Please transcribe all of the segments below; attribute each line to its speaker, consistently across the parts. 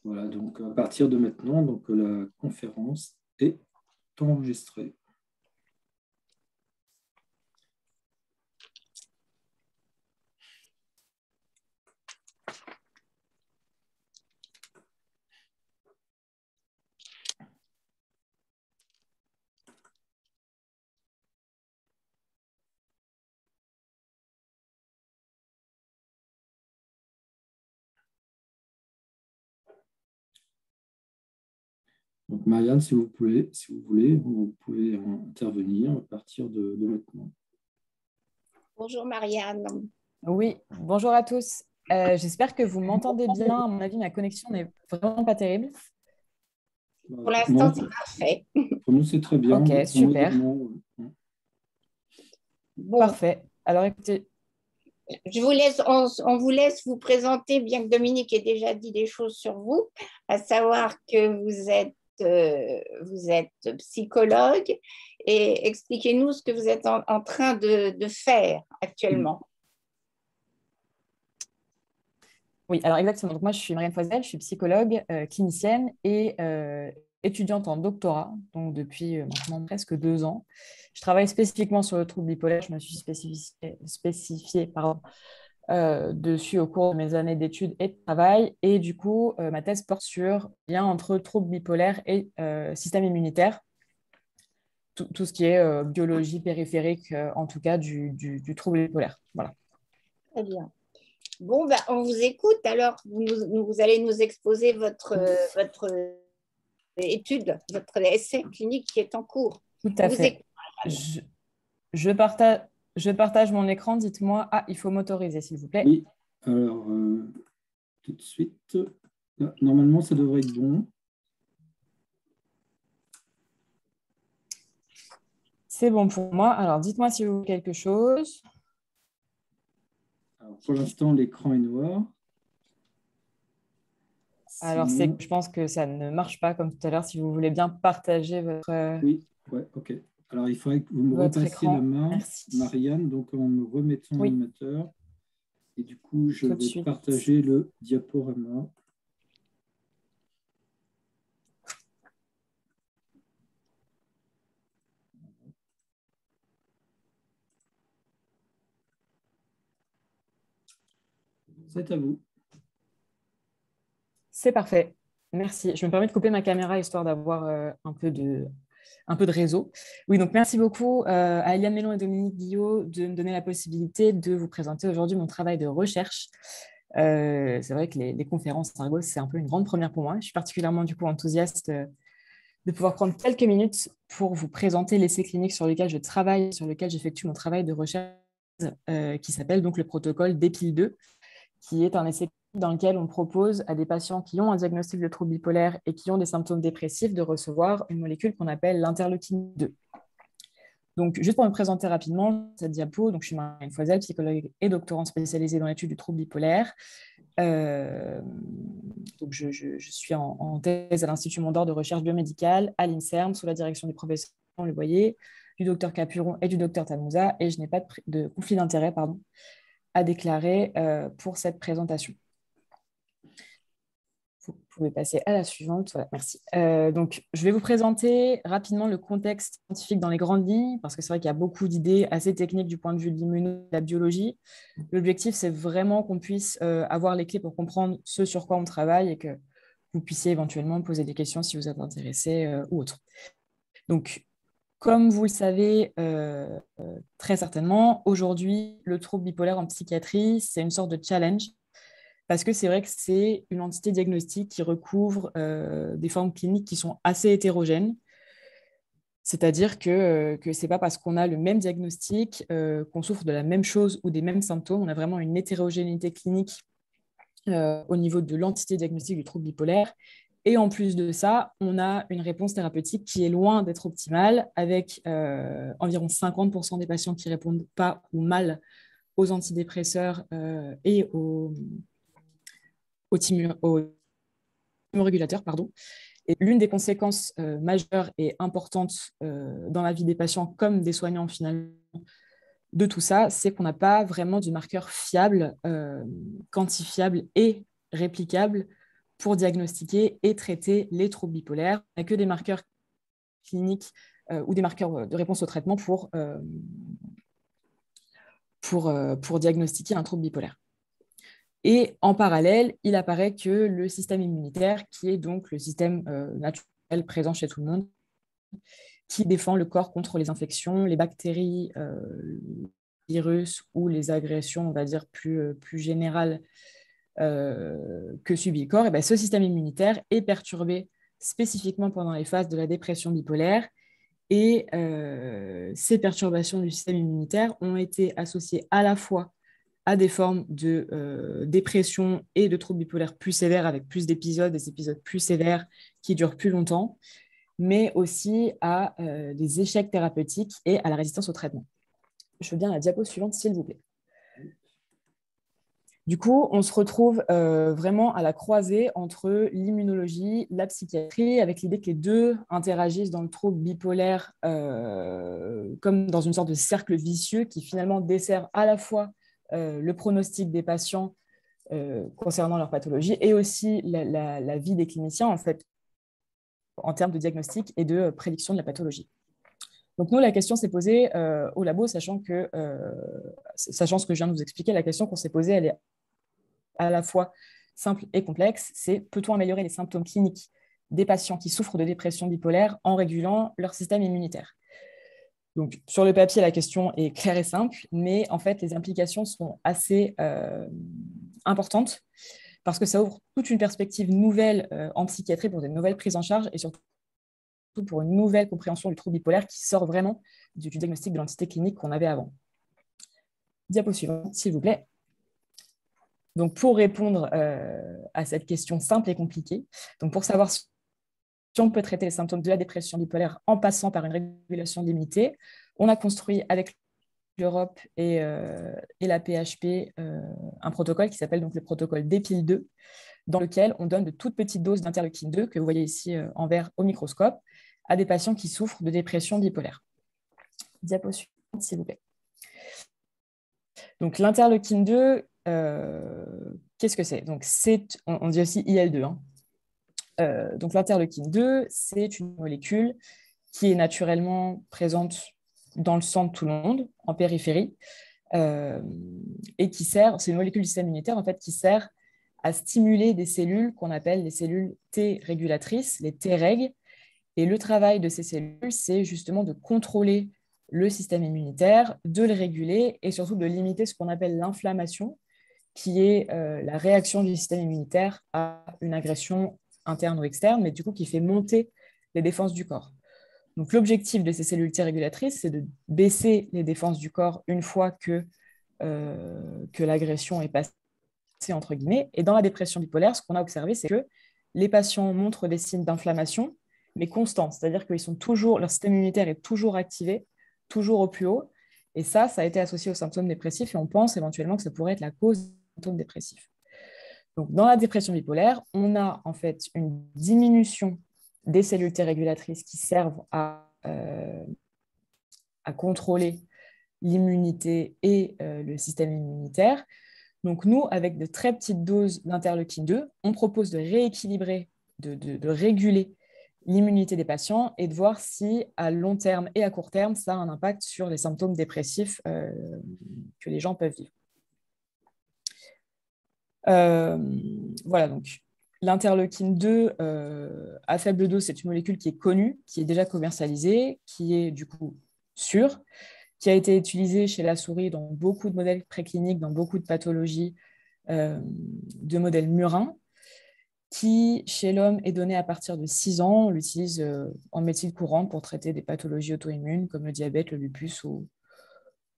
Speaker 1: Voilà, donc à partir de maintenant, donc, la conférence est enregistrée. Donc, Marianne, si vous voulez, vous pouvez intervenir à partir de maintenant.
Speaker 2: Bonjour Marianne.
Speaker 3: Oui, bonjour à tous. J'espère que vous m'entendez bien. À mon avis, ma connexion n'est vraiment pas terrible.
Speaker 2: Pour l'instant, c'est parfait.
Speaker 1: Pour nous, c'est très bien.
Speaker 3: Ok, super.
Speaker 2: Bon,
Speaker 3: parfait. Alors, écoutez,
Speaker 2: on vous laisse vous présenter, bien que Dominique ait déjà dit des choses sur vous, à savoir que vous êtes psychologue, et expliquez-nous ce que vous êtes en train de faire actuellement.
Speaker 3: oui, alors exactement. Donc, moi, je suis Marianne Foisel, je suis psychologue, clinicienne et étudiante en doctorat, donc depuis maintenant presque 2 ans. Je travaille spécifiquement sur le trouble bipolaire. Je me suis spécifiée dessus au cours de mes années d'études et de travail. Et du coup, ma thèse porte sur le lien entre trouble bipolaire et système immunitaire. Tout ce qui est biologie périphérique, en tout cas, du trouble bipolaire. Voilà.
Speaker 2: Très bien. Bon, ben, on vous écoute. Alors, vous allez nous exposer votre étude, votre essai clinique qui est en cours.
Speaker 3: Tout à fait. Je partage mon écran. Dites-moi, il faut m'autoriser, s'il vous plaît.
Speaker 1: Oui, alors, tout de suite. Là, normalement, ça devrait être bon.
Speaker 3: C'est bon pour moi. Alors, dites-moi si vous voulez quelque chose.
Speaker 1: Alors, pour l'instant, l'écran est noir.
Speaker 3: Alors, je pense que ça ne marche pas comme tout à l'heure. Si vous voulez bien partager votre...
Speaker 1: Oui, ouais, ok. Alors, il faudrait que vous me
Speaker 3: votre
Speaker 1: repassiez
Speaker 3: écran.
Speaker 1: la main,
Speaker 3: Merci.
Speaker 1: Marianne, donc en me remettant
Speaker 3: Oui.
Speaker 1: l'animateur. Et du coup, je
Speaker 3: Tout de
Speaker 1: vais
Speaker 3: suite.
Speaker 1: partager le diaporama. C'est à vous.
Speaker 3: C'est parfait. Merci. Je me permets de couper ma caméra histoire d'avoir un peu de réseau. Oui, donc merci beaucoup à Eliane Mélon et Dominique Guillot de me donner la possibilité de vous présenter aujourd'hui mon travail de recherche. C'est vrai que les conférences Argos, c'est un peu une grande première pour moi. Je suis particulièrement du coup enthousiaste de pouvoir prendre quelques minutes pour vous présenter l'essai clinique sur lequel je travaille, sur lequel j'effectue mon travail de recherche, qui s'appelle donc le protocole DEPIL-2, qui est un essai dans lequel on propose à des patients qui ont un diagnostic de trouble bipolaire et qui ont des symptômes dépressifs de recevoir une molécule qu'on appelle l'interleukine 2. Donc, juste pour me présenter rapidement, cette diapo, donc je suis Marianne Foisel, psychologue et doctorant spécialisée dans l'étude du trouble bipolaire. Donc je suis en thèse à l'Institut Mondor de recherche biomédicale à l'INSERM sous la direction du professeur Le Boyer, du docteur Capuron et du docteur Tanouza, et je n'ai pas de conflit d'intérêt à déclarer pour cette présentation. Vous pouvez passer à la suivante. Voilà, merci. Donc, je vais vous présenter rapidement le contexte scientifique dans les grandes lignes, parce que c'est vrai qu'il y a beaucoup d'idées assez techniques du point de vue de l'immuno de la biologie. L'objectif, c'est vraiment qu'on puisse avoir les clés pour comprendre ce sur quoi on travaille et que vous puissiez éventuellement poser des questions si vous êtes intéressé ou autre. Donc, comme vous le savez très certainement, aujourd'hui, le trouble bipolaire en psychiatrie, c'est une sorte de challenge parce que c'est vrai que c'est une entité diagnostique qui recouvre des formes cliniques qui sont assez hétérogènes. C'est-à-dire que ce n'est pas parce qu'on a le même diagnostic qu'on souffre de la même chose ou des mêmes symptômes. On a vraiment une hétérogénéité clinique au niveau de l'entité diagnostique du trouble bipolaire. Et en plus de ça, on a une réponse thérapeutique qui est loin d'être optimale, avec environ 50% des patients qui répondent pas ou mal aux antidépresseurs et aux thymorégulateurs, pardon. Et l'une des conséquences majeures et importantes dans la vie des patients comme des soignants finalement de tout ça, c'est qu'on n'a pas vraiment de marqueur fiable, quantifiable et réplicable pour diagnostiquer et traiter les troubles bipolaires. Il n'y a que des marqueurs cliniques ou des marqueurs de réponse au traitement pour diagnostiquer un trouble bipolaire. Et en parallèle, il apparaît que le système immunitaire, qui est donc le système naturel présent chez tout le monde, qui défend le corps contre les infections, les bactéries, les virus ou les agressions, on va dire, plus générales que subit le corps, et bien, ce système immunitaire est perturbé spécifiquement pendant les phases de la dépression bipolaire. Et ces perturbations du système immunitaire ont été associées à la fois à des formes de dépression et de troubles bipolaires plus sévères, avec plus d'épisodes, des épisodes plus sévères qui durent plus longtemps, mais aussi à des échecs thérapeutiques et à la résistance au traitement. Je veux bien la diapo suivante, s'il vous plaît. Du coup, on se retrouve vraiment à la croisée entre l'immunologie, la psychiatrie, avec l'idée que les deux interagissent dans le trouble bipolaire comme dans une sorte de cercle vicieux qui finalement dessert à la fois le pronostic des patients concernant leur pathologie et aussi la vie des cliniciens, en fait, en termes de diagnostic et de prédiction de la pathologie. Donc nous, la question s'est posée au labo, sachant ce que je viens de vous expliquer, la question qu'on s'est posée, elle est à la fois simple et complexe, c'est peut-on améliorer les symptômes cliniques des patients qui souffrent de dépression bipolaire en régulant leur système immunitaire? Donc, sur le papier, la question est claire et simple, mais en fait, les implications sont assez importantes parce que ça ouvre toute une perspective nouvelle en psychiatrie pour des nouvelles prises en charge et surtout pour une nouvelle compréhension du trouble bipolaire qui sort vraiment du diagnostic de l'entité clinique qu'on avait avant. Diapo suivante, s'il vous plaît. Donc, pour répondre à cette question simple et compliquée, donc pour savoir si on peut traiter les symptômes de la dépression bipolaire en passant par une régulation limitée, on a construit avec l'Europe et la PHP un protocole qui s'appelle donc le protocole DEPIL-2, dans lequel on donne de toutes petites doses d'interleukine 2, que vous voyez ici en vert au microscope, à des patients qui souffrent de dépression bipolaire. Diapo suivante, s'il vous plaît. Donc, l'interleukine 2, qu'est-ce que c'est? Donc, on dit aussi IL-2. Donc, l'interleukine 2, c'est une molécule qui est naturellement présente dans le sang de tout le monde, en périphérie, et qui sert, c'est une molécule du système immunitaire en fait, qui sert à stimuler des cellules qu'on appelle les cellules T régulatrices, les Treg. Et le travail de ces cellules, c'est justement de contrôler le système immunitaire, de le réguler et surtout de limiter ce qu'on appelle l'inflammation, qui est la réaction du système immunitaire à une agression interne ou externe, mais du coup qui fait monter les défenses du corps. Donc l'objectif de ces cellules T régulatrices, c'est de baisser les défenses du corps une fois que l'agression est passée, entre guillemets. Et dans la dépression bipolaire, ce qu'on a observé, c'est que les patients montrent des signes d'inflammation, mais constants, c'est-à-dire que leur système immunitaire est toujours activé, toujours au plus haut. Et ça a été associé aux symptômes dépressifs et on pense éventuellement que ça pourrait être la cause des symptômes dépressifs. Donc, dans la dépression bipolaire, on a en fait une diminution des cellules T régulatrices qui servent à contrôler l'immunité et le système immunitaire. Donc, nous, avec de très petites doses d'interleukine 2, on propose de rééquilibrer, de réguler l'immunité des patients et de voir si, à long terme et à court terme, ça a un impact sur les symptômes dépressifs que les gens peuvent vivre. Voilà, donc l'interleukine 2 à faible dose, c'est une molécule qui est connue, qui est déjà commercialisée, qui est du coup sûre, qui a été utilisée chez la souris dans beaucoup de modèles précliniques, dans beaucoup de pathologies de modèles murins, qui, chez l'homme, est donnée à partir de 6 ans. On l'utilise en médecine courante pour traiter des pathologies auto-immunes comme le diabète, le lupus ou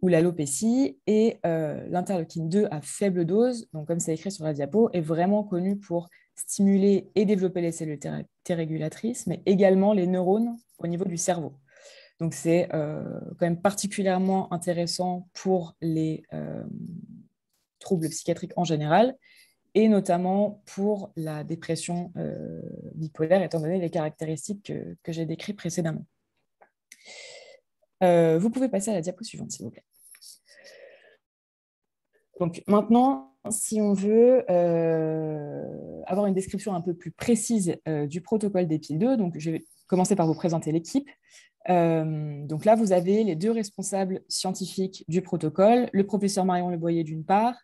Speaker 3: l'alopécie. Et l'interleukine 2 à faible dose, donc comme c'est écrit sur la diapo, est vraiment connue pour stimuler et développer les cellules T régulatrices, mais également les neurones au niveau du cerveau. Donc, c'est quand même particulièrement intéressant pour les troubles psychiatriques en général, et notamment pour la dépression bipolaire, étant donné les caractéristiques que j'ai décrites précédemment. Vous pouvez passer à la diapo suivante, s'il vous plaît. Donc maintenant, si on veut avoir une description un peu plus précise du protocole des piles 2, donc je vais commencer par vous présenter l'équipe. Donc là, vous avez les 2 responsables scientifiques du protocole, le professeur Marion Leboyer d'une part,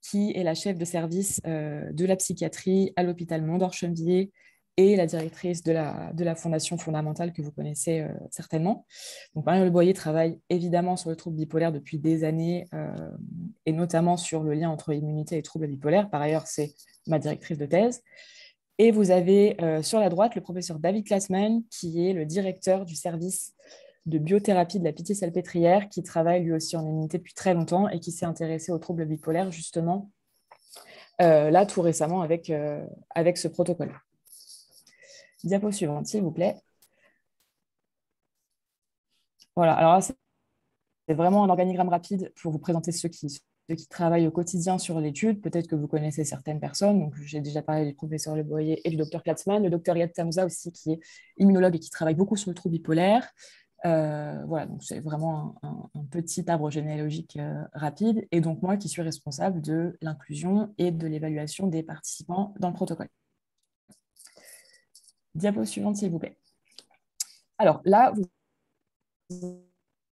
Speaker 3: qui est la chef de service de la psychiatrie à l'hôpital Mondor-Chenevier et la directrice de la Fondation fondamentale que vous connaissez certainement. Donc, Marion Leboyer travaille évidemment sur le trouble bipolaire depuis des années et notamment sur le lien entre immunité et trouble bipolaire. Par ailleurs, c'est ma directrice de thèse. Et vous avez sur la droite le professeur David Klassmann, qui est le directeur du service de biothérapie de la Pitié-Salpêtrière, qui travaille lui aussi en immunité depuis très longtemps et qui s'est intéressé aux troubles bipolaires, justement, là, tout récemment, avec ce protocole. Diapo suivante, s'il vous plaît. Voilà, alors là, c'est vraiment un organigramme rapide pour vous présenter ceux qui travaillent au quotidien sur l'étude. Peut-être que vous connaissez certaines personnes. Donc, j'ai déjà parlé du professeur Leboyer et du docteur Klatzmann, le docteur Yad Tamza aussi, qui est immunologue et qui travaille beaucoup sur le trouble bipolaire. Voilà, donc c'est vraiment un petit arbre généalogique rapide. Et donc, moi qui suis responsable de l'inclusion et de l'évaluation des participants dans le protocole. Diapo suivante, s'il vous plaît. Alors là, vous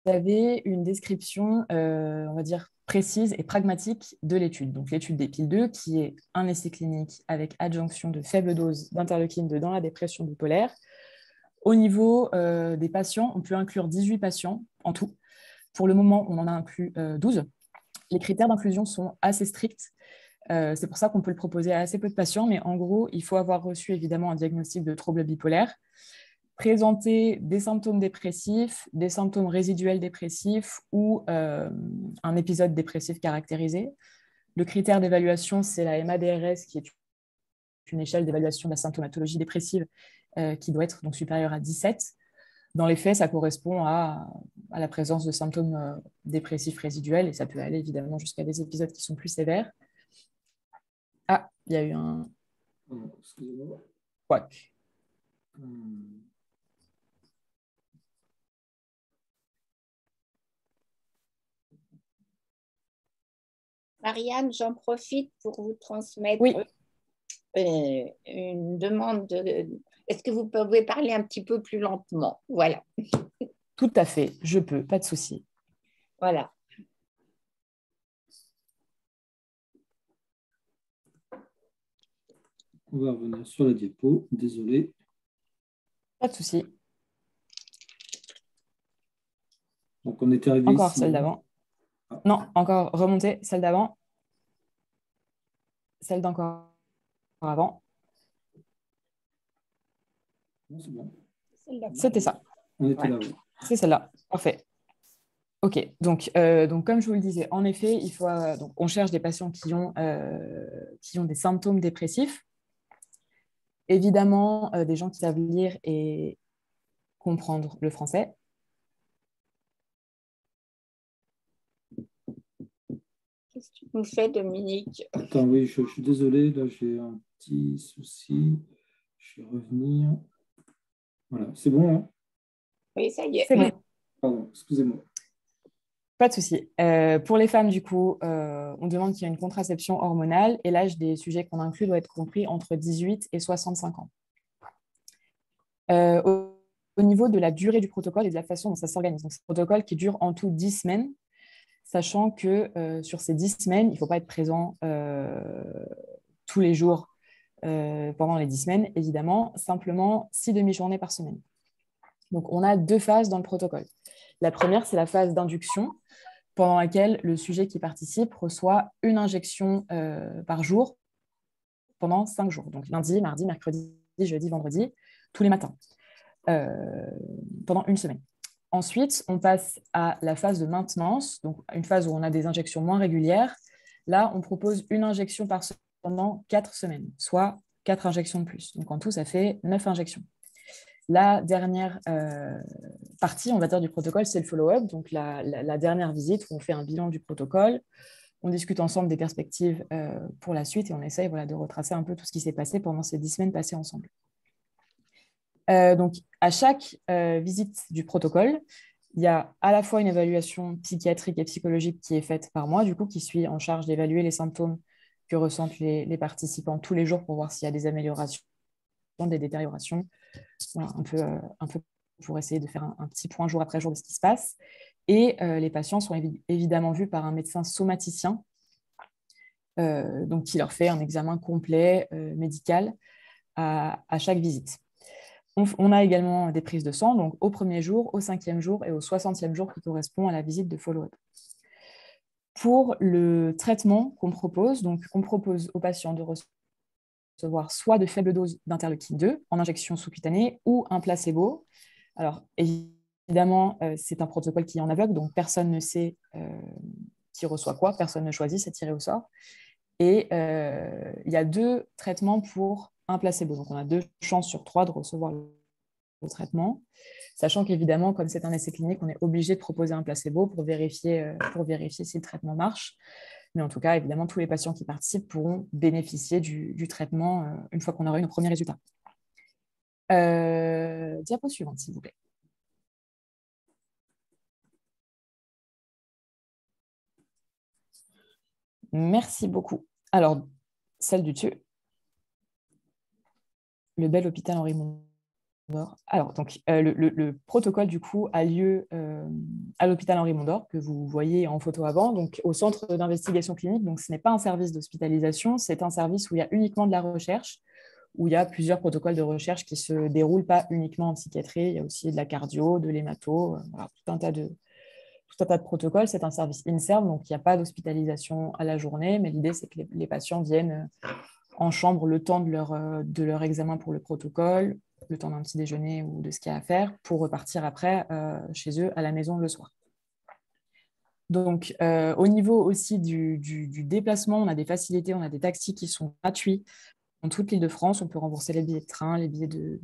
Speaker 3: avez une description, on va dire, précise et pragmatique de l'étude. Donc l'étude des piles 2, qui est un essai clinique avec adjonction de faible dose d'interleukine 2 dans la dépression bipolaire. Au niveau des patients, on peut inclure 18 patients en tout. Pour le moment, on en a inclus 12. Les critères d'inclusion sont assez stricts. C'est pour ça qu'on peut le proposer à assez peu de patients, mais en gros, il faut avoir reçu évidemment un diagnostic de trouble bipolaire, présenter des symptômes dépressifs, des symptômes résiduels dépressifs ou un épisode dépressif caractérisé. Le critère d'évaluation, c'est la MADRS, qui est une échelle d'évaluation de la symptomatologie dépressive qui doit être donc supérieure à 17. Dans les faits, ça correspond à la présence de symptômes dépressifs résiduels et ça peut aller évidemment jusqu'à des épisodes qui sont plus sévères. Ah, il y a eu un...
Speaker 1: Excusez-moi.
Speaker 3: Quack.
Speaker 2: Marianne, j'en profite pour vous transmettre
Speaker 3: Oui.
Speaker 2: Une demande de... Est-ce que vous pouvez parler un petit peu plus lentement? Voilà.
Speaker 3: Tout à fait, je peux, pas de souci.
Speaker 2: Voilà.
Speaker 1: On va revenir sur la diapo. Désolé.
Speaker 3: Pas de souci.
Speaker 1: Donc, on était arrivé
Speaker 3: encore
Speaker 1: ici.
Speaker 3: Celle d'avant. Ah. Non, encore remonter, celle d'avant. Celle d'encore avant.
Speaker 1: Non, c'est bon.
Speaker 3: C'était ça.
Speaker 1: On était là, oui.
Speaker 3: C'est celle-là. Parfait. OK. Donc, comme je vous le disais, en effet, il faut, donc, on cherche des patients qui ont des symptômes dépressifs. Évidemment, des gens qui savent lire et comprendre le français.
Speaker 2: Qu'est-ce que tu nous fais, Dominique?
Speaker 1: Attends, oui, je suis désolé. Là, j'ai un petit souci. Je vais revenir. Voilà, c'est bon, hein?
Speaker 2: Oui, ça y est.
Speaker 3: C'est bon.
Speaker 1: Pardon, excusez-moi.
Speaker 3: Pas de souci. Pour les femmes, du coup, on demande qu'il y ait une contraception hormonale et l'âge des sujets qu'on inclut doit être compris entre 18 et 65 ans. Au niveau de la durée du protocole et de la façon dont ça s'organise, donc c'est un protocole qui dure en tout 10 semaines, sachant que sur ces 10 semaines, il ne faut pas être présent tous les jours pendant les 10 semaines, évidemment, simplement 6 demi-journées par semaine. Donc, on a 2 phases dans le protocole. La première, c'est la phase d'induction, pendant laquelle le sujet qui participe reçoit une injection par jour pendant 5 jours. Donc, lundi, mardi, mercredi, jeudi, vendredi, tous les matins, pendant une semaine. Ensuite, on passe à la phase de maintenance, donc une phase où on a des injections moins régulières. Là, on propose une injection par semaine pendant 4 semaines, soit 4 injections de plus. Donc, en tout, ça fait 9 injections. La dernière partie, on va dire, du protocole, c'est le follow-up, donc la dernière visite où on fait un bilan du protocole, on discute ensemble des perspectives pour la suite et on essaye de retracer un peu tout ce qui s'est passé pendant ces 10 semaines passées ensemble. Donc, à chaque visite du protocole, il y a à la fois une évaluation psychiatrique et psychologique qui est faite par moi, du coup, qui suis en charge d'évaluer les symptômes que ressentent les participants tous les jours pour voir s'il y a des améliorations, des détériorations, voilà, un peu pour essayer de faire un petit point jour après jour de ce qui se passe. Et les patients sont évidemment vus par un médecin somaticien, donc qui leur fait un examen complet médical à chaque visite. On a également des prises de sang, donc au premier jour, au 5e jour et au 60e jour qui correspond à la visite de follow-up. Pour le traitement qu'on propose, donc on propose aux patients de recevoir soit de faibles doses d'interleukine 2 en injection sous-cutanée ou un placebo. Alors évidemment, c'est un protocole qui est en aveugle, donc personne ne sait qui reçoit quoi, personne ne choisit, c'est tiré au sort. Et il y a 2 traitements pour un placebo. Donc, on a 2 chances sur 3 de recevoir le traitement, sachant qu'évidemment, comme c'est un essai clinique, on est obligé de proposer un placebo pour vérifier si le traitement marche. Mais en tout cas, évidemment, tous les patients qui participent pourront bénéficier du traitement une fois qu'on aura eu nos premiers résultats. Diapo suivante, s'il vous plaît. Merci beaucoup. Alors, celle du dessus. Le bel hôpital Henri Mondor. Alors, donc, le protocole, du coup, a lieu à l'hôpital Henri Mondor, que vous voyez en photo avant, donc au centre d'investigation clinique. Donc, ce n'est pas un service d'hospitalisation, c'est un service où il y a uniquement de la recherche, où il y a plusieurs protocoles de recherche qui ne se déroulent pas uniquement en psychiatrie. Il y a aussi de la cardio, de l'hémato, voilà, tout un tas de protocoles. C'est un service INSERM, donc il n'y a pas d'hospitalisation à la journée, mais l'idée, c'est que les patients viennent en chambre le temps de leur examen pour le protocole, le temps d'un petit déjeuner ou de ce qu'il y a à faire, pour repartir après chez eux à la maison le soir. Donc, au niveau aussi du déplacement, on a des facilités, on a des taxis qui sont gratuits dans toute l'Île-de-France. On peut rembourser les billets de train, les billets de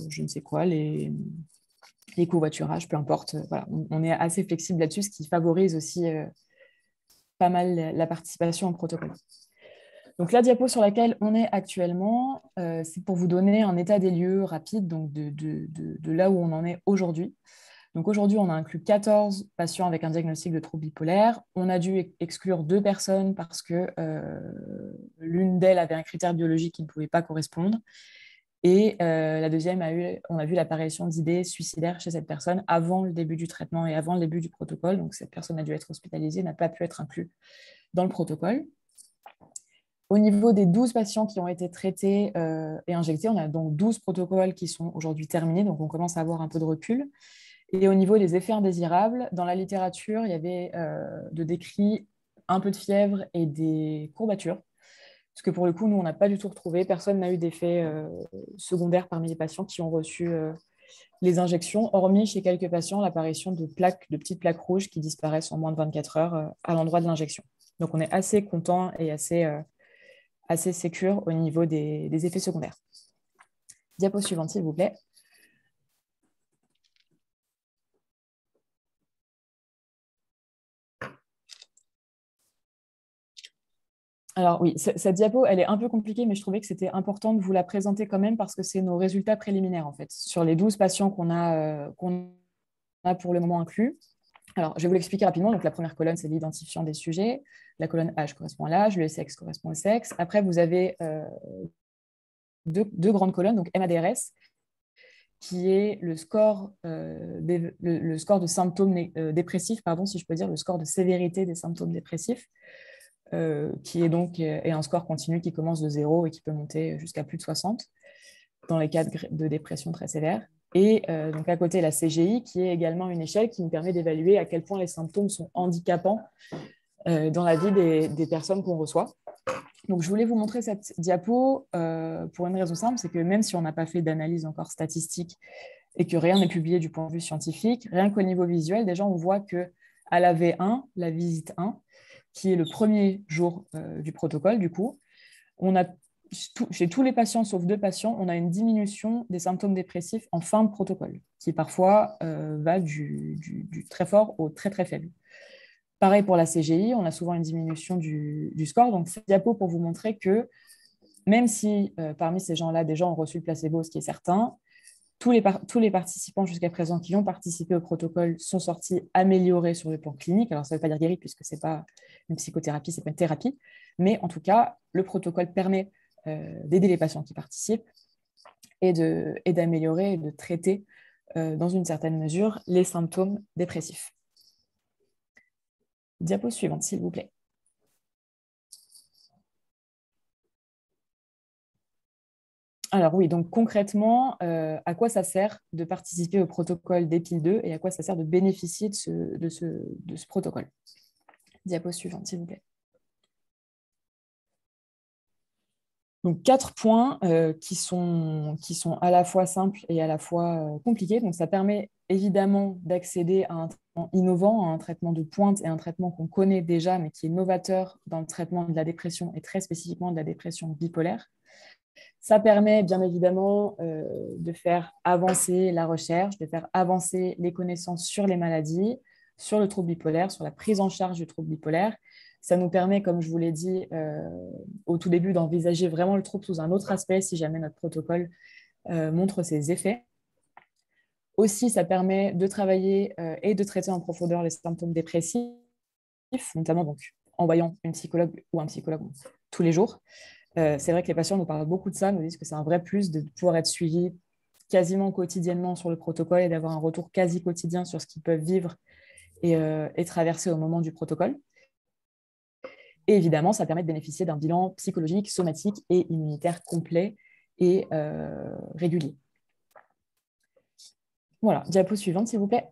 Speaker 3: je ne sais quoi, les covoiturages, peu importe. Voilà, on est assez flexible là-dessus, ce qui favorise aussi pas mal la participation au protocole. Donc, la diapo sur laquelle on est actuellement, c'est pour vous donner un état des lieux rapide donc de là où on en est aujourd'hui. Donc, aujourd'hui, on a inclus 14 patients avec un diagnostic de trouble bipolaire. On a dû exclure 2 personnes parce que l'une d'elles avait un critère biologique qui ne pouvait pas correspondre. Et la deuxième, on a vu l'apparition d'idées suicidaires chez cette personne avant le début du traitement et avant le début du protocole. Donc, cette personne a dû être hospitalisée, n'a pas pu être inclue dans le protocole. Au niveau des 12 patients qui ont été traités et injectés, on a donc 12 protocoles qui sont aujourd'hui terminés, donc on commence à avoir un peu de recul. Et au niveau des effets indésirables, dans la littérature, il y avait de décrits un peu de fièvre et des courbatures. Parce que pour le coup, nous, on n'a pas du tout retrouvé. Personne n'a eu d'effets secondaires parmi les patients qui ont reçu les injections, hormis chez quelques patients l'apparition de petites plaques rouges qui disparaissent en moins de 24 heures à l'endroit de l'injection. Donc, on est assez content et assez sécure au niveau des effets secondaires. Diapo suivante, s'il vous plaît. Alors oui, cette diapo, elle est un peu compliquée, mais je trouvais que c'était important de vous la présenter quand même parce que c'est nos résultats préliminaires, en fait, sur les 12 patients qu'on a pour le moment inclus. Alors, je vais vous l'expliquer rapidement. Donc, la première colonne, c'est l'identifiant des sujets. La colonne H correspond à l'âge, le sexe correspond au sexe. Après, vous avez deux grandes colonnes, donc MADRS, qui est le score de symptômes dépressifs, pardon, si je peux dire, le score de sévérité des symptômes dépressifs, qui est donc un score continu qui commence de 0 et qui peut monter jusqu'à plus de 60 dans les cas de dépression très sévère. Et donc à côté, la CGI, qui est également une échelle qui nous permet d'évaluer à quel point les symptômes sont handicapants dans la vie des personnes qu'on reçoit. Donc, je voulais vous montrer cette diapo pour une raison simple, c'est que même si on n'a pas fait d'analyse encore statistique et que rien n'est publié du point de vue scientifique, rien qu'au niveau visuel, déjà, on voit qu'à la V1, la visite 1, qui est le premier jour du protocole, du coup, on a chez tous les patients, sauf 2 patients, on a une diminution des symptômes dépressifs en fin de protocole, qui parfois va du très fort au très, très faible. Pareil pour la CGI, on a souvent une diminution du score. Donc, cette diapo pour vous montrer que même si parmi ces gens-là, des gens ont reçu le placebo, ce qui est certain, tous les participants jusqu'à présent qui ont participé au protocole sont sortis améliorés sur le plan clinique. Alors, ça ne veut pas dire guéris puisque ce n'est pas une psychothérapie, ce n'est pas une thérapie. Mais en tout cas, le protocole permet d'aider les patients qui participent et d'améliorer et de traiter dans une certaine mesure les symptômes dépressifs. Diapo suivante, s'il vous plaît. Alors oui, donc concrètement, à quoi ça sert de participer au protocole d'EPIL 2 et à quoi ça sert de bénéficier de ce protocole? Diapo suivante, s'il vous plaît. Donc, 4 points qui sont à la fois simples et à la fois compliqués. Donc, ça permet évidemment d'accéder à un traitement innovant, à un traitement de pointe et un traitement qu'on connaît déjà, mais qui est novateur dans le traitement de la dépression et très spécifiquement de la dépression bipolaire. Ça permet bien évidemment de faire avancer la recherche, de faire avancer les connaissances sur les maladies, sur le trouble bipolaire, sur la prise en charge du trouble bipolaire. Ça nous permet, comme je vous l'ai dit au tout début, d'envisager vraiment le trouble sous un autre aspect si jamais notre protocole montre ses effets. Aussi, ça permet de travailler et de traiter en profondeur les symptômes dépressifs, notamment donc, en voyant une psychologue ou un psychologue tous les jours. C'est vrai que les patients nous parlent beaucoup de ça, nous disent que c'est un vrai plus de pouvoir être suivis quasiment quotidiennement sur le protocole et d'avoir un retour quasi quotidien sur ce qu'ils peuvent vivre et traverser au moment du protocole. Et évidemment, ça permet de bénéficier d'un bilan psychologique, somatique et immunitaire complet et régulier. Voilà, diapo suivante, s'il vous plaît.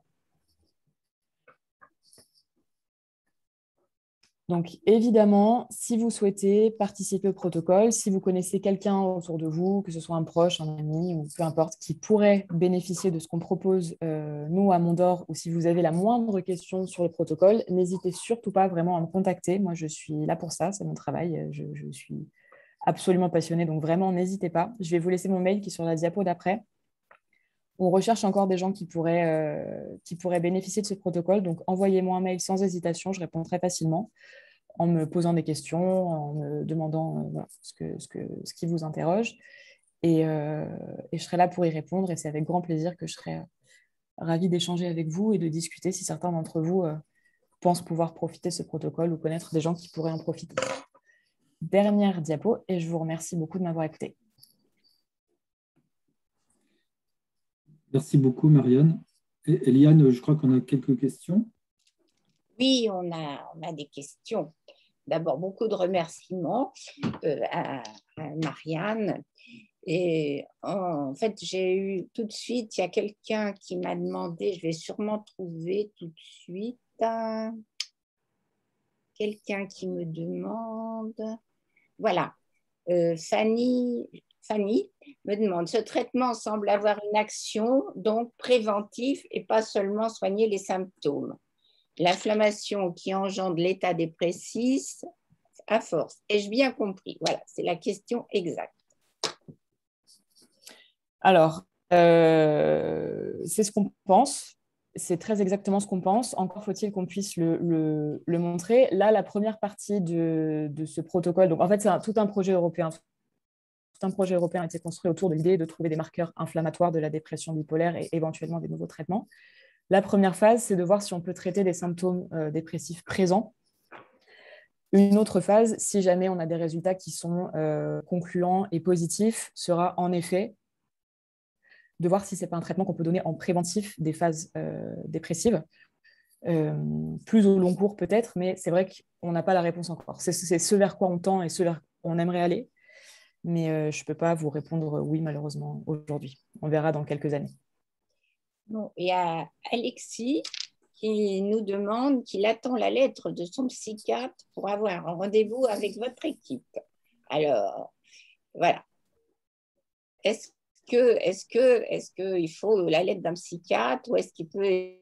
Speaker 3: Donc, évidemment, si vous souhaitez participer au protocole, si vous connaissez quelqu'un autour de vous, que ce soit un proche, un ami ou peu importe, qui pourrait bénéficier de ce qu'on propose, nous, à Mondor, ou si vous avez la moindre question sur le protocole, n'hésitez surtout pas vraiment à me contacter. Moi, je suis là pour ça, c'est mon travail. Je suis absolument passionnée, donc vraiment, n'hésitez pas. Je vais vous laisser mon mail qui est sur la diapo d'après. On recherche encore des gens qui pourraient bénéficier de ce protocole. Donc, envoyez-moi un mail sans hésitation. Je réponds très facilement en me posant des questions, en me demandant voilà, ce qui vous interroge. Et je serai là pour y répondre. Et c'est avec grand plaisir que je serai ravie d'échanger avec vous et de discuter si certains d'entre vous pensent pouvoir profiter de ce protocole ou connaître des gens qui pourraient en profiter. Dernière diapo. Et je vous remercie beaucoup de m'avoir écouté.
Speaker 1: Merci beaucoup, Marianne. Et Eliane, je crois qu'on a quelques questions.
Speaker 2: Oui, on a des questions. D'abord, beaucoup de remerciements à Marianne. Et en fait, j'ai eu tout de suite, il y a quelqu'un qui m'a demandé, je vais sûrement trouver tout de suite, quelqu'un qui me demande, voilà, Fanny me demande, ce traitement semble avoir une action donc préventive et pas seulement soigner les symptômes. L'inflammation qui engendre l'état dépressif à force. Ai-je bien compris? Voilà, c'est la question exacte.
Speaker 3: Alors, c'est ce qu'on pense. C'est très exactement ce qu'on pense. Encore faut-il qu'on puisse le montrer. Là, la première partie de ce protocole, donc en fait, c'est tout un projet européen. Tout un projet européen a été construit autour de l'idée de trouver des marqueurs inflammatoires de la dépression bipolaire et éventuellement des nouveaux traitements. La première phase, c'est de voir si on peut traiter des symptômes dépressifs présents. Une autre phase, si jamais on a des résultats qui sont concluants et positifs, sera en effet de voir si ce n'est pas un traitement qu'on peut donner en préventif des phases dépressives, plus au long cours peut-être, mais c'est vrai qu'on n'a pas la réponse encore. C'est ce vers quoi on tend et ce vers quoi on aimerait aller, mais je ne peux pas vous répondre oui, malheureusement, aujourd'hui. On verra dans quelques années.
Speaker 2: Bon, il y a Alexis qui nous demande qu'il attend la lettre de son psychiatre pour avoir un rendez-vous avec votre équipe. Alors, voilà. Est-ce qu'il faut la lettre d'un psychiatre ou est-ce qu'il peut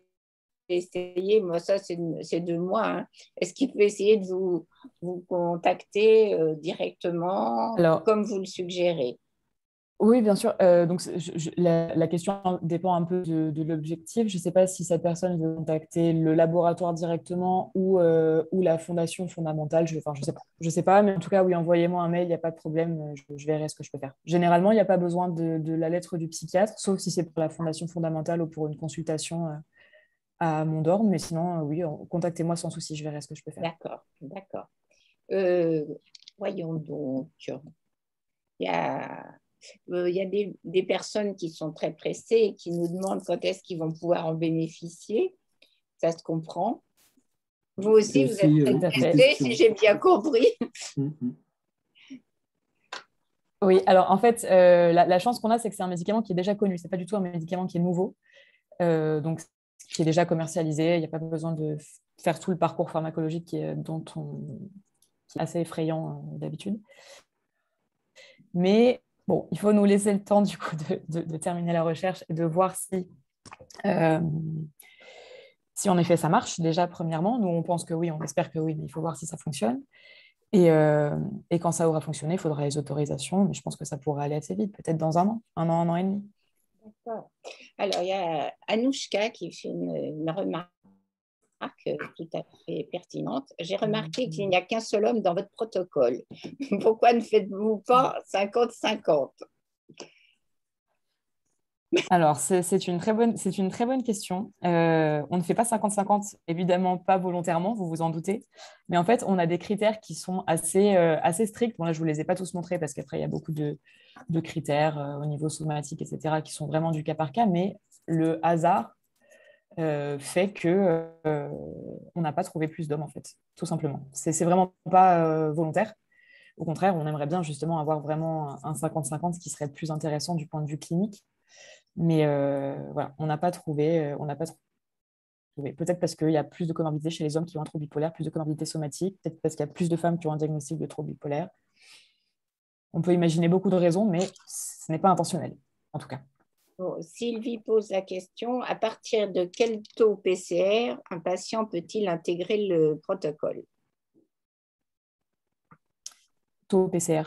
Speaker 2: essayer, moi ça c'est de moi, hein, est-ce qu'il peut essayer de vous contacter directement,
Speaker 3: Alors,
Speaker 2: comme vous le suggérez?
Speaker 3: Oui, bien sûr. Donc, la question dépend un peu de l'objectif. Je ne sais pas si cette personne veut contacter le laboratoire directement ou la fondation fondamentale. Enfin, je sais pas. Je sais pas, mais en tout cas, oui, envoyez-moi un mail, il n'y a pas de problème. Je verrai ce que je peux faire. Généralement, il n'y a pas besoin de la lettre du psychiatre, sauf si c'est pour la fondation fondamentale ou pour une consultation à Mondor. Mais sinon, oui, contactez-moi sans souci, je verrai ce que je peux faire.
Speaker 2: D'accord, d'accord. Euh, Voyons donc. Il y a, il y a des personnes qui sont très pressées et qui nous demandent quand est-ce qu'ils vont pouvoir en bénéficier. Ça se comprend. Vous aussi, vous êtes très
Speaker 3: Tout à fait.
Speaker 2: pressés, si j'ai bien compris.
Speaker 3: Oui, alors en fait, la chance qu'on a, c'est que c'est un médicament qui est déjà connu. Ce n'est pas du tout un médicament qui est nouveau, donc qui est déjà commercialisé. Il n'y a pas besoin de faire tout le parcours pharmacologique qui est assez effrayant d'habitude. Mais bon, il faut nous laisser le temps du coup de terminer la recherche et de voir si en effet ça marche déjà premièrement. Nous, on pense que oui, on espère que oui, mais il faut voir si ça fonctionne. Et quand ça aura fonctionné, il faudra les autorisations, mais je pense que ça pourrait aller assez vite, peut-être dans un an et demi.
Speaker 2: D'accord. Alors, il y a Anouchka qui fait une remarque tout à fait pertinente. J'ai remarqué qu'il n'y a qu'un seul homme dans votre protocole. Pourquoi ne faites-vous pas 50-50?
Speaker 3: Alors, c'est une très bonne question. On ne fait pas 50-50, évidemment pas volontairement, vous vous en doutez. Mais en fait, on a des critères qui sont assez stricts. Bon, là, je ne vous les ai pas tous montrés parce qu'après, il y a beaucoup de critères au niveau somatique, etc., qui sont vraiment du cas par cas. Mais le hasard fait que on n'a pas trouvé plus d'hommes, en fait, tout simplement. C'est vraiment pas volontaire. Au contraire, on aimerait bien justement avoir vraiment un 50-50, ce qui serait le plus intéressant du point de vue clinique. Mais voilà, on n'a pas trouvé. Peut-être parce qu'il y a plus de comorbidités chez les hommes qui ont un trouble bipolaire, plus de comorbidités somatiques, peut-être parce qu'il y a plus de femmes qui ont un diagnostic de trouble bipolaire. On peut imaginer beaucoup de raisons, mais ce n'est pas intentionnel, en tout cas.
Speaker 2: Bon, Sylvie pose la question, à partir de quel taux PCR un patient peut-il intégrer le protocole?
Speaker 3: Taux PCR.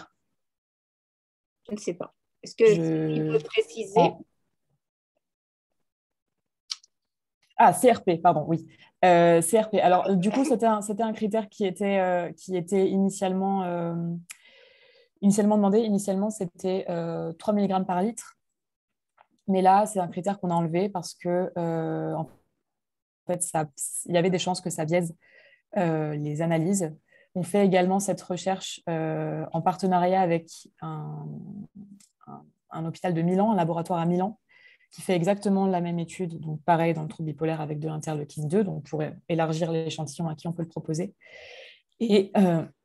Speaker 2: Je ne sais pas. Est-ce que Sylvie peut préciser?
Speaker 3: Ah, CRP, pardon, oui. CRP. Alors, du coup, c'était un critère qui était initialement demandé. Initialement, c'était 3 mg par litre. Mais là, c'est un critère qu'on a enlevé parce que, en fait, il y avait des chances que ça biaise les analyses. On fait également cette recherche en partenariat avec un hôpital de Milan, un laboratoire à Milan, qui fait exactement la même étude, donc pareil dans le trouble bipolaire avec de l'interleukine 2, donc pour élargir l'échantillon à qui on peut le proposer. Et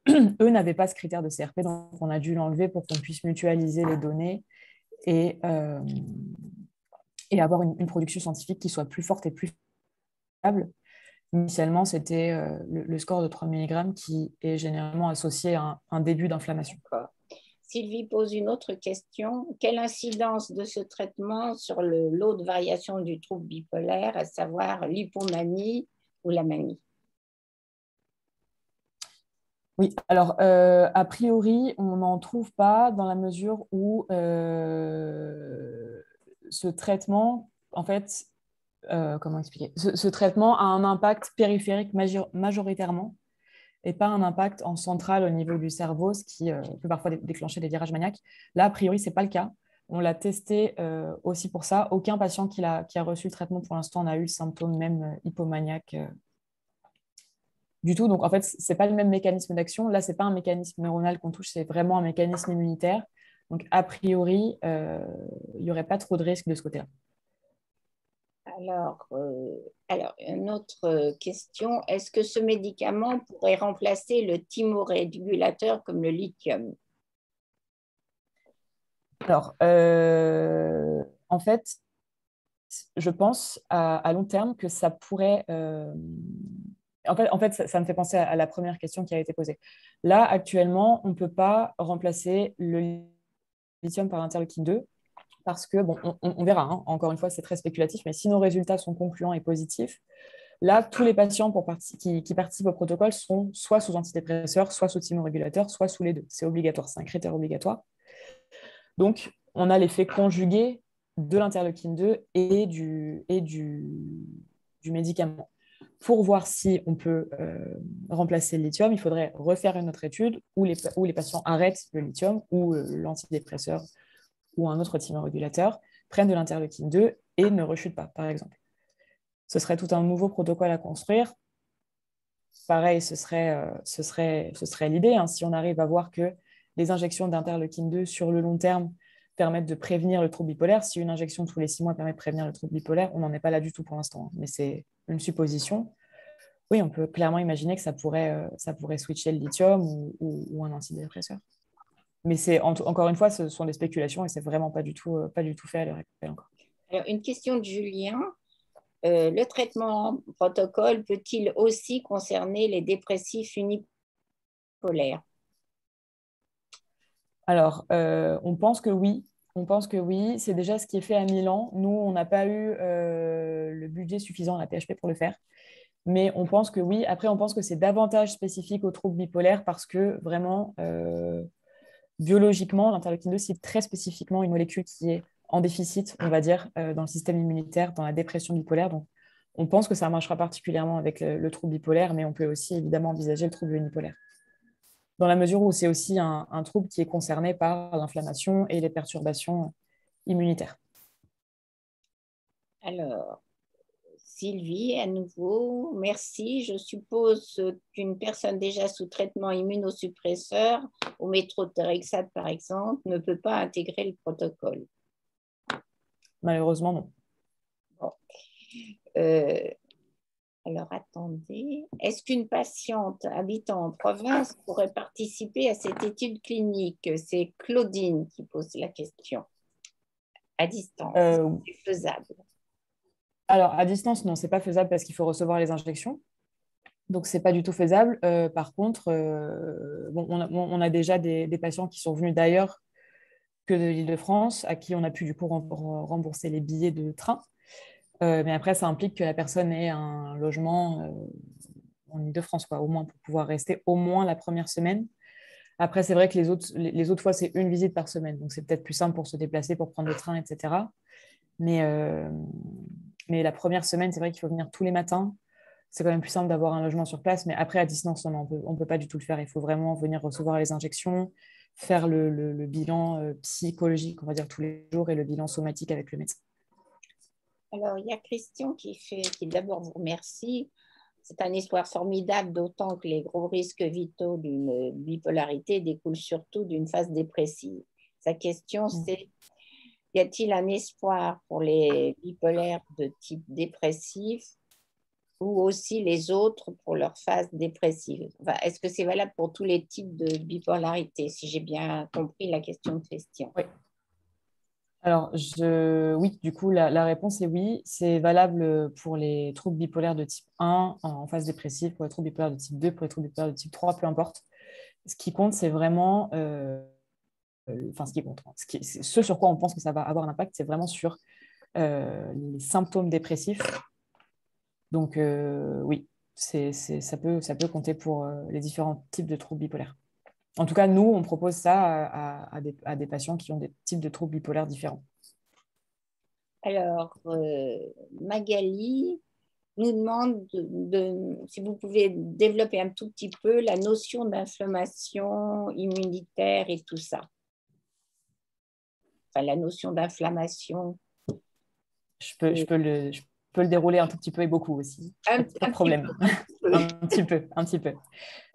Speaker 3: eux n'avaient pas ce critère de CRP, donc on a dû l'enlever pour qu'on puisse mutualiser les données et avoir une production scientifique qui soit plus forte et plus fiable. Initialement, c'était le score de 3 mg qui est généralement associé à un début d'inflammation.
Speaker 2: Sylvie pose une autre question. Quelle incidence de ce traitement sur le lot de variation du trouble bipolaire, à savoir l'hypomanie ou la manie?
Speaker 3: Oui, alors a priori, on n'en trouve pas dans la mesure où ce traitement, en fait, comment expliquer? Ce traitement a un impact périphérique majoritairement et pas un impact en centrale au niveau du cerveau, ce qui peut parfois déclencher des virages maniaques. Là, a priori, ce n'est pas le cas. On l'a testé aussi pour ça. Aucun patient qui a reçu le traitement pour l'instant n'a eu le symptôme même hypomaniaque du tout. Donc, en fait, ce n'est pas le même mécanisme d'action. Là, ce n'est pas un mécanisme neuronal qu'on touche, c'est vraiment un mécanisme immunitaire. Donc, a priori, il n'y aurait pas trop de risque de ce côté-là.
Speaker 2: Alors, une autre question. Est-ce que ce médicament pourrait remplacer le thymorégulateur comme le lithium?
Speaker 3: Alors, en fait, je pense à long terme que ça pourrait... En fait, ça me fait penser à la première question qui a été posée. Là, actuellement, on ne peut pas remplacer le lithium par l'interleukine 2 parce que, bon, on verra, hein. Encore une fois, c'est très spéculatif, mais si nos résultats sont concluants et positifs, là, tous les patients qui participent au protocole sont soit sous antidépresseurs, soit sous thymorégulateur, soit sous les deux. C'est obligatoire, c'est un critère obligatoire. Donc, on a l'effet conjugué de l'interleukine 2 et du médicament. Pour voir si on peut remplacer le lithium, il faudrait refaire une autre étude où les patients arrêtent le lithium ou l'antidépresseur ou un autre thymorégulateur, prennent de l'interleukine 2 et ne rechutent pas, par exemple. Ce serait tout un nouveau protocole à construire. Pareil, ce serait l'idée. Hein, si on arrive à voir que les injections d'interleukine 2 sur le long terme permettent de prévenir le trouble bipolaire, si une injection tous les 6 mois permet de prévenir le trouble bipolaire, on n'en est pas là du tout pour l'instant. Hein, mais c'est une supposition. Oui, on peut clairement imaginer que ça pourrait switcher le lithium ou un antidépresseur. Mais encore une fois, ce sont des spéculations et c'est vraiment pas du tout fait à l'heure actuelle encore.
Speaker 2: Alors, une question de Julien. Le traitement protocole peut-il aussi concerner les dépressifs unipolaires?
Speaker 3: Alors, on pense que oui. On pense que oui. C'est déjà ce qui est fait à Milan. Nous, on n'a pas eu le budget suffisant à la PHP pour le faire. Mais on pense que oui. Après, on pense que c'est davantage spécifique aux troubles bipolaires parce que vraiment, biologiquement, l'interleukine 2 cible très spécifiquement une molécule qui est en déficit, on va dire, dans le système immunitaire, dans la dépression bipolaire. Donc, on pense que ça marchera particulièrement avec le trouble bipolaire, mais on peut aussi évidemment envisager le trouble unipolaire. Dans la mesure où c'est aussi un trouble qui est concerné par l'inflammation et les perturbations immunitaires.
Speaker 2: Alors, Sylvie, à nouveau, merci. Je suppose qu'une personne déjà sous traitement immunosuppresseur, au méthotrexate par exemple, ne peut pas intégrer le protocole.
Speaker 3: Malheureusement, non.
Speaker 2: Bon. Alors, attendez. Est-ce qu'une patiente habitant en province pourrait participer à cette étude clinique? C'est Claudine qui pose la question. À distance, c'est faisable?
Speaker 3: Alors, à distance, non, ce n'est pas faisable parce qu'il faut recevoir les injections. Donc, ce n'est pas du tout faisable. Par contre, on a déjà des patients qui sont venus d'ailleurs que de l'Île-de-France, à qui on a pu du coup rembourser les billets de train. Mais après, ça implique que la personne ait un logement en Île-de-France, quoi, au moins pour pouvoir rester au moins la première semaine. Après, c'est vrai que les autres fois, c'est une visite par semaine. Donc, c'est peut-être plus simple pour se déplacer, pour prendre le train, etc. Mais la première semaine, c'est vrai qu'il faut venir tous les matins. C'est quand même plus simple d'avoir un logement sur place. Mais après, à distance, on ne peut pas du tout le faire. Il faut vraiment venir recevoir les injections, faire le bilan psychologique, on va dire, tous les jours et le bilan somatique avec le médecin.
Speaker 2: Alors, il y a Christian qui d'abord vous remercie. C'est un espoir formidable, d'autant que les gros risques vitaux d'une bipolarité découlent surtout d'une phase dépressive. Sa question, c'est: y a-t-il un espoir pour les bipolaires de type dépressif ou aussi les autres pour leur phase dépressive? Enfin, est-ce que c'est valable pour tous les types de bipolarité, si j'ai bien compris la question de Christian?
Speaker 3: Oui. Alors, oui, du coup, la réponse est oui. C'est valable pour les troubles bipolaires de type 1 en phase dépressive, pour les troubles bipolaires de type 2, pour les troubles bipolaires de type 3, peu importe. Ce qui compte, c'est vraiment... ce qui compte, ce sur quoi on pense que ça va avoir un impact, c'est vraiment sur les symptômes dépressifs. Donc, oui, ça peut compter pour les différents types de troubles bipolaires. En tout cas, nous, on propose ça à des patients qui ont des types de troubles bipolaires différents.
Speaker 2: Alors, Magali nous demande si vous pouvez développer un tout petit peu la notion d'inflammation immunitaire et tout ça. Enfin, la notion d'inflammation.
Speaker 3: Je peux le dérouler un tout petit peu et beaucoup aussi. Pas de problème. Un petit peu.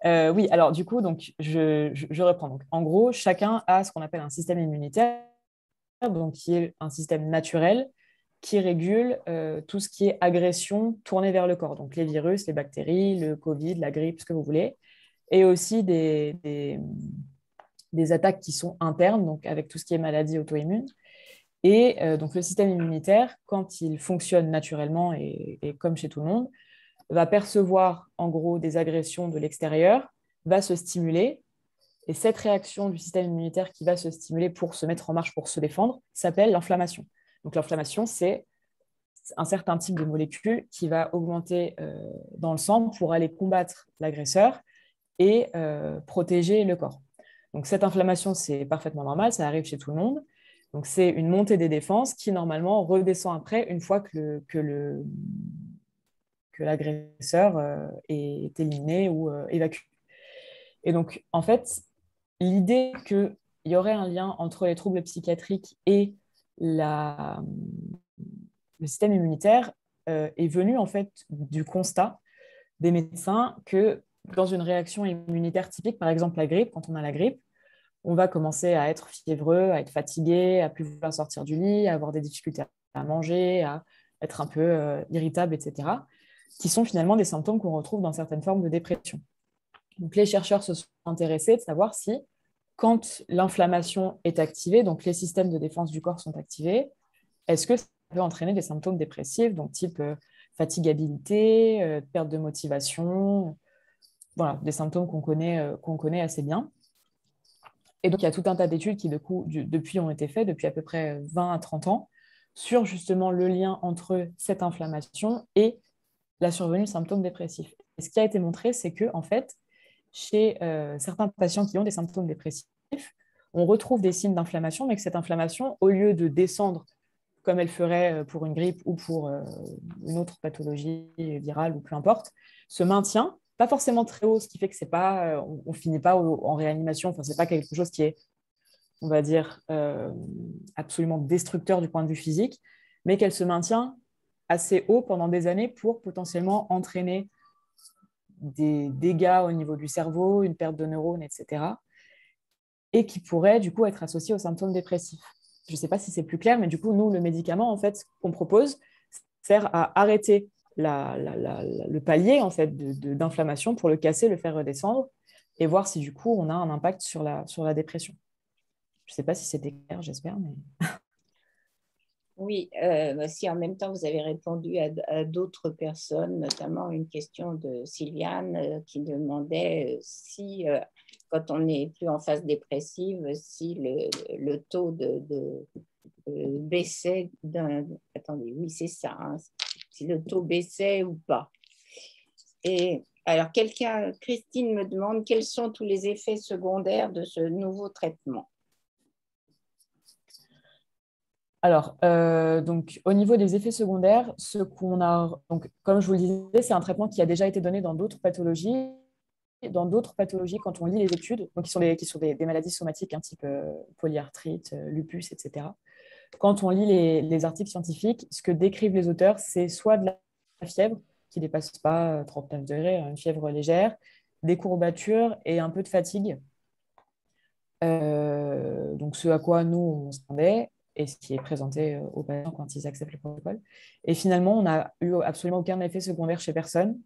Speaker 3: Oui, alors du coup, donc, je reprends. Donc, en gros, chacun a ce qu'on appelle un système immunitaire, donc, qui est un système naturel qui régule tout ce qui est agression tournée vers le corps. Donc, les virus, les bactéries, le Covid, la grippe, ce que vous voulez. Et aussi des attaques qui sont internes, donc avec tout ce qui est maladie auto-immune. Et donc, le système immunitaire, quand il fonctionne naturellement et comme chez tout le monde, va percevoir en gros des agressions de l'extérieur, va se stimuler. Et cette réaction du système immunitaire qui va se stimuler pour se mettre en marche, pour se défendre, s'appelle l'inflammation. Donc, l'inflammation, c'est un certain type de molécule qui va augmenter dans le sang pour aller combattre l'agresseur et protéger le corps. Donc, cette inflammation, c'est parfaitement normal, ça arrive chez tout le monde. Donc, c'est une montée des défenses qui, normalement, redescend après une fois que l'agresseur est éliminé ou évacué. Et donc, en fait, l'idée qu'il y aurait un lien entre les troubles psychiatriques et le système immunitaire est venue, en fait, du constat des médecins que dans une réaction immunitaire typique, par exemple la grippe, quand on a la grippe, on va commencer à être fiévreux, à être fatigué, à plus vouloir sortir du lit, à avoir des difficultés à manger, à être un peu irritable, etc., qui sont finalement des symptômes qu'on retrouve dans certaines formes de dépression. Donc, les chercheurs se sont intéressés de savoir si, quand l'inflammation est activée, donc les systèmes de défense du corps sont activés, est-ce que ça peut entraîner des symptômes dépressifs, donc type fatigabilité, perte de motivation, voilà, des symptômes qu'on connaît assez bien. Et donc, il y a tout un tas d'études qui, depuis ont été faites, depuis à peu près 20 à 30 ans, sur justement le lien entre cette inflammation et la survenue de symptômes dépressifs. Et ce qui a été montré, c'est que, en fait, chez certains patients qui ont des symptômes dépressifs, on retrouve des signes d'inflammation, mais que cette inflammation, au lieu de descendre comme elle ferait pour une grippe ou pour une autre pathologie virale ou peu importe, se maintient, pas forcément très haut, ce qui fait que c'est pas, on ne finit pas en réanimation, enfin, ce n'est pas quelque chose qui est, on va dire, absolument destructeur du point de vue physique, mais qu'elle se maintient assez haut pendant des années pour potentiellement entraîner des dégâts au niveau du cerveau, une perte de neurones, etc., et qui pourrait du coup être associé aux symptômes dépressifs. Je ne sais pas si c'est plus clair, mais du coup, nous, le médicament en fait, qu'on propose sert à arrêter le palier en fait, d'inflammation pour le casser, le faire redescendre et voir si du coup, on a un impact sur la dépression. Je ne sais pas si c'était clair, j'espère. Mais...
Speaker 2: Oui, si en même temps vous avez répondu à d'autres personnes, notamment une question de Sylviane qui demandait si, quand on n'est plus en phase dépressive, si le taux baissait d'un... Attendez, oui, c'est ça, hein, si le taux baissait ou pas. Et alors, Christine me demande quels sont tous les effets secondaires de ce nouveau traitement.
Speaker 3: Alors, donc, au niveau des effets secondaires, ce qu'on a, donc, comme je vous le disais, c'est un traitement qui a déjà été donné dans d'autres pathologies. Dans d'autres pathologies, quand on lit les études, donc qui sont des maladies somatiques, hein, type polyarthrite, lupus, etc. Quand on lit les articles scientifiques, ce que décrivent les auteurs, c'est soit de la fièvre qui ne dépasse pas 39 degrés, une fièvre légère, des courbatures et un peu de fatigue. Donc, ce à quoi nous, on s'attendait et ce qui est présenté aux patients quand ils acceptent le protocole. Et finalement, on n'a eu absolument aucun effet secondaire chez personne.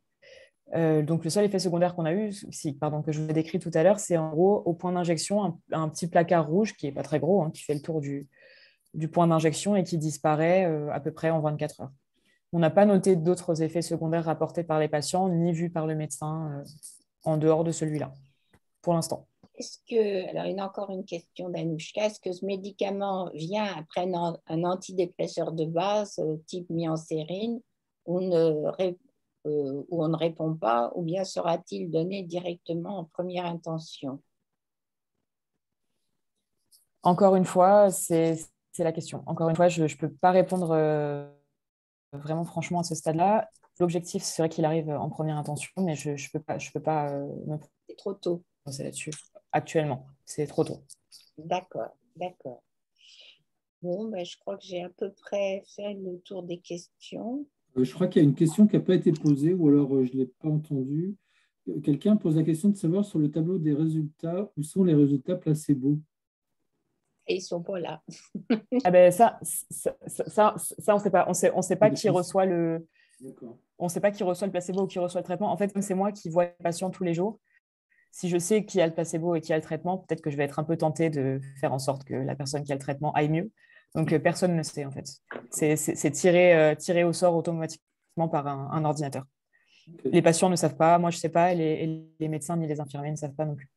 Speaker 3: Donc, le seul effet secondaire qu'on a eu, que je vous ai décrit tout à l'heure, c'est en gros, au point d'injection, un petit placard rouge qui n'est pas très gros, hein, qui fait le tour du point d'injection et qui disparaît à peu près en 24 heures. On n'a pas noté d'autres effets secondaires rapportés par les patients, ni vus par le médecin en dehors de celui-là, pour l'instant.
Speaker 2: Alors, il y a encore une question d'Anouchka. Est-ce que ce médicament vient après un antidépresseur de base, type myocérine, où on ne répond pas, ou bien sera-t-il donné directement en première intention?
Speaker 3: Encore une fois, c'est la question. Encore une fois, je ne peux pas répondre vraiment franchement à ce stade-là. L'objectif serait qu'il arrive en première intention, mais je ne peux pas me
Speaker 2: C'est trop tôt.
Speaker 3: prononcer là-dessus. Actuellement, c'est trop tôt.
Speaker 2: D'accord, d'accord. Bon, ben, je crois que j'ai à peu près fait le tour des questions.
Speaker 1: Je crois qu'il y a une question qui n'a pas été posée, ou alors je ne l'ai pas entendue. Quelqu'un pose la question de savoir sur le tableau des résultats, où sont les résultats placebo?
Speaker 2: Et ils ne sont pas là.
Speaker 3: Ah ben ça, on ne sait pas. On sait pas qui reçoit on sait pas qui reçoit le placebo ou qui reçoit le traitement. En fait, comme c'est moi qui vois les patients tous les jours, si je sais qui a le placebo et qui a le traitement, peut-être que je vais être un peu tentée de faire en sorte que la personne qui a le traitement aille mieux. Donc, personne ne sait, en fait. C'est tiré au sort automatiquement par un ordinateur. Okay. Les patients ne savent pas, moi je ne sais pas, et les médecins ni les infirmiers ne savent pas non plus.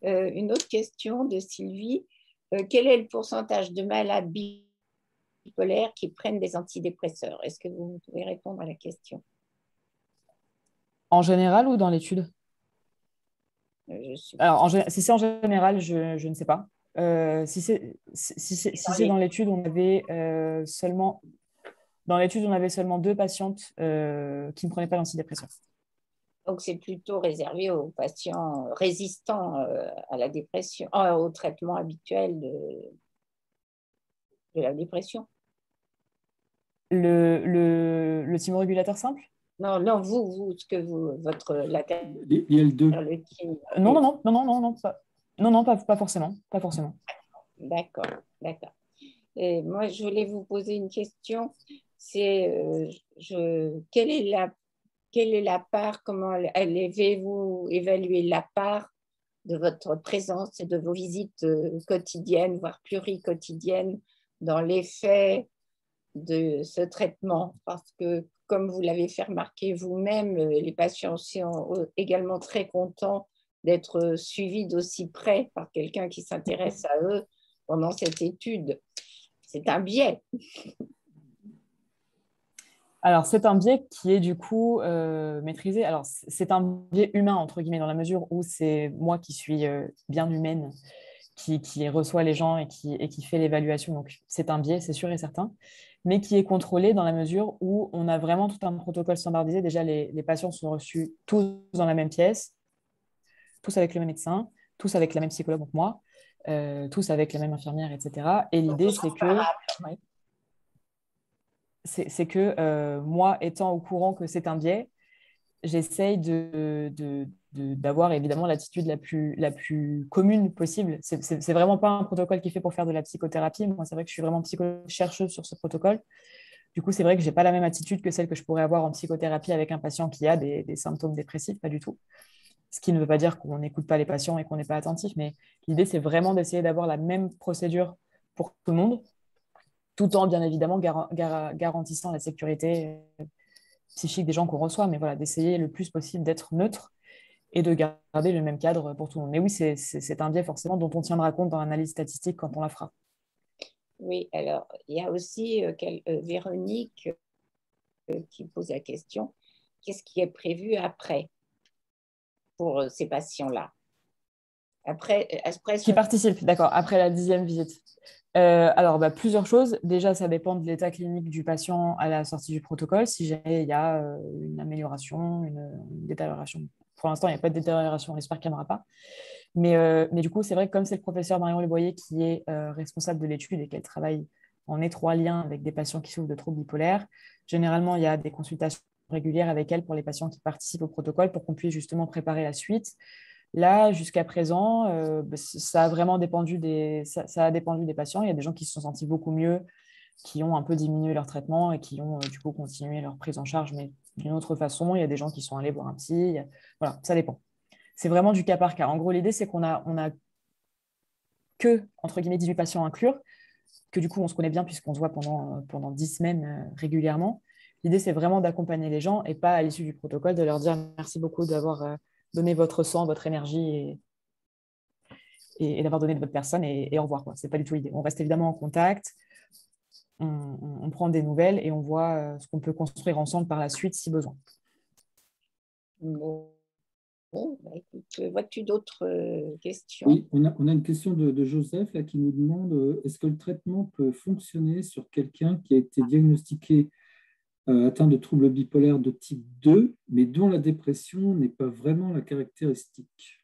Speaker 2: Une autre question de Sylvie. Quel est le pourcentage de malades bipolaires qui prennent des antidépresseurs? Est-ce que vous pouvez répondre à la question?
Speaker 3: En général ou dans l'étude? Alors, si c'est en général, je ne sais pas. Si c'est dans l'étude, on avait seulement deux patientes qui ne prenaient pas d'antidépresseurs.
Speaker 2: Donc, c'est plutôt réservé aux patients résistants à la dépression, au traitement habituel de la dépression.
Speaker 3: Le thymorégulateur simple?
Speaker 2: Non, non, votre
Speaker 1: l'IL2.
Speaker 3: Pas forcément.
Speaker 2: D'accord, d'accord. Et moi, je voulais vous poser une question. C'est quelle est la part, comment avez-vous évalué la part de votre présence et de vos visites quotidiennes, voire pluriquotidiennes, dans l'effet de ce traitement? Parce que, comme vous l'avez fait remarquer vous-même, les patients sont également très contents d'être suivis d'aussi près par quelqu'un qui s'intéresse à eux pendant cette étude. C'est un biais.
Speaker 3: Alors, c'est un biais qui est du coup maîtrisé. Alors, c'est un biais humain, entre guillemets, dans la mesure où c'est moi qui suis bien humaine, qui reçoit les gens et qui fait l'évaluation. Donc, c'est un biais, c'est sûr et certain, mais qui est contrôlé dans la mesure où on a vraiment tout un protocole standardisé. Déjà, les patients sont reçus tous dans la même pièce, tous avec le même médecin, tous avec la même psychologue, donc moi, tous avec la même infirmière, etc. Et l'idée, c'est que moi, étant au courant que c'est un biais, j'essaye d'avoir évidemment l'attitude la plus commune possible. C'est vraiment pas un protocole qui est fait pour faire de la psychothérapie. Moi, c'est vrai que je suis vraiment chercheuse sur ce protocole. Du coup, c'est vrai que je n'ai pas la même attitude que celle que je pourrais avoir en psychothérapie avec un patient qui a des symptômes dépressifs, pas du tout. Ce qui ne veut pas dire qu'on n'écoute pas les patients et qu'on n'est pas attentif, mais l'idée, c'est vraiment d'essayer d'avoir la même procédure pour tout le monde, tout en, bien évidemment, garantissant la sécurité psychique des gens qu'on reçoit, mais voilà, d'essayer le plus possible d'être neutre et de garder le même cadre pour tout le monde. Mais oui, c'est un biais forcément dont on tiendra compte dans l'analyse statistique quand on la fera.
Speaker 2: Oui, alors il y a aussi Véronique qui pose la question, qu'est-ce qui est prévu après pour ces patients-là? Après
Speaker 3: qui participent, d'accord, après la 10e visite. Alors, plusieurs choses. Déjà, ça dépend de l'état clinique du patient à la sortie du protocole. Si jamais il y a une amélioration, une détérioration. Pour l'instant, il n'y a pas de détérioration, on espère qu'il n'y en aura pas. Mais du coup, c'est vrai que comme c'est le professeur Marion Leboyer qui est responsable de l'étude et qu'elle travaille en étroit lien avec des patients qui souffrent de troubles bipolaires, généralement, il y a des consultations régulières avec elle pour les patients qui participent au protocole pour qu'on puisse justement préparer la suite. Là, jusqu'à présent, ça a vraiment dépendu ça a dépendu des patients. Il y a des gens qui se sont sentis beaucoup mieux, qui ont un peu diminué leur traitement et qui ont du coup continué leur prise en charge, mais d'une autre façon. Il y a des gens qui sont allés voir un psy. Voilà, ça dépend. C'est vraiment du cas par cas. En gros, l'idée, c'est qu'on a que, entre guillemets, 18 patients à inclure, que du coup, on se connaît bien puisqu'on se voit pendant 10 semaines régulièrement. L'idée, c'est vraiment d'accompagner les gens et pas à l'issue du protocole de leur dire merci beaucoup d'avoir donné votre sang, votre énergie et d'avoir donné de votre personne et au revoir. Ce n'est pas du tout l'idée. On reste évidemment en contact, on prend des nouvelles et on voit ce qu'on peut construire ensemble par la suite si besoin.
Speaker 2: Bon, écoute, vois-tu d'autres questions?
Speaker 1: Oui, on a une question de Joseph là, qui nous demande est-ce que le traitement peut fonctionner sur quelqu'un qui a été diagnostiqué atteint de troubles bipolaires de type 2, mais dont la dépression n'est pas vraiment la caractéristique?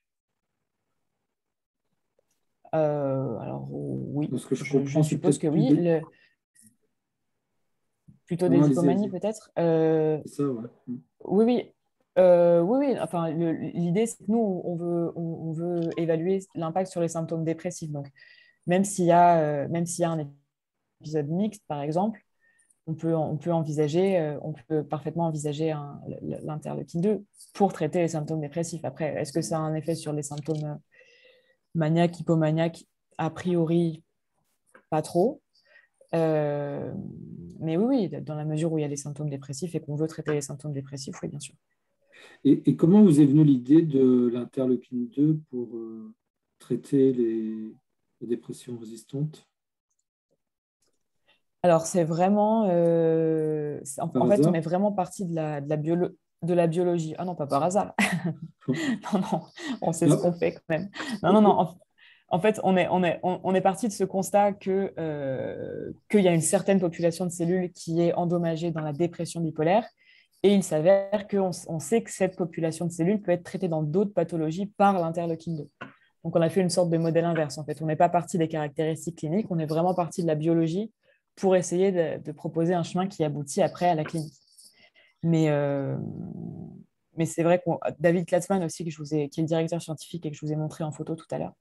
Speaker 3: Alors oui,
Speaker 1: parce que je
Speaker 3: suppose que oui. Plutôt des hypomanies peut-être.
Speaker 1: C'est ça, ouais.
Speaker 3: Oui. Oui. Enfin, l'idée, c'est que nous, on veut évaluer l'impact sur les symptômes dépressifs. Donc, même s'il y a un épisode mixte, par exemple, on peut envisager, on peut parfaitement envisager l'interleukine 2 pour traiter les symptômes dépressifs. Après, est-ce que ça a un effet sur les symptômes maniaques, hypomaniaques? A priori, pas trop. Mais oui, dans la mesure où il y a des symptômes dépressifs et qu'on veut traiter les symptômes dépressifs, oui, bien sûr.
Speaker 1: Et comment vous est venue l'idée de l'interleukine 2 pour traiter les dépressions résistantes?
Speaker 3: Alors, c'est vraiment... en fait, on est vraiment parti de la biologie. Ah non, pas par hasard. Non, on sait ce qu'on fait quand même. Non. En fait, on est parti de ce constat qu'il y a une certaine population de cellules qui est endommagée dans la dépression bipolaire. Et il s'avère qu'on sait que cette population de cellules peut être traitée dans d'autres pathologies par l'interleukine 2. Donc, on a fait une sorte de modèle inverse. En fait, on n'est pas parti des caractéristiques cliniques, on est vraiment parti de la biologie pour essayer de proposer un chemin qui aboutit après à la clinique. Mais c'est vrai que David Klatzmann aussi, qui est le directeur scientifique et que je vous ai montré en photo tout à l'heure,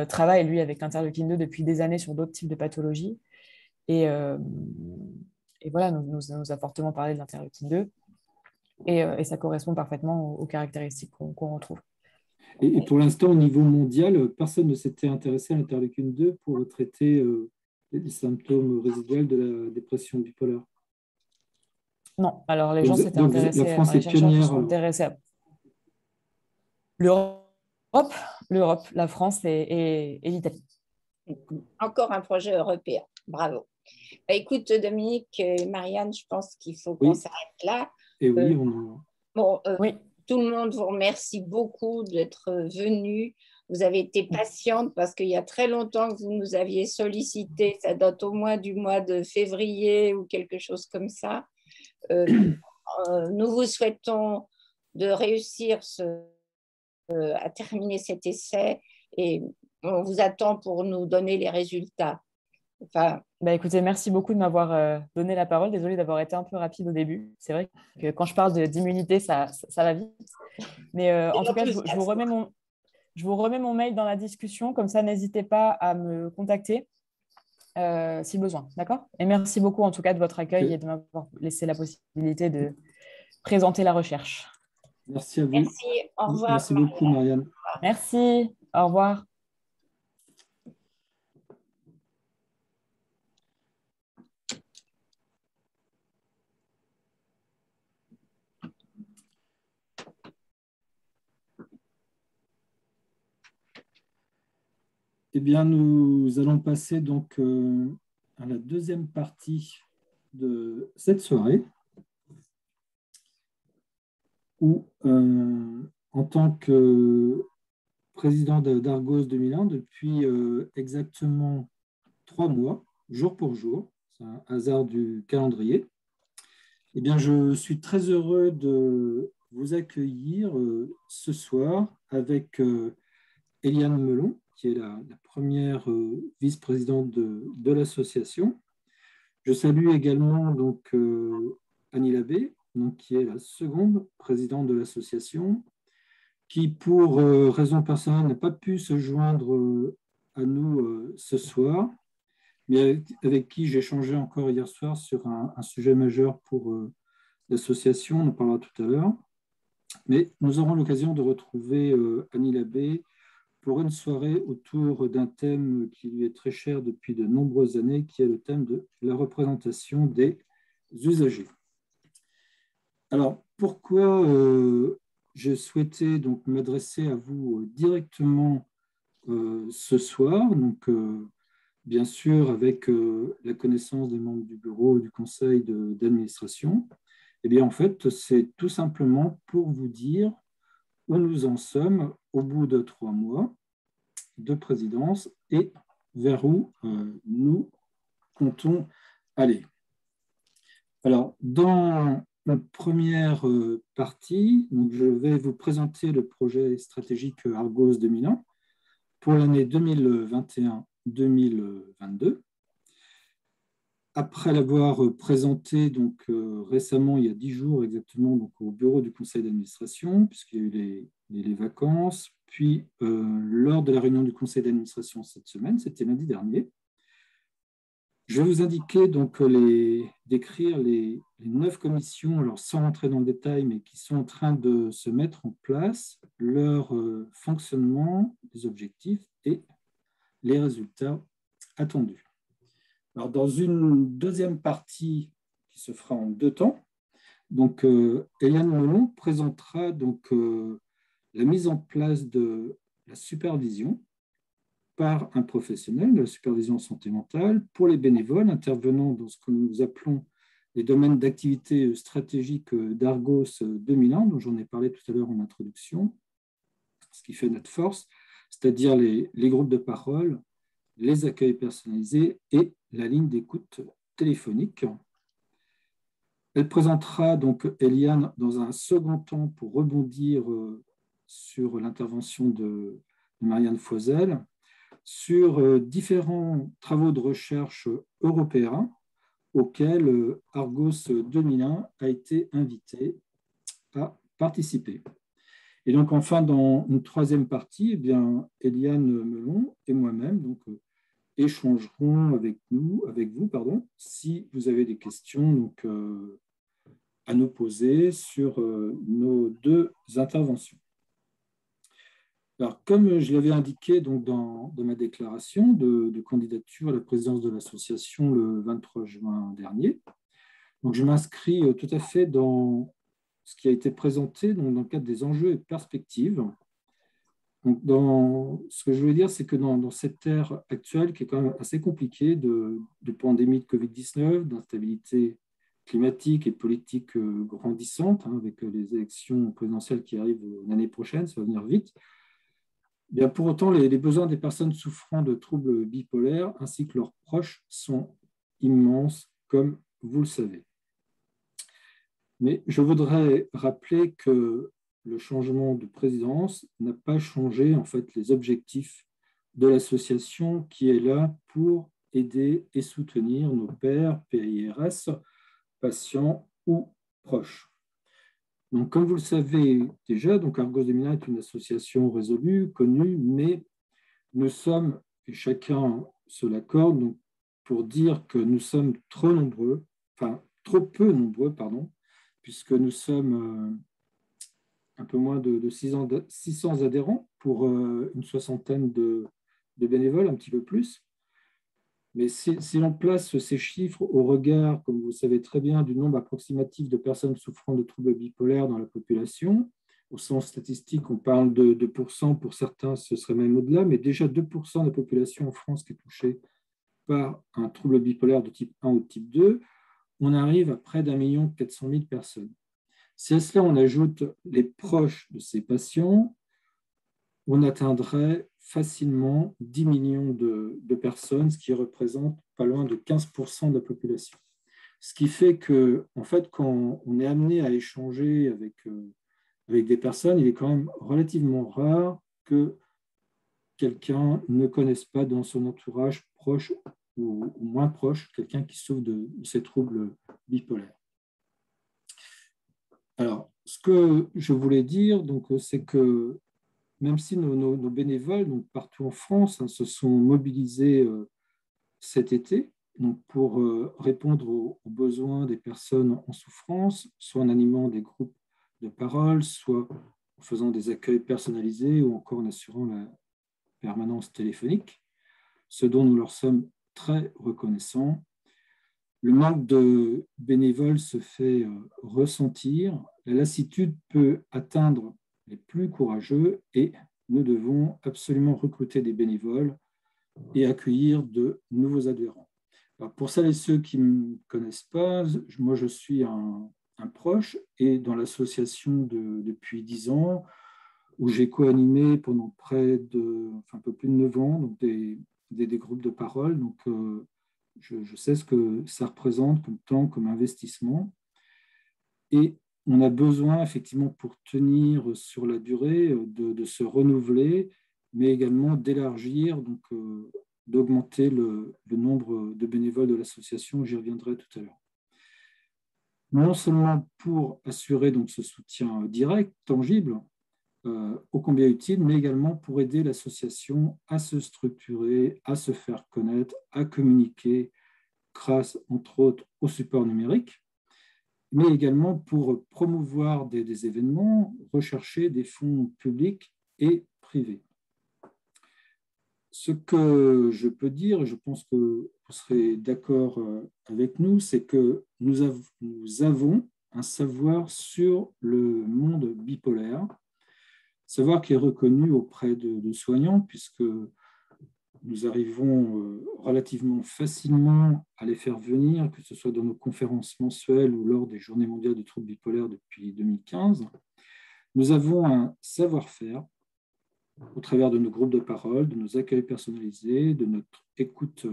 Speaker 3: travaille, lui, avec l'interleukine 2 depuis des années sur d'autres types de pathologies. Et voilà, nous a fortement parlé de l'interleukine 2. Et ça correspond parfaitement aux caractéristiques qu'on retrouve.
Speaker 1: Et pour l'instant, au niveau mondial, personne ne s'était intéressé à l'interleukine 2 pour traiter les symptômes résiduels de la dépression bipolaire.
Speaker 3: Non, alors les gens s'étaient
Speaker 1: donc
Speaker 3: intéressés,
Speaker 1: la France
Speaker 3: les
Speaker 1: est
Speaker 3: chercheurs se
Speaker 1: pionnière.
Speaker 3: sont intéressés à l'Europe, la France et l'Italie.
Speaker 2: Encore un projet européen. Bravo. Écoute, Dominique et Marianne, je pense qu'il faut qu'on s'arrête là.
Speaker 1: Et oui,
Speaker 3: oui.
Speaker 2: Tout le monde vous remercie beaucoup d'être venus. Vous avez été patiente parce qu'il y a très longtemps que vous nous aviez sollicité. Ça date au moins du mois de février ou quelque chose comme ça. Nous vous souhaitons de réussir à terminer cet essai et on vous attend pour nous donner les résultats.
Speaker 3: Écoutez, merci beaucoup de m'avoir donné la parole. Désolée d'avoir été un peu rapide au début. C'est vrai que quand je parle d'immunité, ça va vite. Mais en tout cas, je vous remets mon mail dans la discussion. Comme ça, n'hésitez pas à me contacter si besoin. D'accord? Et merci beaucoup en tout cas de votre accueil et de m'avoir laissé la possibilité de présenter la recherche.
Speaker 1: Merci à vous.
Speaker 2: Merci. Au revoir.
Speaker 1: Merci beaucoup, Marianne.
Speaker 3: Merci. Au revoir.
Speaker 1: Eh bien, nous allons passer donc à la deuxième partie de cette soirée, où, en tant que président d'Argos 2001, depuis exactement 3 mois, jour pour jour, c'est un hasard du calendrier, eh bien, je suis très heureux de vous accueillir ce soir avec Eliane Melon, qui est la première vice-présidente de l'association. Je salue également donc, Annie Labbé, donc, qui est la seconde présidente de l'association, qui, pour raison personnelle, n'a pas pu se joindre à nous ce soir, mais avec qui j'ai échangé encore hier soir sur un sujet majeur pour l'association, on en parlera tout à l'heure. Mais nous aurons l'occasion de retrouver Annie Labbé pour une soirée autour d'un thème qui lui est très cher depuis de nombreuses années, qui est le thème de la représentation des usagers. Alors, pourquoi j'ai souhaité donc m'adresser à vous directement ce soir, donc bien sûr avec la connaissance des membres du bureau du conseil d'administration. Eh bien, en fait, c'est tout simplement pour vous dire où nous en sommes au bout de 3 mois de présidence et vers où nous comptons aller. Alors, dans la première partie, donc je vais vous présenter le projet stratégique Argos 2001 pour l'année 2021-2022. Après l'avoir présenté donc, récemment, il y a 10 jours exactement, donc, au bureau du conseil d'administration, puisqu'il y a eu les vacances, puis lors de la réunion du conseil d'administration cette semaine, c'était lundi dernier, je vais vous indiquer, donc, décrire les 9 commissions, alors sans rentrer dans le détail, mais qui sont en train de se mettre en place, leur fonctionnement, les objectifs et les résultats attendus. Alors, dans une deuxième partie qui se fera en 2 temps, donc, Eliane Melon présentera donc, la mise en place de la supervision par un professionnel de la supervision en santé mentale pour les bénévoles intervenant dans ce que nous appelons les domaines d'activité stratégique d'Argos 2001, dont j'en ai parlé tout à l'heure en introduction, ce qui fait notre force, c'est-à-dire les groupes de parole, les accueils personnalisés et la ligne d'écoute téléphonique. Elle présentera donc Eliane dans un second temps pour rebondir sur l'intervention de Marianne Foisel, sur différents travaux de recherche européens auxquels Argos 2001 a été invité à participer. Et donc enfin, dans une troisième partie, eh bien, Eliane Melon et moi-même donc, échangerons avec vous, si vous avez des questions donc, à nous poser sur nos deux interventions. Alors, comme je l'avais indiqué donc, dans ma déclaration de candidature à la présidence de l'association le 23 juin dernier, donc je m'inscris tout à fait dans ce qui a été présenté donc, dans le cadre des enjeux et perspectives. Donc, ce que je voulais dire, c'est que dans cette ère actuelle, qui est quand même assez compliquée, de pandémie de Covid-19, d'instabilité climatique et politique grandissante, avec les élections présidentielles qui arrivent l'année prochaine, ça va venir vite, bien, pour autant, les besoins des personnes souffrant de troubles bipolaires ainsi que leurs proches sont immenses, comme vous le savez. Mais je voudrais rappeler que le changement de présidence n'a pas changé en fait les objectifs de l'association qui est là pour aider et soutenir nos pairs, PIRS, patients ou proches. Donc, comme vous le savez déjà, donc Argos 2001 est une association résolue, connue, mais nous sommes, et chacun se l'accorde, donc, pour dire que nous sommes trop nombreux, enfin trop peu nombreux, pardon, puisque nous sommes un peu moins de 600 adhérents pour une soixantaine de bénévoles, un petit peu plus. Mais si l'on place ces chiffres au regard, comme vous le savez très bien, du nombre approximatif de personnes souffrant de troubles bipolaires dans la population, au sens statistique, on parle de 2%, pour certains, ce serait même au-delà, mais déjà 2% de la population en France qui est touchée par un trouble bipolaire de type 1 ou de type 2, on arrive à près d'1,4 million personnes. Si à cela on ajoute les proches de ces patients, on atteindrait facilement 10 millions de personnes, ce qui représente pas loin de 15% de la population. Ce qui fait que, en fait, quand on est amené à échanger avec des personnes, il est quand même relativement rare que quelqu'un ne connaisse pas dans son entourage proche ou moins proche quelqu'un qui souffre de ces troubles bipolaires. Alors, ce que je voulais dire, donc, c'est que même si nos bénévoles, donc partout en France, se sont mobilisés cet été donc pour répondre aux besoins des personnes en souffrance, soit en animant des groupes de parole, soit en faisant des accueils personnalisés ou encore en assurant la permanence téléphonique, ce dont nous leur sommes très reconnaissants. Le manque de bénévoles se fait ressentir. La lassitude peut atteindre les plus courageux et nous devons absolument recruter des bénévoles et accueillir de nouveaux adhérents. Alors pour celles et ceux qui ne me connaissent pas, moi je suis un proche et dans l'association depuis 10 ans où j'ai co-animé pendant un peu plus de 9 ans donc des groupes de parole. Donc je sais ce que ça représente comme temps, comme investissement. Et on a besoin, effectivement, pour tenir sur la durée, de se renouveler, mais également d'élargir, donc d'augmenter le nombre de bénévoles de l'association. J'y reviendrai tout à l'heure. Non seulement pour assurer donc, ce soutien direct, tangible, ô combien utile, mais également pour aider l'association à se structurer, à se faire connaître, à communiquer grâce, entre autres, au support numérique, mais également pour promouvoir des événements, rechercher des fonds publics et privés. Ce que je peux dire, et je pense que vous serez d'accord avec nous, c'est que nous avons un savoir sur le monde bipolaire, savoir qui est reconnu auprès de soignants, puisque nous arrivons relativement facilement à les faire venir, que ce soit dans nos conférences mensuelles ou lors des Journées mondiales de troubles bipolaires depuis 2015. Nous avons un savoir-faire au travers de nos groupes de parole, de nos accueils personnalisés, de notre écoute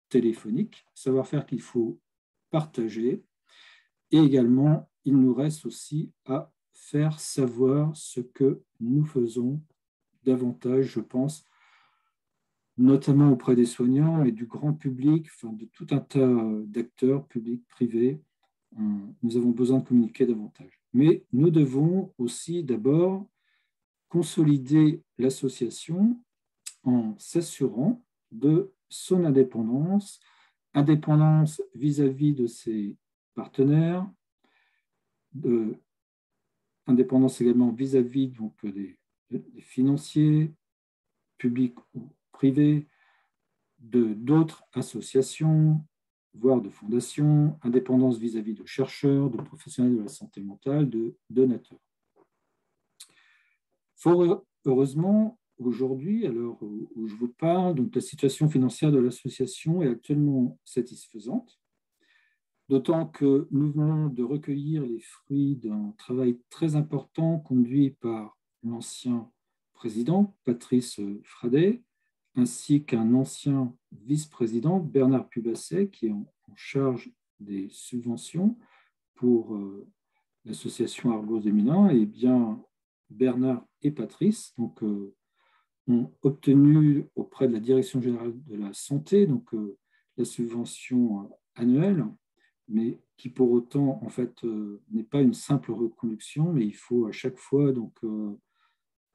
Speaker 1: téléphonique, savoir-faire qu'il faut partager. Et également, il nous reste aussi à faire savoir ce que nous faisons davantage, je pense, notamment auprès des soignants et du grand public, enfin, de tout un tas d'acteurs publics, privés. Nous avons besoin de communiquer davantage. Mais nous devons aussi d'abord consolider l'association en s'assurant de son indépendance, indépendance vis-à-vis de ses partenaires, indépendance également vis-à-vis donc, des financiers, publics ou privés, d'autres associations, voire de fondations, indépendance vis-à-vis de chercheurs, de professionnels de la santé mentale, de donateurs. Fort heureusement, aujourd'hui, à l'heure où je vous parle, donc la situation financière de l'association est actuellement satisfaisante, d'autant que nous venons de recueillir les fruits d'un travail très important conduit par l'ancien président, Patrice Fradet, ainsi qu'un ancien vice-président, Bernard Pubasset, qui est en charge des subventions pour l'association Argos 2001. Et bien, Bernard et Patrice donc, ont obtenu auprès de la Direction générale de la santé donc, la subvention annuelle, mais qui pour autant en fait n'est pas une simple reconduction, mais il faut à chaque fois donc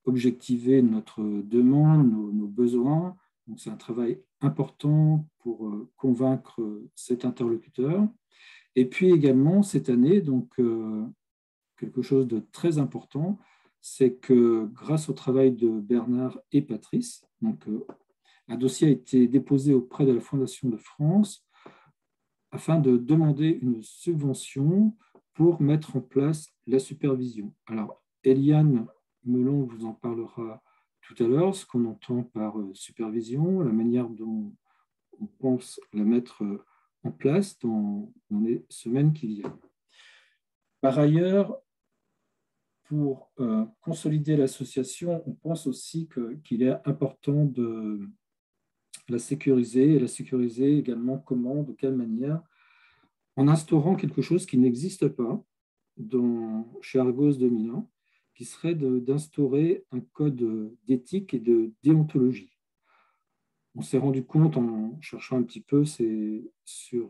Speaker 1: objectiver notre demande, nos besoins. Donc c'est un travail important pour convaincre cet interlocuteur. Et puis également cette année, donc quelque chose de très important, c'est que grâce au travail de Bernard et Patrice, donc, un dossier a été déposé auprès de la Fondation de France afin de demander une subvention pour mettre en place la supervision. Alors, Eliane Melon vous en parlera tout à l'heure, ce qu'on entend par supervision, la manière dont on pense la mettre en place dans les semaines qui viennent. Par ailleurs, pour consolider l'association, on pense aussi qu'il est important de la sécuriser, et la sécuriser également comment, de quelle manière, en instaurant quelque chose qui n'existe pas chez Argos 2001, qui serait d'instaurer un code d'éthique et de déontologie. On s'est rendu compte en cherchant un petit peu sur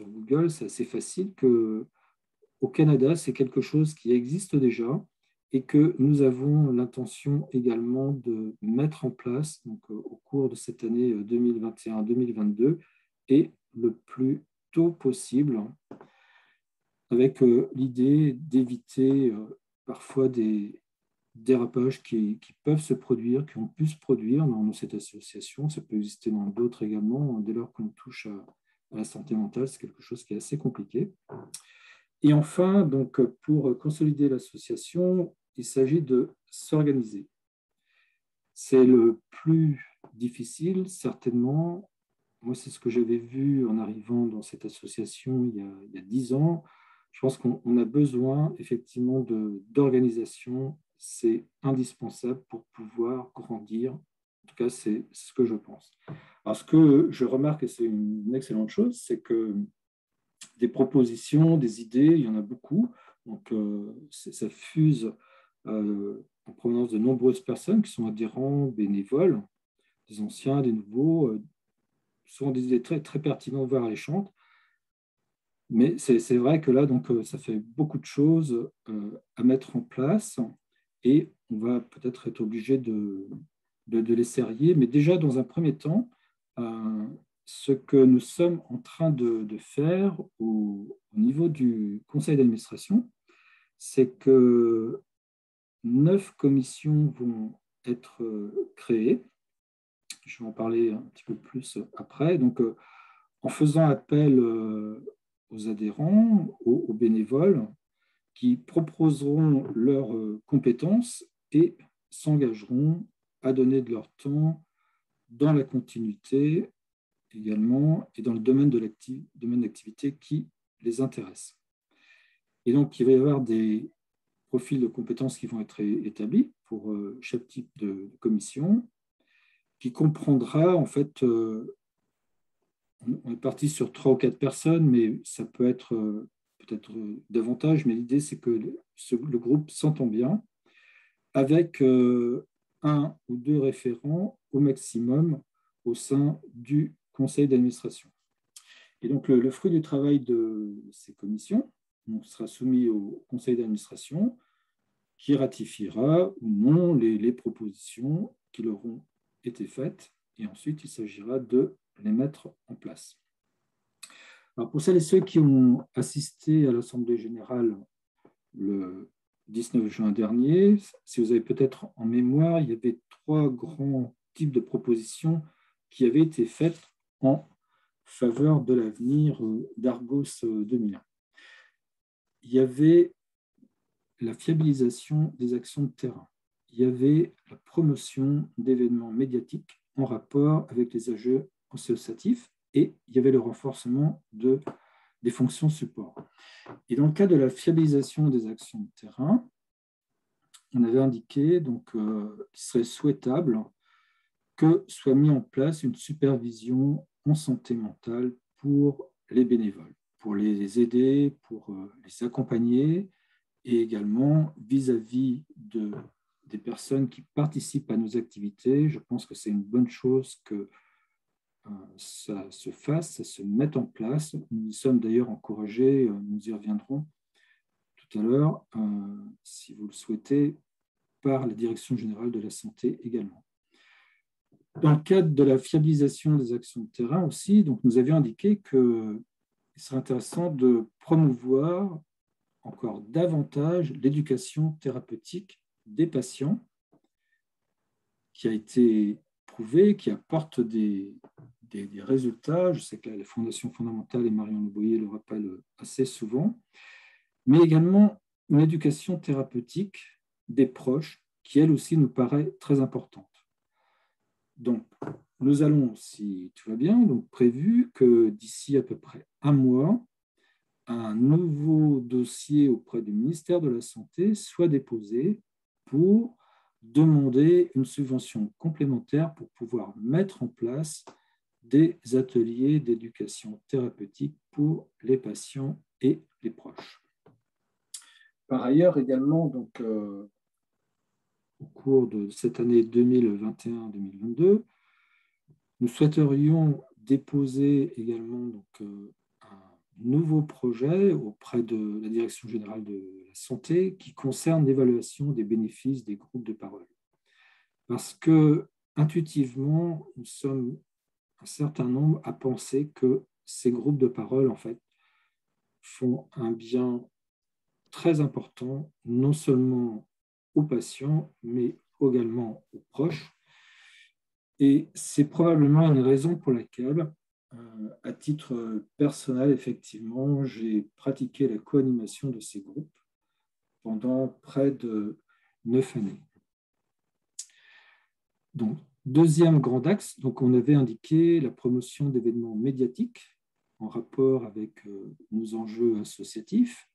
Speaker 1: Google, c'est assez facile qu'au Canada, c'est quelque chose qui existe déjà et que nous avons l'intention également de mettre en place donc, au cours de cette année 2021-2022 et le plus tôt possible, avec l'idée d'éviter parfois des dérapages qui peuvent se produire, qui ont pu se produire dans cette association. Ça peut exister dans d'autres également. Dès lors qu'on touche à la santé mentale, c'est quelque chose qui est assez compliqué. Et enfin, donc, pour consolider l'association, il s'agit de s'organiser. C'est le plus difficile, certainement. Moi, c'est ce que j'avais vu en arrivant dans cette association il y a 10 ans. Je pense qu'on a besoin effectivement d'organisation. C'est indispensable pour pouvoir grandir. En tout cas, c'est ce que je pense. Alors, ce que je remarque, et c'est une excellente chose, c'est que des propositions, des idées, il y en a beaucoup. Donc, ça fuse en provenance de nombreuses personnes qui sont adhérents, bénévoles, des anciens, des nouveaux, souvent des idées très, très pertinentes, voire alléchantes. Mais c'est vrai que là, donc, ça fait beaucoup de choses à mettre en place et on va peut-être être obligé de les serrer. Mais déjà, dans un premier temps, ce que nous sommes en train de faire au niveau du conseil d'administration, c'est que 9 commissions vont être créées. Je vais en parler un petit peu plus après. Donc, en faisant appel aux adhérents, aux bénévoles, qui proposeront leurs compétences et s'engageront à donner de leur temps dans la continuité également et dans le domaine d'activité qui les intéresse. Et donc, il va y avoir des profils de compétences qui vont être établis pour chaque type de commission, qui comprendra, en fait, on est parti sur 3 ou 4 personnes, mais ça peut être peut-être davantage, mais l'idée, c'est que le groupe s'entend bien avec 1 ou 2 référents au maximum au sein du conseil d'administration. Et donc, le fruit du travail de ces commissions sera soumis au conseil d'administration qui ratifiera ou non les propositions qui leur ont été faites. Et ensuite, il s'agira de les mettre en place. Alors, pour celles et ceux qui ont assisté à l'Assemblée générale le 19 juin dernier, si vous avez peut-être en mémoire, il y avait 3 grands types de propositions qui avaient été faites en faveur de l'avenir d'Argos 2001. Il y avait la fiabilisation des actions de terrain. Il y avait la promotion d'événements médiatiques en rapport avec les enjeux associatifs et il y avait le renforcement des fonctions support. Et dans le cas de la fiabilisation des actions de terrain, on avait indiqué qu'il serait souhaitable que soit mis en place une supervision en santé mentale pour les bénévoles, pour les aider, pour les accompagner, et également vis-à-vis des personnes qui participent à nos activités. Je pense que c'est une bonne chose que ça se fasse, ça se mette en place. Nous y sommes d'ailleurs encouragés, nous y reviendrons tout à l'heure, si vous le souhaitez, par la Direction générale de la santé également. Dans le cadre de la fiabilisation des actions de terrain aussi, donc nous avions indiqué qu'il serait intéressant de promouvoir encore davantage l'éducation thérapeutique des patients, qui a été prouvée, qui apporte des résultats. Je sais que la Fondation fondamentale et Marion Leboyer le rappellent assez souvent, mais également une éducation thérapeutique des proches, qui elle aussi nous paraît très importante. Donc, nous allons, si tout va bien, donc prévu que d'ici à peu près 1 mois, un nouveau dossier auprès du ministère de la Santé soit déposé pour demander une subvention complémentaire pour pouvoir mettre en place des ateliers d'éducation thérapeutique pour les patients et les proches. Par ailleurs, également, donc, au cours de cette année 2021-2022, nous souhaiterions déposer également un nouveau projet auprès de la Direction générale de la santé qui concerne l'évaluation des bénéfices des groupes de parole. Parce que, intuitivement, nous sommes un certain nombre à penser que ces groupes de parole, en fait, font un bien très important, non seulement aux patients, mais également aux proches. Et c'est probablement une raison pour laquelle, à titre personnel, effectivement, j'ai pratiqué la co-animation de ces groupes pendant près de 9 années. Donc, deuxième grand axe, donc on avait indiqué la promotion d'événements médiatiques en rapport avec nos enjeux associatifs.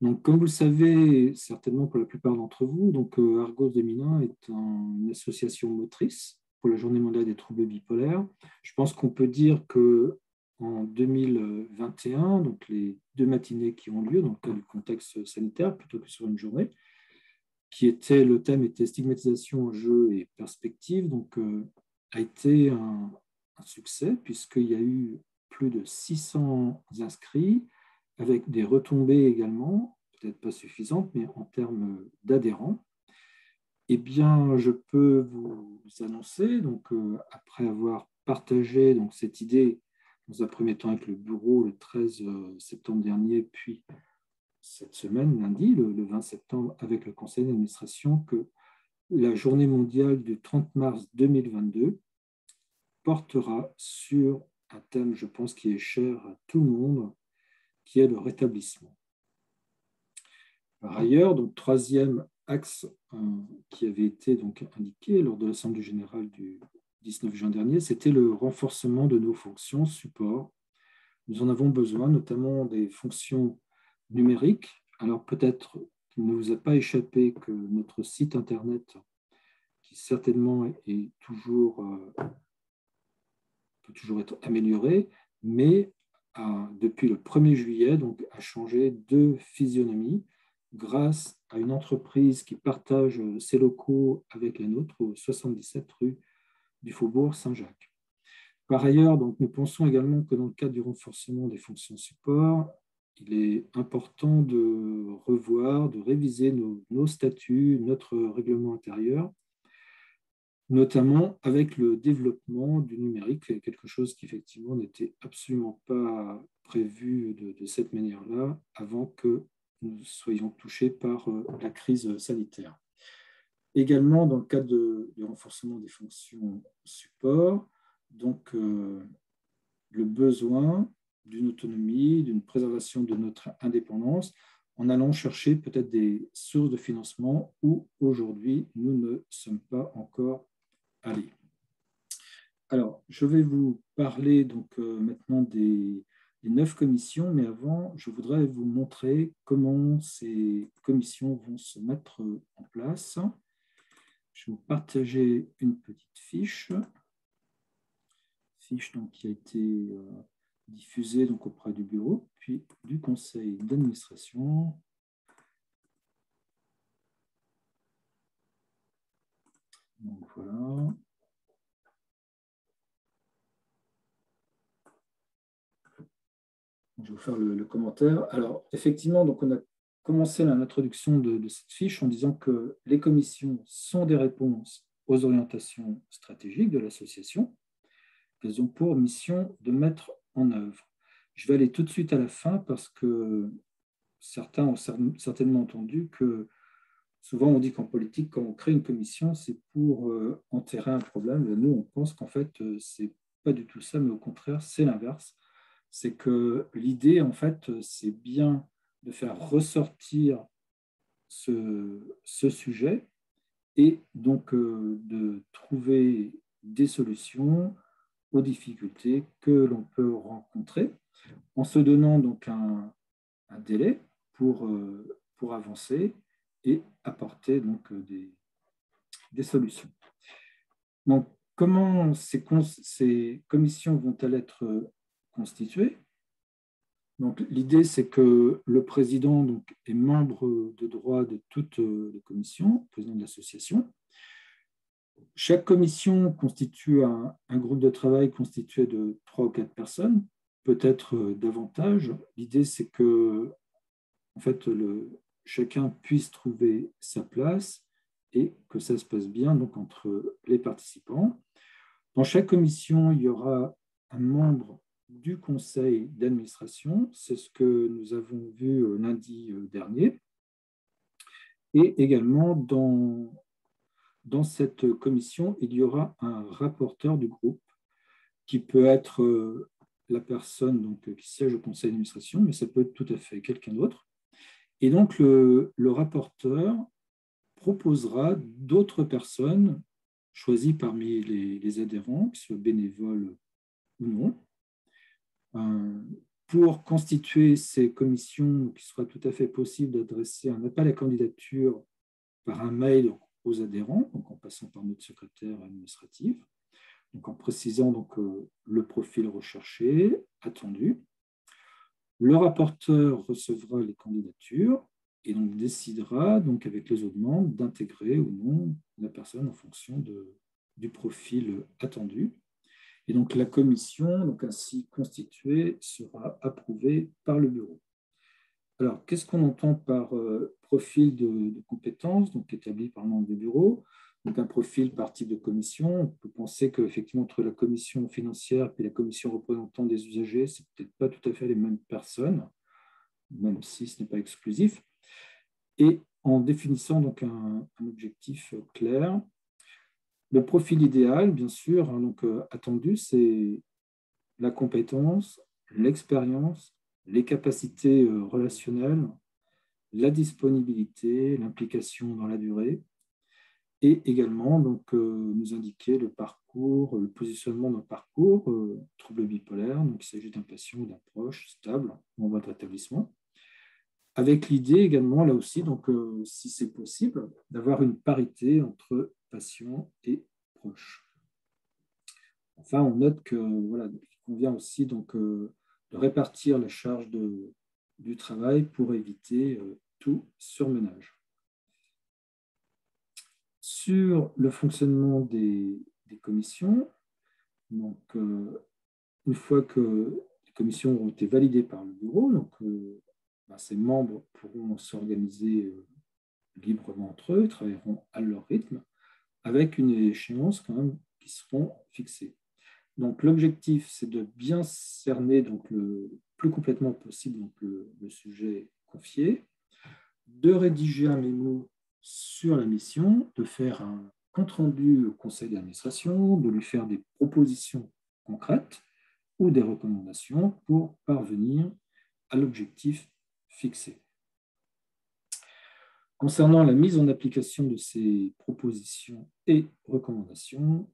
Speaker 1: Donc, comme vous le savez, certainement pour la plupart d'entre vous, donc, Argos 2001 est une association motrice pour la Journée mondiale des troubles bipolaires. Je pense qu'on peut dire qu'en 2021, donc les 2 matinées qui ont lieu dans le cadre du contexte sanitaire, plutôt que sur une journée, le thème était stigmatisation, enjeux et perspectives, donc a été un succès puisqu'il y a eu plus de 600 inscrits, avec des retombées également, peut-être pas suffisantes, mais en termes d'adhérents. Eh bien, je peux vous annoncer, donc, après avoir partagé donc, cette idée dans un premier temps avec le bureau le 13 septembre dernier, puis cette semaine, lundi, le 20 septembre, avec le conseil d'administration, que la journée mondiale du 30 mars 2022 portera sur un thème, je pense, qui est cher à tout le monde, qui est le rétablissement. Par ailleurs, donc, troisième axe qui avait été donc indiqué lors de l'Assemblée générale du 19 juin dernier, c'était le renforcement de nos fonctions support. Nous en avons besoin, notamment des fonctions numériques, alors peut-être qui il ne vous a pas échappé que notre site internet, qui certainement est toujours, peut toujours être amélioré, mais depuis le 1er juillet, donc, a changé de physionomie grâce à une entreprise qui partage ses locaux avec la nôtre au 77 rue du Faubourg Saint-Jacques. Par ailleurs, donc, nous pensons également que dans le cadre du renforcement des fonctions support, il est important de revoir, de réviser nos statuts, notre règlement intérieur, notamment avec le développement du numérique, quelque chose qui effectivement n'était absolument pas prévu de cette manière-là avant que nous soyons touchés par la crise sanitaire. Également, dans le cadre du renforcement des fonctions support, donc le besoin d'une autonomie, d'une préservation de notre indépendance, en allant chercher peut-être des sources de financement où aujourd'hui nous ne sommes pas encore allés. Alors, je vais vous parler donc maintenant des 9 commissions, mais avant, je voudrais vous montrer comment ces commissions vont se mettre en place. Je vais vous partager une petite fiche donc, qui a été diffusée donc, auprès du bureau, puis du conseil d'administration. Donc voilà. Je vais vous faire le commentaire. Alors, effectivement, donc on a commencé l'introduction de cette fiche en disant que les commissions sont des réponses aux orientations stratégiques de l'association. Elles ont pour mission de mettre en œuvre. Je vais aller tout de suite à la fin parce que certains ont certainement entendu que souvent on dit qu'en politique, quand on crée une commission, c'est pour enterrer un problème. Nous, on pense qu'en fait, c'est pas du tout ça, mais au contraire, c'est l'inverse. C'est que l'idée, en fait, c'est bien de faire ressortir ce sujet et donc de trouver des solutions aux difficultés que l'on peut rencontrer en se donnant donc un délai pour avancer et apporter donc des solutions. Donc, comment ces commissions vont-elles être constituées? Donc, l'idée, c'est que le président donc, est membre de droit de toutes les commissions, président de l'association. Chaque commission constitue un groupe de travail constitué de 3 ou 4 personnes, peut-être davantage. L'idée, c'est que en fait, chacun puisse trouver sa place et que ça se passe bien donc, entre les participants. Dans chaque commission, il y aura un membre du conseil d'administration. C'est ce que nous avons vu lundi dernier. Et également, dans cette commission, il y aura un rapporteur du groupe qui peut être la personne donc, qui siège au conseil d'administration, mais ça peut être tout à fait quelqu'un d'autre. Et donc, le rapporteur proposera d'autres personnes choisies parmi les adhérents, qu'ils soient bénévoles ou non. Pour constituer ces commissions, il sera tout à fait possible d'adresser un appel à candidature par un mail aux adhérents, donc en passant par notre secrétaire administratif, donc en précisant donc, le profil recherché, attendu. Le rapporteur recevra les candidatures et donc décidera donc, avec les autres membres d'intégrer ou non la personne en fonction du profil attendu. Et donc la commission donc ainsi constituée sera approuvée par le bureau. Alors, qu'est-ce qu'on entend par profil de compétences donc établi par le membre du bureau? Donc un profil par type de commission. On peut penser qu'effectivement, entre la commission financière et la commission représentant des usagers, ce n'est peut-être pas tout à fait les mêmes personnes, même si ce n'est pas exclusif. Et en définissant donc un objectif clair, le profil idéal, bien sûr, hein, donc, attendu, c'est la compétence, l'expérience, les capacités relationnelles, la disponibilité, l'implication dans la durée, et également donc, nous indiquer le parcours, le positionnement d'un parcours, trouble bipolaire, donc il s'agit d'un patient ou d'un proche stable en voie de rétablissement. avec l'idée également, là aussi, donc, si c'est possible, d'avoir une parité entre patients et proches. Enfin, on note que voilà, il convient aussi donc, de répartir la charge du travail pour éviter tout surmenage. Sur le fonctionnement des commissions, donc, une fois que les commissions ont été validées par le bureau, donc, ces membres pourront s'organiser librement entre eux, travailleront à leur rythme, avec une échéance quand même qui seront fixées. Donc, l'objectif, c'est de bien cerner donc, le plus complètement possible donc, le sujet confié, de rédiger un mémo sur la mission, de faire un compte-rendu au conseil d'administration, de lui faire des propositions concrètes ou des recommandations pour parvenir à l'objectif fixé. Concernant la mise en application de ces propositions et recommandations,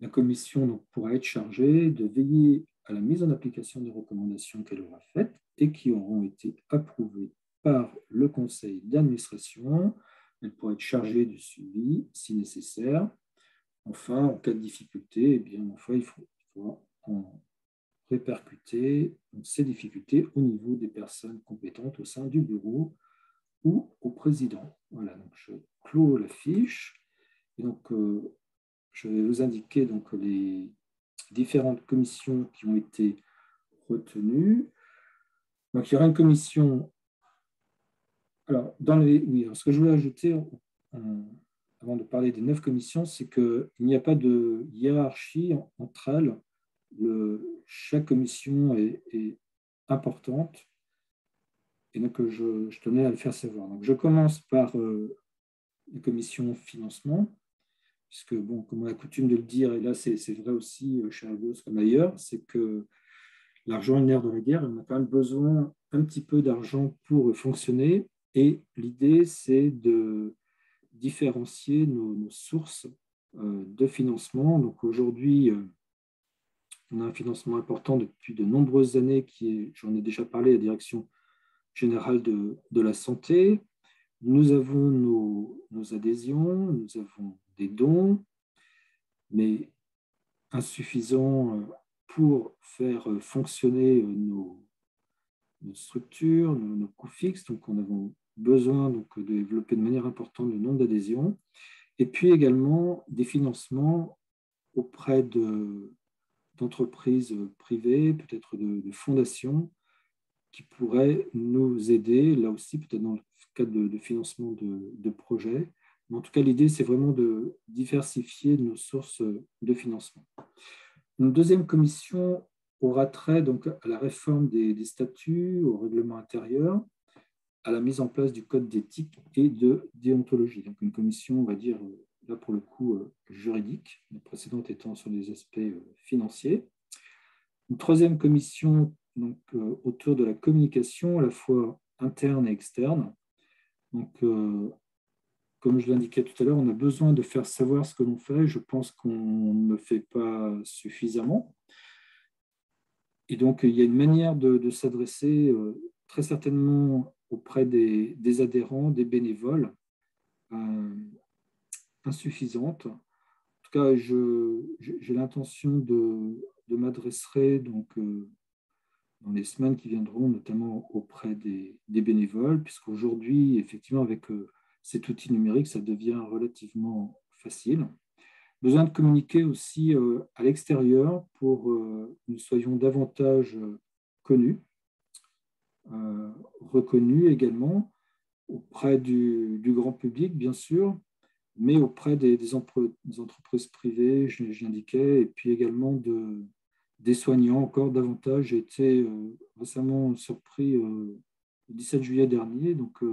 Speaker 1: la commission donc, pourra être chargée de veiller à la mise en application des recommandations qu'elle aura faites et qui auront été approuvées par le conseil d'administration. Elle pourra être chargée du suivi si nécessaire. Enfin, en cas de difficulté, eh bien, enfin, il faudra en répercuter ces difficultés au niveau des personnes compétentes au sein du bureau ou au président. Voilà, donc je clôt la fiche. Et donc, je vais vous indiquer donc, les différentes commissions qui ont été retenues. Donc, il y aura une commission. Alors, ce que je voulais ajouter avant de parler des 9 commissions, c'est qu'il n'y a pas de hiérarchie entre elles. Chaque commission est importante. Et donc, je tenais à le faire savoir. Donc, je commence par la commission financement, puisque, bon, comme on a coutume de le dire, et là, c'est vrai aussi chez Argos comme ailleurs, c'est que l'argent est le nerf de la guerre, et on a quand même besoin un petit peu d'argent pour fonctionner. Et l'idée, c'est de différencier nos sources de financement. Donc, aujourd'hui, on a un financement important depuis de nombreuses années qui est, j'en ai déjà parlé, la Direction générale de la santé. Nous avons nos adhésions, nous avons des dons, mais insuffisants pour faire fonctionner nos structures, nos coûts fixes. Donc, on a besoin donc, de développer de manière importante le nombre d'adhésions. Et puis également des financements auprès d'entreprises privées, peut-être de fondations, qui pourraient nous aider, là aussi, peut-être dans le cadre de financement de projets. Mais en tout cas, l'idée, c'est vraiment de diversifier nos sources de financement. Une deuxième commission aura trait donc, à la réforme des statuts, au règlement intérieur, à la mise en place du code d'éthique et de déontologie. Donc, une commission, on va dire, là pour le coup, juridique, la précédente étant sur les aspects financiers. Une troisième commission donc, autour de la communication, à la fois interne et externe. Donc, comme je l'indiquais tout à l'heure, on a besoin de faire savoir ce que l'on fait. Je pense qu'on ne le fait pas suffisamment. Et donc, il y a une manière de s'adresser très certainement auprès des adhérents, des bénévoles, insuffisante. En tout cas, j'ai l'intention de m'adresser donc, dans les semaines qui viendront, notamment auprès des bénévoles, puisqu'aujourd'hui, effectivement, avec cet outil numérique, ça devient relativement facile. Besoin de communiquer aussi à l'extérieur pour que nous soyons davantage connus, reconnus également auprès du grand public, bien sûr, mais auprès des entreprises privées, j'indiquais, et puis également des soignants encore davantage. J'ai été récemment surpris le 17 juillet dernier, donc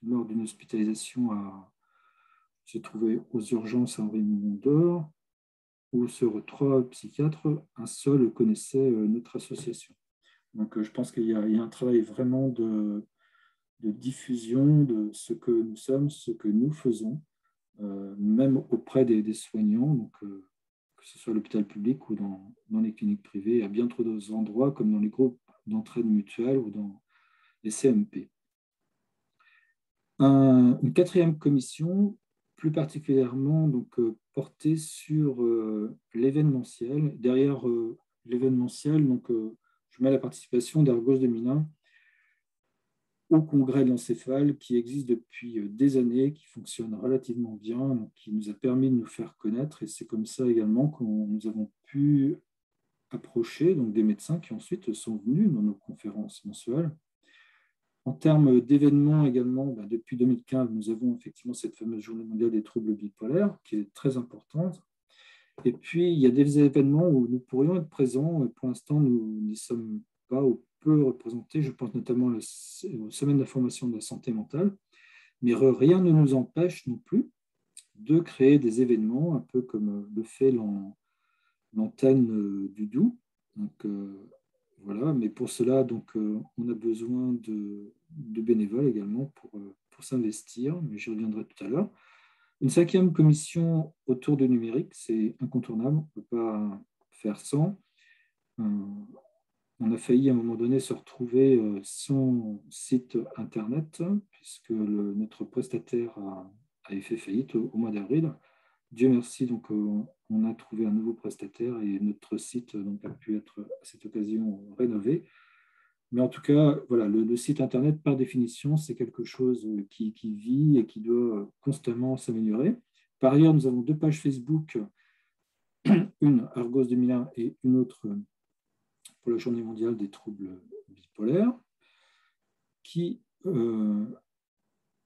Speaker 1: lors d'une hospitalisation j'ai trouvé aux urgences à Henri-Mondor, où sur 3 psychiatres, un seul connaissait notre association. Donc je pense qu'il y a un travail vraiment de diffusion de ce que nous sommes, ce que nous faisons, même auprès des soignants, donc, que ce soit à l'hôpital public ou dans les cliniques privées, à bien trop d'autres endroits, comme dans les groupes d'entraide mutuelle ou dans les CMP. Une quatrième commission, plus particulièrement donc, portée sur l'événementiel. Derrière l'événementiel, donc, je mets la participation d'Argos 2001 au congrès de l'encéphale qui existe depuis des années, qui fonctionne relativement bien, donc, qui nous a permis de nous faire connaître. Et c'est comme ça également que nous avons pu approcher donc, des médecins qui ensuite sont venus dans nos conférences mensuelles. En termes d'événements également, depuis 2015, nous avons effectivement cette fameuse journée mondiale des troubles bipolaires qui est très importante. Et puis, il y a des événements où nous pourrions être présents. Et pour l'instant, nous n'y sommes pas ou peu représentés. Je pense notamment aux semaines d'information de la santé mentale. Mais rien ne nous empêche non plus de créer des événements, un peu comme le fait l'antenne du Doubs. Donc, voilà, mais pour cela, donc, on a besoin de bénévoles également pour s'investir, mais j'y reviendrai tout à l'heure. Une cinquième commission autour du numérique, c'est incontournable, on ne peut pas faire sans. On a failli à un moment donné se retrouver sans site internet, puisque notre prestataire avait fait faillite au mois d'avril. Dieu merci, donc on a trouvé un nouveau prestataire et notre site donc, a pu être à cette occasion rénové. Mais en tout cas, voilà, le site internet, par définition, c'est quelque chose qui vit et qui doit constamment s'améliorer. Par ailleurs, nous avons 2 pages Facebook, une Argos 2001 et une autre pour la Journée mondiale des troubles bipolaires, qui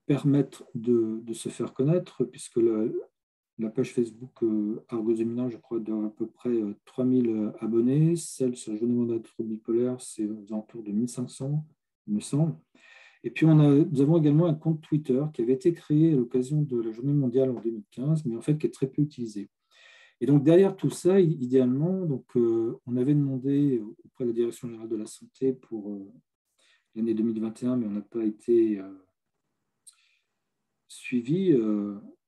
Speaker 1: permettent de se faire connaître, puisque la page Facebook Argos 2001, je crois, doit à peu près 3000 abonnés. Celle sur la Journée mondiale des troubles bipolaires, c'est aux alentours de 1500, il me semble. Et puis, nous avons également un compte Twitter qui avait été créé à l'occasion de la Journée mondiale en 2015, mais en fait qui est très peu utilisé. Et donc, derrière tout ça, idéalement, donc, on avait demandé auprès de la Direction générale de la santé pour l'année 2021, mais on n'a pas été suivi,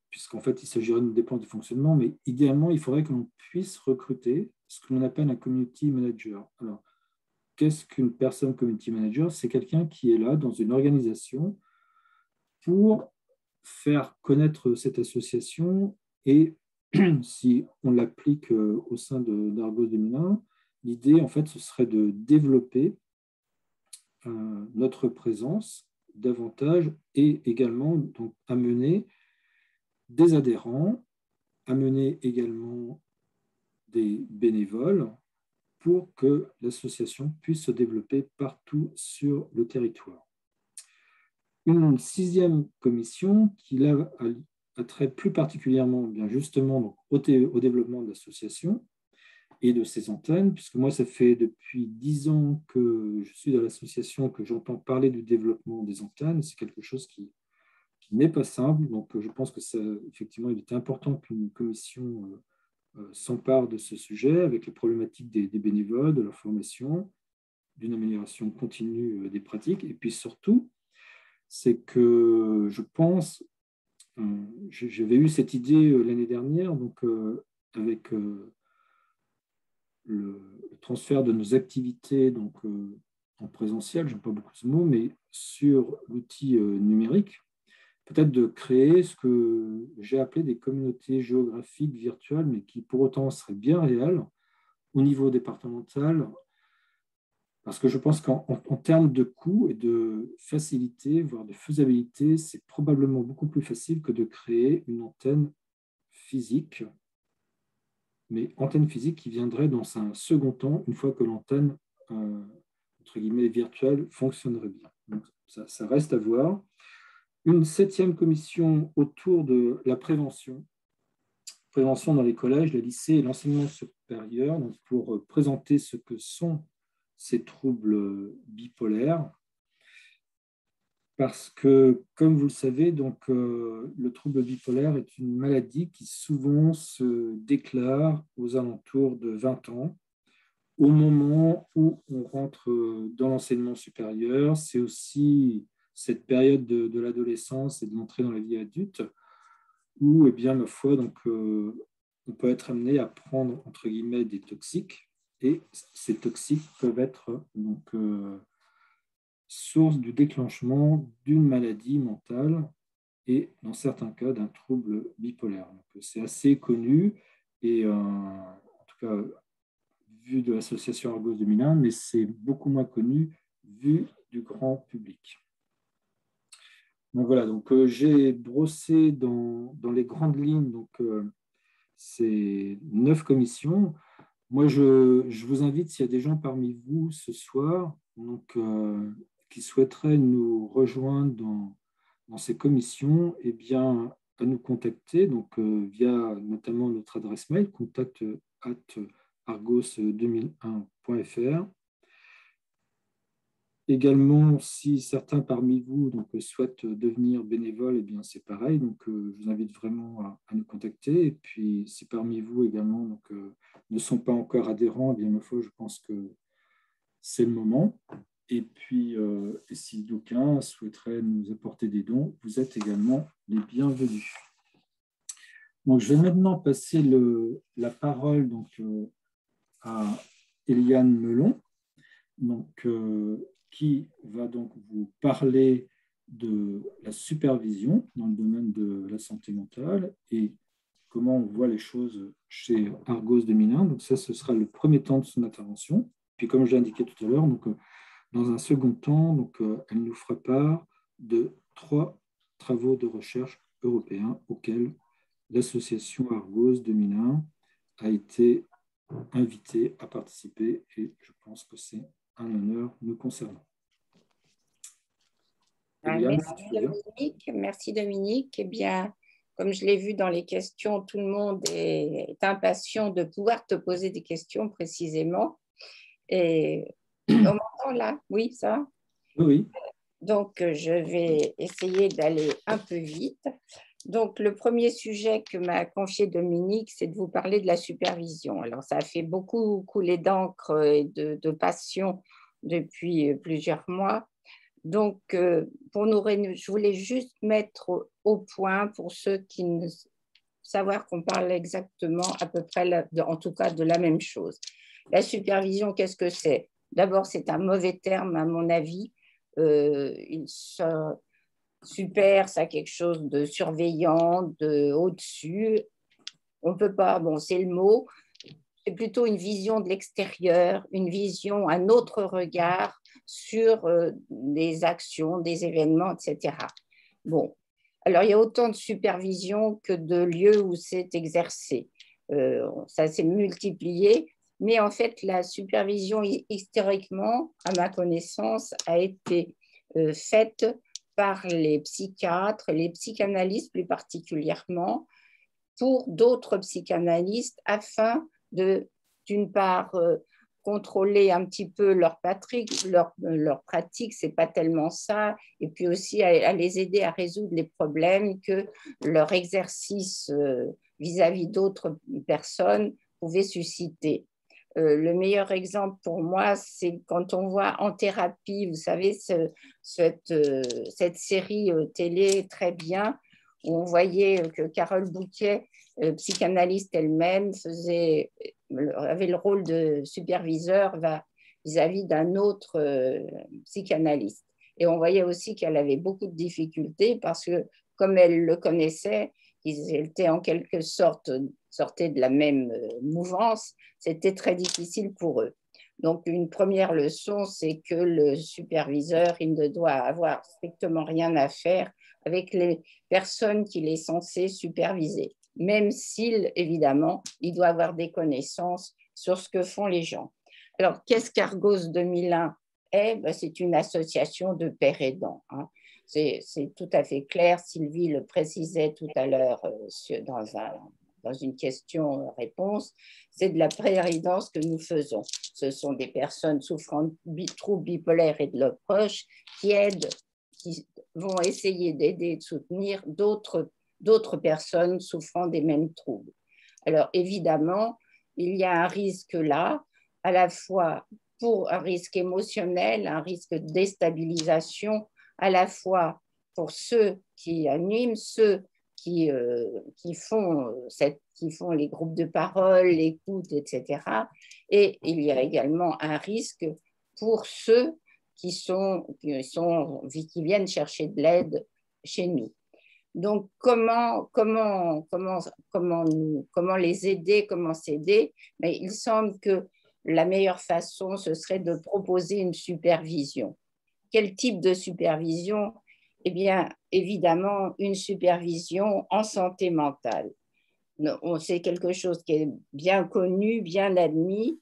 Speaker 1: puisqu'en fait, il s'agirait d'une dépense de fonctionnement, mais idéalement, il faudrait que l'on puisse recruter ce que l'on appelle un community manager. Alors, qu'est-ce qu'une personne community manager? C'est quelqu'un qui est là dans une organisation pour faire connaître cette association et si on l'applique au sein d'Argos 2001, l'idée, en fait, ce serait de développer notre présence davantage et également donc, amener des adhérents, amener également des bénévoles pour que l'association puisse se développer partout sur le territoire. Une 6e commission qui là, a trait plus particulièrement bien justement donc, au développement de l'association et de ses antennes, puisque moi, ça fait depuis 10 ans que je suis dans l'association, que j'entends parler du développement des antennes. C'est quelque chose qui n'est pas simple. Donc, je pense que ça, effectivement, il était important qu'une commission s'empare de ce sujet avec les problématiques des bénévoles, de leur formation, d'une amélioration continue des pratiques. Et puis surtout, c'est que je pense, j'avais eu cette idée l'année dernière, donc avec le transfert de nos activités donc, en présentiel, j'aime pas beaucoup ce mot, mais sur l'outil numérique, peut-être de créer ce que j'ai appelé des communautés géographiques virtuelles, mais qui pour autant seraient bien réelles au niveau départemental, parce que je pense qu'en termes de coût et de facilité, voire de faisabilité, c'est probablement beaucoup plus facile que de créer une antenne physique, mais antenne physique qui viendrait dans un second temps, une fois que l'antenne, entre guillemets, virtuelle, fonctionnerait bien. Donc, ça reste à voir. Une 7e commission autour de la prévention dans les collèges, les lycées et l'enseignement supérieur, donc pour présenter ce que sont ces troubles bipolaires. Parce que, comme vous le savez, donc, le trouble bipolaire est une maladie qui souvent se déclare aux alentours de 20 ans, au moment où on rentre dans l'enseignement supérieur. C'est aussi cette période de l'adolescence et de l'entrée dans la vie adulte où, eh bien, ma foi, donc, on peut être amené à prendre, entre guillemets, des toxiques. Et ces toxiques peuvent être donc, source du déclenchement d'une maladie mentale et, dans certains cas, d'un trouble bipolaire. C'est assez connu et, en tout cas, vu de l'association Argos 2001, mais c'est beaucoup moins connu vu du grand public. Donc voilà, j'ai brossé dans les grandes lignes ces 9 commissions. Moi, je vous invite, s'il y a des gens parmi vous ce soir qui souhaiteraient nous rejoindre dans ces commissions, eh bien, à nous contacter via notamment notre adresse mail contact@argos2001.fr. Également, si certains parmi vous souhaitent devenir bénévoles, eh bien c'est pareil. Je vous invite vraiment à nous contacter. Et puis, si parmi vous également ne sont pas encore adhérents, eh bien, ma foi, je pense que c'est le moment. Et puis, si d'aucuns souhaiteraient nous apporter des dons, vous êtes également les bienvenus. Donc, je vais maintenant passer la parole à Eliane Melon, qui va vous parler de la supervision dans le domaine de la santé mentale et comment on voit les choses chez Argos 2001. Donc ça, ce sera le premier temps de son intervention. Puis comme je l'ai indiqué tout à l'heure, dans un second temps, elle nous fera part de 3 travaux de recherche européens auxquels l'association Argos 2001 a été invitée à participer et je pense que c'est un honneur nous concernant.
Speaker 2: Eliane, merci Dominique. Eh bien, comme je l'ai vu dans les questions, tout le monde est impatient de pouvoir te poser des questions précisément. Et on m'entend là? Oui, ça va?
Speaker 1: Oui.
Speaker 2: Donc, je vais essayer d'aller un peu vite. Donc, le premier sujet que m'a confié Dominique, c'est de vous parler de la supervision. Alors, ça a fait beaucoup couler d'encre et de passion depuis plusieurs mois. Donc, je voulais juste mettre au point pour ceux qui ne savoir qu'on parle exactement à peu près, en tout cas, de la même chose. La supervision, qu'est-ce que c'est? D'abord, c'est un mauvais terme à mon avis. Super, ça a quelque chose de surveillant, de au-dessus. On ne peut pas, bon, c'est le mot, c'est plutôt une vision de l'extérieur, une vision, un autre regard sur des actions, des événements, etc. Bon, alors il y a autant de supervision que de lieux où c'est exercé. Ça s'est multiplié, mais en fait, la supervision, historiquement, à ma connaissance, a été faite par les psychiatres, les psychanalystes plus particulièrement, pour d'autres psychanalystes afin d'une part, contrôler un petit peu leur pratique, c'est pas tellement ça, et puis aussi à les aider à résoudre les problèmes que leur exercice vis-à-vis d'autres personnes pouvait susciter. Le meilleur exemple pour moi, c'est quand on voit En thérapie, vous savez, cette série télé très bien, où on voyait que Carole Bouquet, psychanalyste elle-même, avait le rôle de superviseur vis-à-vis d'un autre psychanalyste. Et on voyait aussi qu'elle avait beaucoup de difficultés parce que, comme elle le connaissait, ils étaient en quelque sorte sortaient de la même mouvance, c'était très difficile pour eux. Donc, une première leçon, c'est que le superviseur, il ne doit avoir strictement rien à faire avec les personnes qu'il est censé superviser, même s'il, évidemment, il doit avoir des connaissances sur ce que font les gens. Alors, qu'est-ce qu'Argos 2001 est? C'est une association de pères aidants. Hein. C'est tout à fait clair. Sylvie le précisait tout à l'heure dans une question-réponse, c'est de la préaidance que nous faisons. Ce sont des personnes souffrant de troubles bipolaires et de leurs proches qui vont essayer d'aider et de soutenir d'autres personnes souffrant des mêmes troubles. Alors, évidemment, il y a un risque là, à la fois pour un risque émotionnel, un risque de déstabilisation, à la fois pour ceux qui animent, ceux qui font les groupes de parole, l'écoute, etc. Et il y a également un risque pour ceux qui viennent chercher de l'aide chez nous. Donc, comment les aider, comment s'aider? Mais il semble que la meilleure façon, ce serait de proposer une supervision. Quel type de supervision? Eh bien, évidemment, une supervision en santé mentale. C'est quelque chose qui est bien connu, bien admis.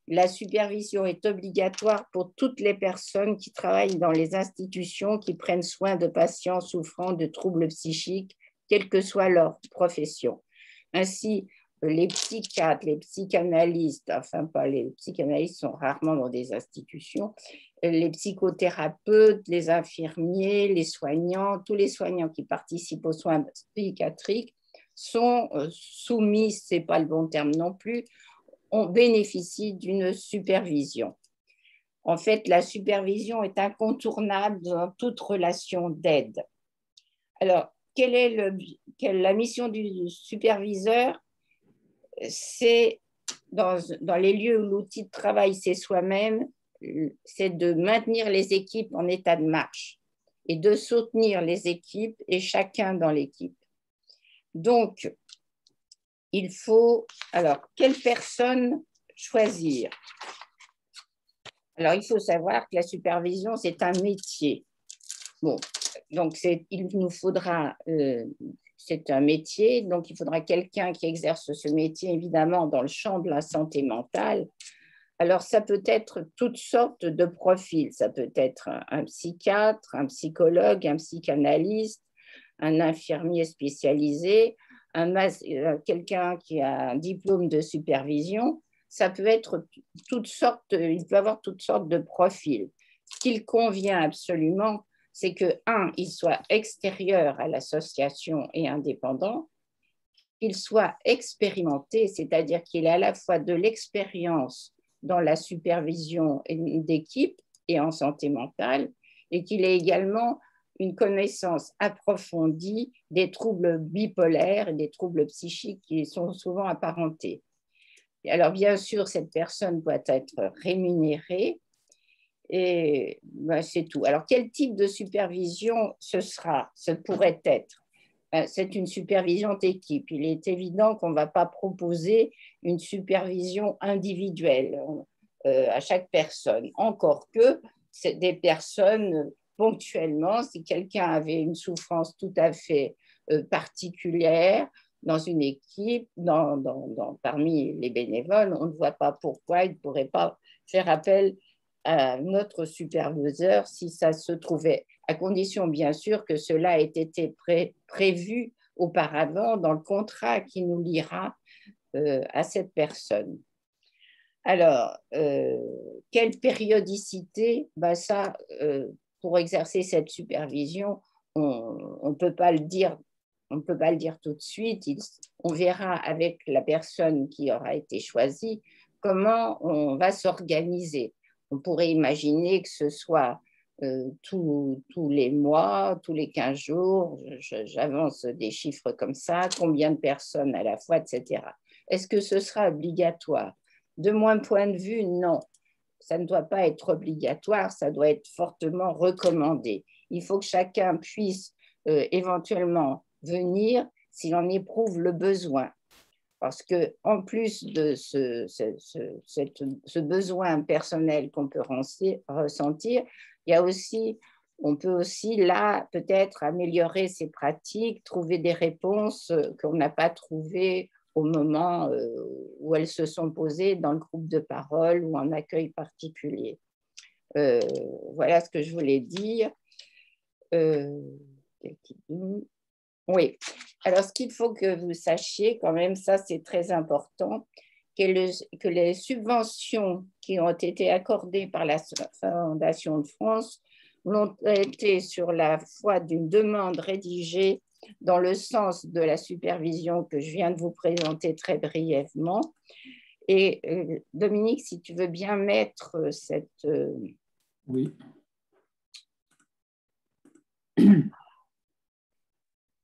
Speaker 2: La supervision est obligatoire pour toutes les personnes qui travaillent dans les institutions, qui prennent soin de patients souffrant de troubles psychiques, quelle que soit leur profession. Ainsi, les psychiatres, les psychanalystes, enfin pas les psychanalystes sont rarement dans des institutions, les psychothérapeutes, les infirmiers, les soignants, tous les soignants qui participent aux soins psychiatriques sont soumis, ce n'est pas le bon terme non plus, on bénéficie d'une supervision. En fait, la supervision est incontournable dans toute relation d'aide. Alors, quelle est la mission du superviseur? C'est dans les lieux où l'outil de travail, c'est soi-même, c'est de maintenir les équipes en état de marche et de soutenir les équipes et chacun dans l'équipe. Donc, il faut, alors, quelle personne choisir? Alors, il faut savoir que la supervision, c'est un métier. Bon, donc, il nous faudra, c'est un métier, donc il faudra quelqu'un qui exerce ce métier, évidemment, dans le champ de la santé mentale. Alors, ça peut être toutes sortes de profils. Ça peut être un psychiatre, un psychologue, un psychanalyste, un infirmier spécialisé, quelqu'un qui a un diplôme de supervision. Ça peut être toutes sortes, il peut avoir toutes sortes de profils. Ce qu'il convient absolument, c'est que, il soit extérieur à l'association et indépendant, qu'il soit expérimenté, c'est-à-dire qu'il ait à la fois de l'expérience dans la supervision d'équipe et en santé mentale, et qu'il ait également une connaissance approfondie des troubles bipolaires et des troubles psychiques qui sont souvent apparentés. Alors, bien sûr, cette personne doit être rémunérée et c'est tout. Alors, quel type de supervision ce pourrait être? C'est une supervision d'équipe. Il est évident qu'on ne va pas proposer une supervision individuelle à chaque personne. Encore que c'est des personnes, ponctuellement, si quelqu'un avait une souffrance tout à fait particulière dans une équipe, parmi les bénévoles, on ne voit pas pourquoi il ne pourrait pas faire appel à notre superviseur si ça se trouvait, à condition bien sûr que cela ait été prévu auparavant dans le contrat qui nous liera à cette personne. Alors, quelle périodicité? Pour exercer cette supervision, on ne peut pas le dire. On ne peut pas le dire tout de suite. On verra avec la personne qui aura été choisie comment on va s'organiser. On pourrait imaginer que ce soit tous les mois, tous les 15 jours, j'avance des chiffres comme ça, combien de personnes à la fois, etc. Est-ce que ce sera obligatoire? De mon point de vue, non. Ça ne doit pas être obligatoire, ça doit être fortement recommandé. Il faut que chacun puisse éventuellement venir s'il en éprouve le besoin. Parce qu'en plus de ce besoin personnel qu'on peut ressentir, on peut aussi là peut-être améliorer ses pratiques, trouver des réponses qu'on n'a pas trouvées au moment où elles se sont posées dans le groupe de parole ou en accueil particulier. Voilà ce que je voulais dire. Oui, alors ce qu'il faut que vous sachiez quand même, ça c'est très important, que les subventions qui ont été accordées par la Fondation de France l'ont été sur la foi d'une demande rédigée dans le sens de la supervision que je viens de vous présenter très brièvement. Et Dominique, si tu veux bien mettre cette...
Speaker 1: Oui.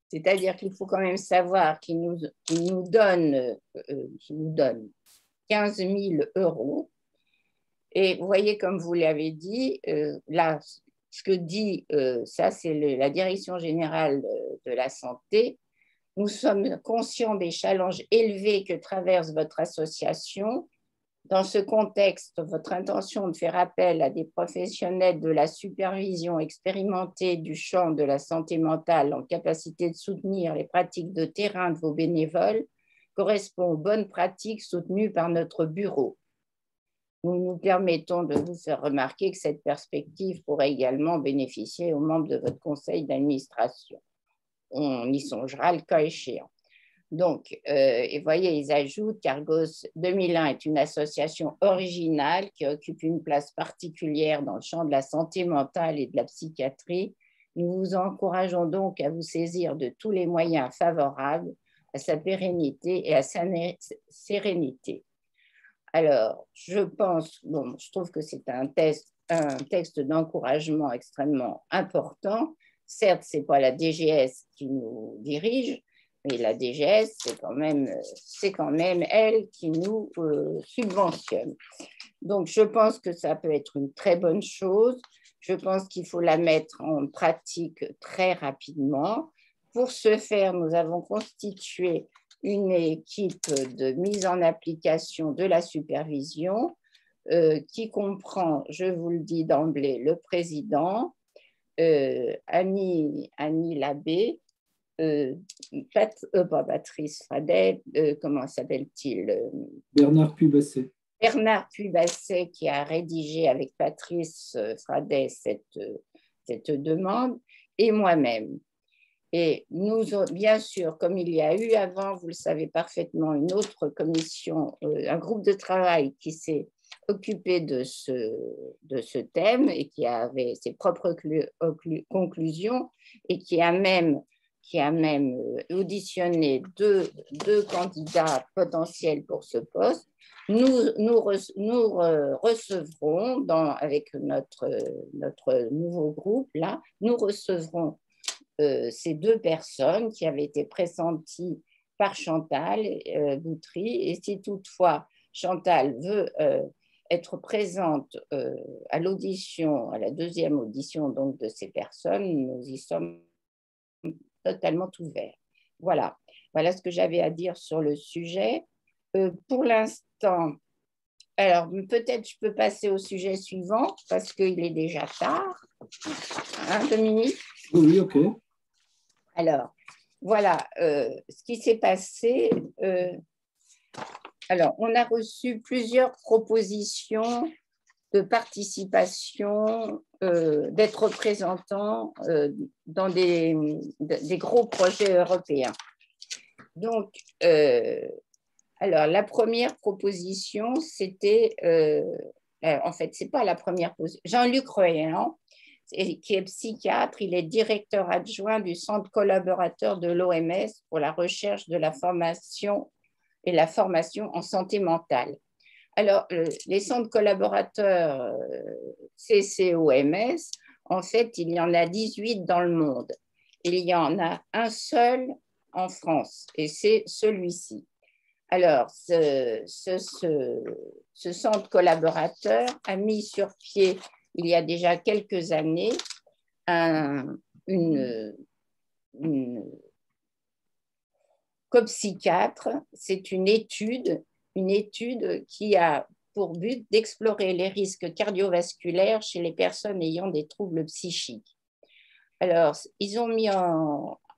Speaker 2: C'est-à-dire qu'il faut quand même savoir qu'il nous donne 15 000 euros Et vous voyez, comme vous l'avez dit, là, ce que dit, ça, c'est la Direction générale de la santé. Nous sommes conscients des challenges élevés que traverse votre association. Dans ce contexte, votre intention de faire appel à des professionnels de la supervision expérimentés du champ de la santé mentale en capacité de soutenir les pratiques de terrain de vos bénévoles correspond aux bonnes pratiques soutenues par notre bureau. Nous nous permettons de vous faire remarquer que cette perspective pourrait également bénéficier aux membres de votre conseil d'administration. On y songera le cas échéant. Donc, et vous voyez, ils ajoutent qu'Argos 2001 est une association originale qui occupe une place particulière dans le champ de la santé mentale et de la psychiatrie. Nous vous encourageons donc à vous saisir de tous les moyens favorables à sa pérennité et à sa sérénité. Alors, je pense, bon, je trouve que c'est un texte d'encouragement extrêmement important. Certes, ce n'est pas la DGS qui nous dirige, mais la DGS, c'est quand même elle qui nous subventionne. Donc, je pense que ça peut être une très bonne chose. Je pense qu'il faut la mettre en pratique très rapidement. Pour ce faire, nous avons constitué une équipe de mise en application de la supervision qui comprend, je vous le dis d'emblée, le président, Annie Labbé, pas Patrice Fradet, comment s'appelle-t-il
Speaker 1: Bernard Pubasset.
Speaker 2: Bernard Pubasset qui a rédigé avec Patrice Fradet cette demande, et moi-même. Et nous, bien sûr, comme il y a eu avant, vous le savez parfaitement, une autre commission, un groupe de travail qui s'est occupé de ce thème et qui avait ses propres conclusions et qui a même auditionné deux candidats potentiels pour ce poste. Nous recevrons, avec notre nouveau groupe, là, nous recevrons ces deux personnes qui avaient été pressenties par Chantal Boutry. Et si toutefois Chantal veut être présente à l'audition, à la deuxième audition donc, de ces personnes, nous y sommes totalement ouverts. Voilà ce que j'avais à dire sur le sujet. Pour l'instant, alors peut-être je peux passer au sujet suivant parce qu'il est déjà tard. Hein, Dominique ?
Speaker 1: Oui, ok.
Speaker 2: Alors, voilà ce qui s'est passé. Alors, on a reçu plusieurs propositions de participation, d'être représentants dans des gros projets européens. Donc, alors, la première proposition, c'était, en fait, ce n'est pas la première proposition, Jean-Luc Royan, qui est psychiatre, il est directeur adjoint du centre collaborateur de l'OMS pour la recherche de la formation et la formation en santé mentale. Alors, les centres collaborateurs CCOMS, en fait, il y en a 18 dans le monde. Il y en a un seul en France, et c'est celui-ci. Alors, ce centre collaborateur a mis sur pied, il y a déjà quelques années, une copsychiatre. C'est une étude qui a pour but d'explorer les risques cardiovasculaires chez les personnes ayant des troubles psychiques. Alors, ils ont mis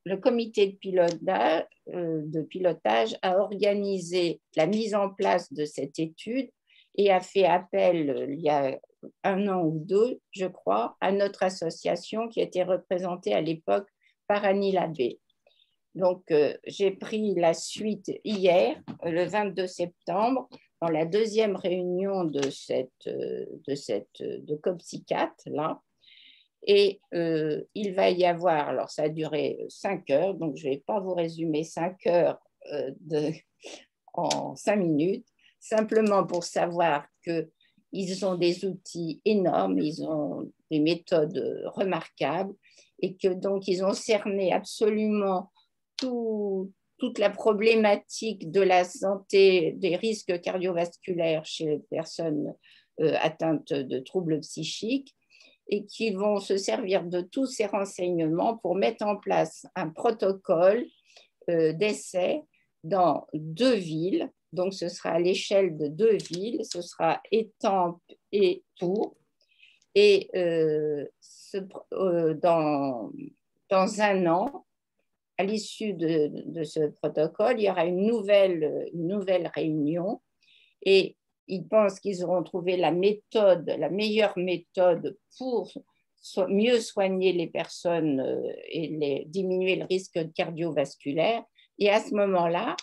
Speaker 2: le comité de pilotage a organisé la mise en place de cette étude et a fait appel, il y a 1 an ou 2, je crois, à notre association qui était représentée à l'époque par Annie Labbé. Donc, j'ai pris la suite hier, le 22 septembre, dans la deuxième réunion de COP4, là. Et il va y avoir, alors ça a duré 5 heures, donc je ne vais pas vous résumer 5 heures en 5 minutes, simplement pour savoir qu'ils ont des outils énormes, ils ont des méthodes remarquables et que donc ils ont cerné absolument toute la problématique de la santé, des risques cardiovasculaires chez les personnes atteintes de troubles psychiques et qui vont se servir de tous ces renseignements pour mettre en place un protocole d'essai dans 2 villes. Donc, ce sera à l'échelle de 2 villes, ce sera Étampes et Tours. Et dans 1 an, à l'issue de ce protocole, il y aura une nouvelle réunion et ils pensent qu'ils auront trouvé la meilleure méthode pour mieux soigner les personnes et diminuer le risque cardiovasculaire. Et à ce moment-là,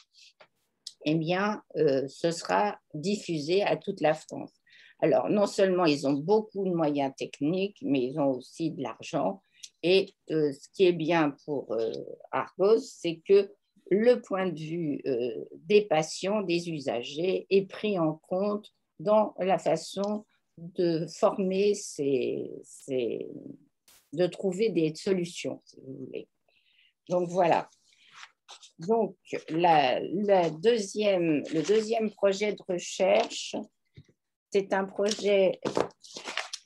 Speaker 2: eh bien, ce sera diffusé à toute la France. Alors, non seulement ils ont beaucoup de moyens techniques, mais ils ont aussi de l'argent. Et ce qui est bien pour Argos, c'est que le point de vue des patients, des usagers, est pris en compte dans la façon de former, de trouver des solutions, si vous voulez. Donc, voilà. Donc, le deuxième projet de recherche, c'est un projet…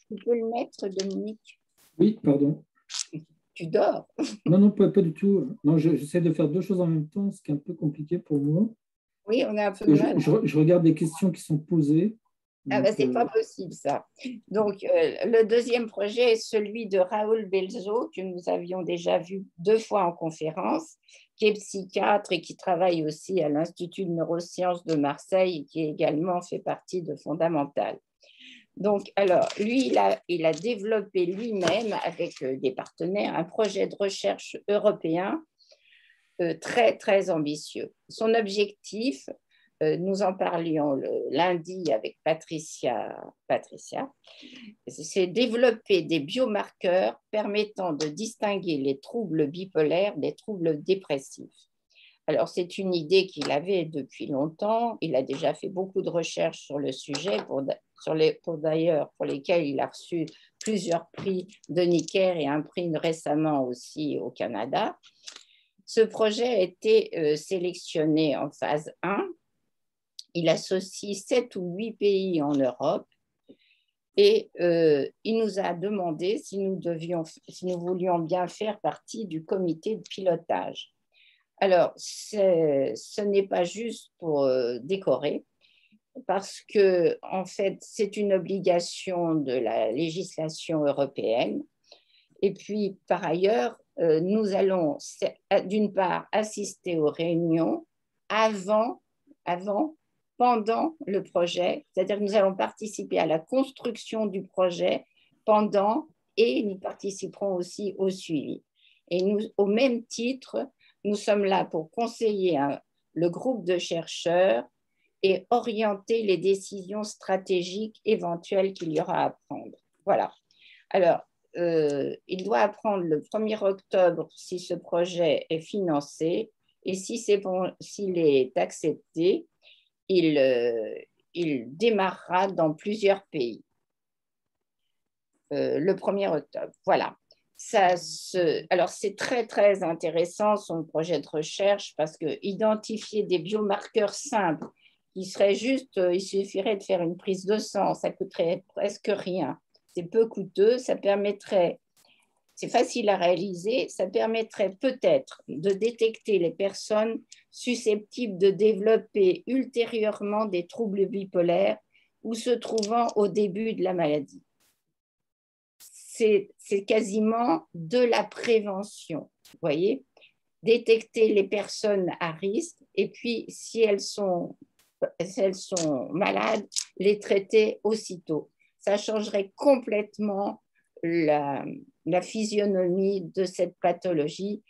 Speaker 2: Tu peux le mettre, Dominique?
Speaker 1: Oui, pardon.
Speaker 2: Tu dors?
Speaker 1: Non, pas du tout. Non, j'essaie de faire 2 choses en même temps, ce qui est un peu compliqué pour moi.
Speaker 2: Oui, on a un peu de mal.
Speaker 1: Je regarde les questions qui sont posées.
Speaker 2: Ah ben, c'est pas possible, ça. Donc, le deuxième projet est celui de Raoul Belzo, que nous avions déjà vu 2 fois en conférence, qui est psychiatre et qui travaille aussi à l'Institut de neurosciences de Marseille et qui également fait partie de Fondamental. Donc, alors, lui, il a développé lui-même, avec des partenaires, un projet de recherche européen très, très ambitieux. Son objectif, nous en parlions le lundi avec Patricia, c'est développer des biomarqueurs permettant de distinguer les troubles bipolaires des troubles dépressifs. Alors, c'est une idée qu'il avait depuis longtemps. Il a déjà fait beaucoup de recherches sur le sujet, d'ailleurs, pour lesquels il a reçu plusieurs prix de Necker et un prix récemment aussi au Canada. Ce projet a été sélectionné en phase 1. Il associe 7 ou 8 pays en Europe et il nous a demandé si nous voulions bien faire partie du comité de pilotage. Alors, ce n'est pas juste pour décorer, parce que, en fait, c'est une obligation de la législation européenne. Et puis, par ailleurs, nous allons, d'une part, assister aux réunions avant, pendant le projet, c'est-à-dire que nous allons participer à la construction du projet pendant et nous participerons aussi au suivi. Et nous, au même titre, nous sommes là pour conseiller le groupe de chercheurs et orienter les décisions stratégiques éventuelles qu'il y aura à prendre. Voilà. Alors, il doit apprendre le 1er octobre si ce projet est financé et si s'il est accepté, il démarrera dans plusieurs pays le 1er octobre. Voilà. Alors, c'est très, très intéressant son projet de recherche parce que identifier des biomarqueurs simples qui seraient juste, il suffirait de faire une prise de sang, ça coûterait presque rien. C'est peu coûteux, ça permettrait, c'est facile à réaliser, ça permettrait peut-être de détecter les personnes susceptibles de développer ultérieurement des troubles bipolaires ou se trouvant au début de la maladie. C'est quasiment de la prévention, vous voyez, détecter les personnes à risque et puis si elles sont malades, les traiter aussitôt. Ça changerait complètement la physionomie de cette pathologie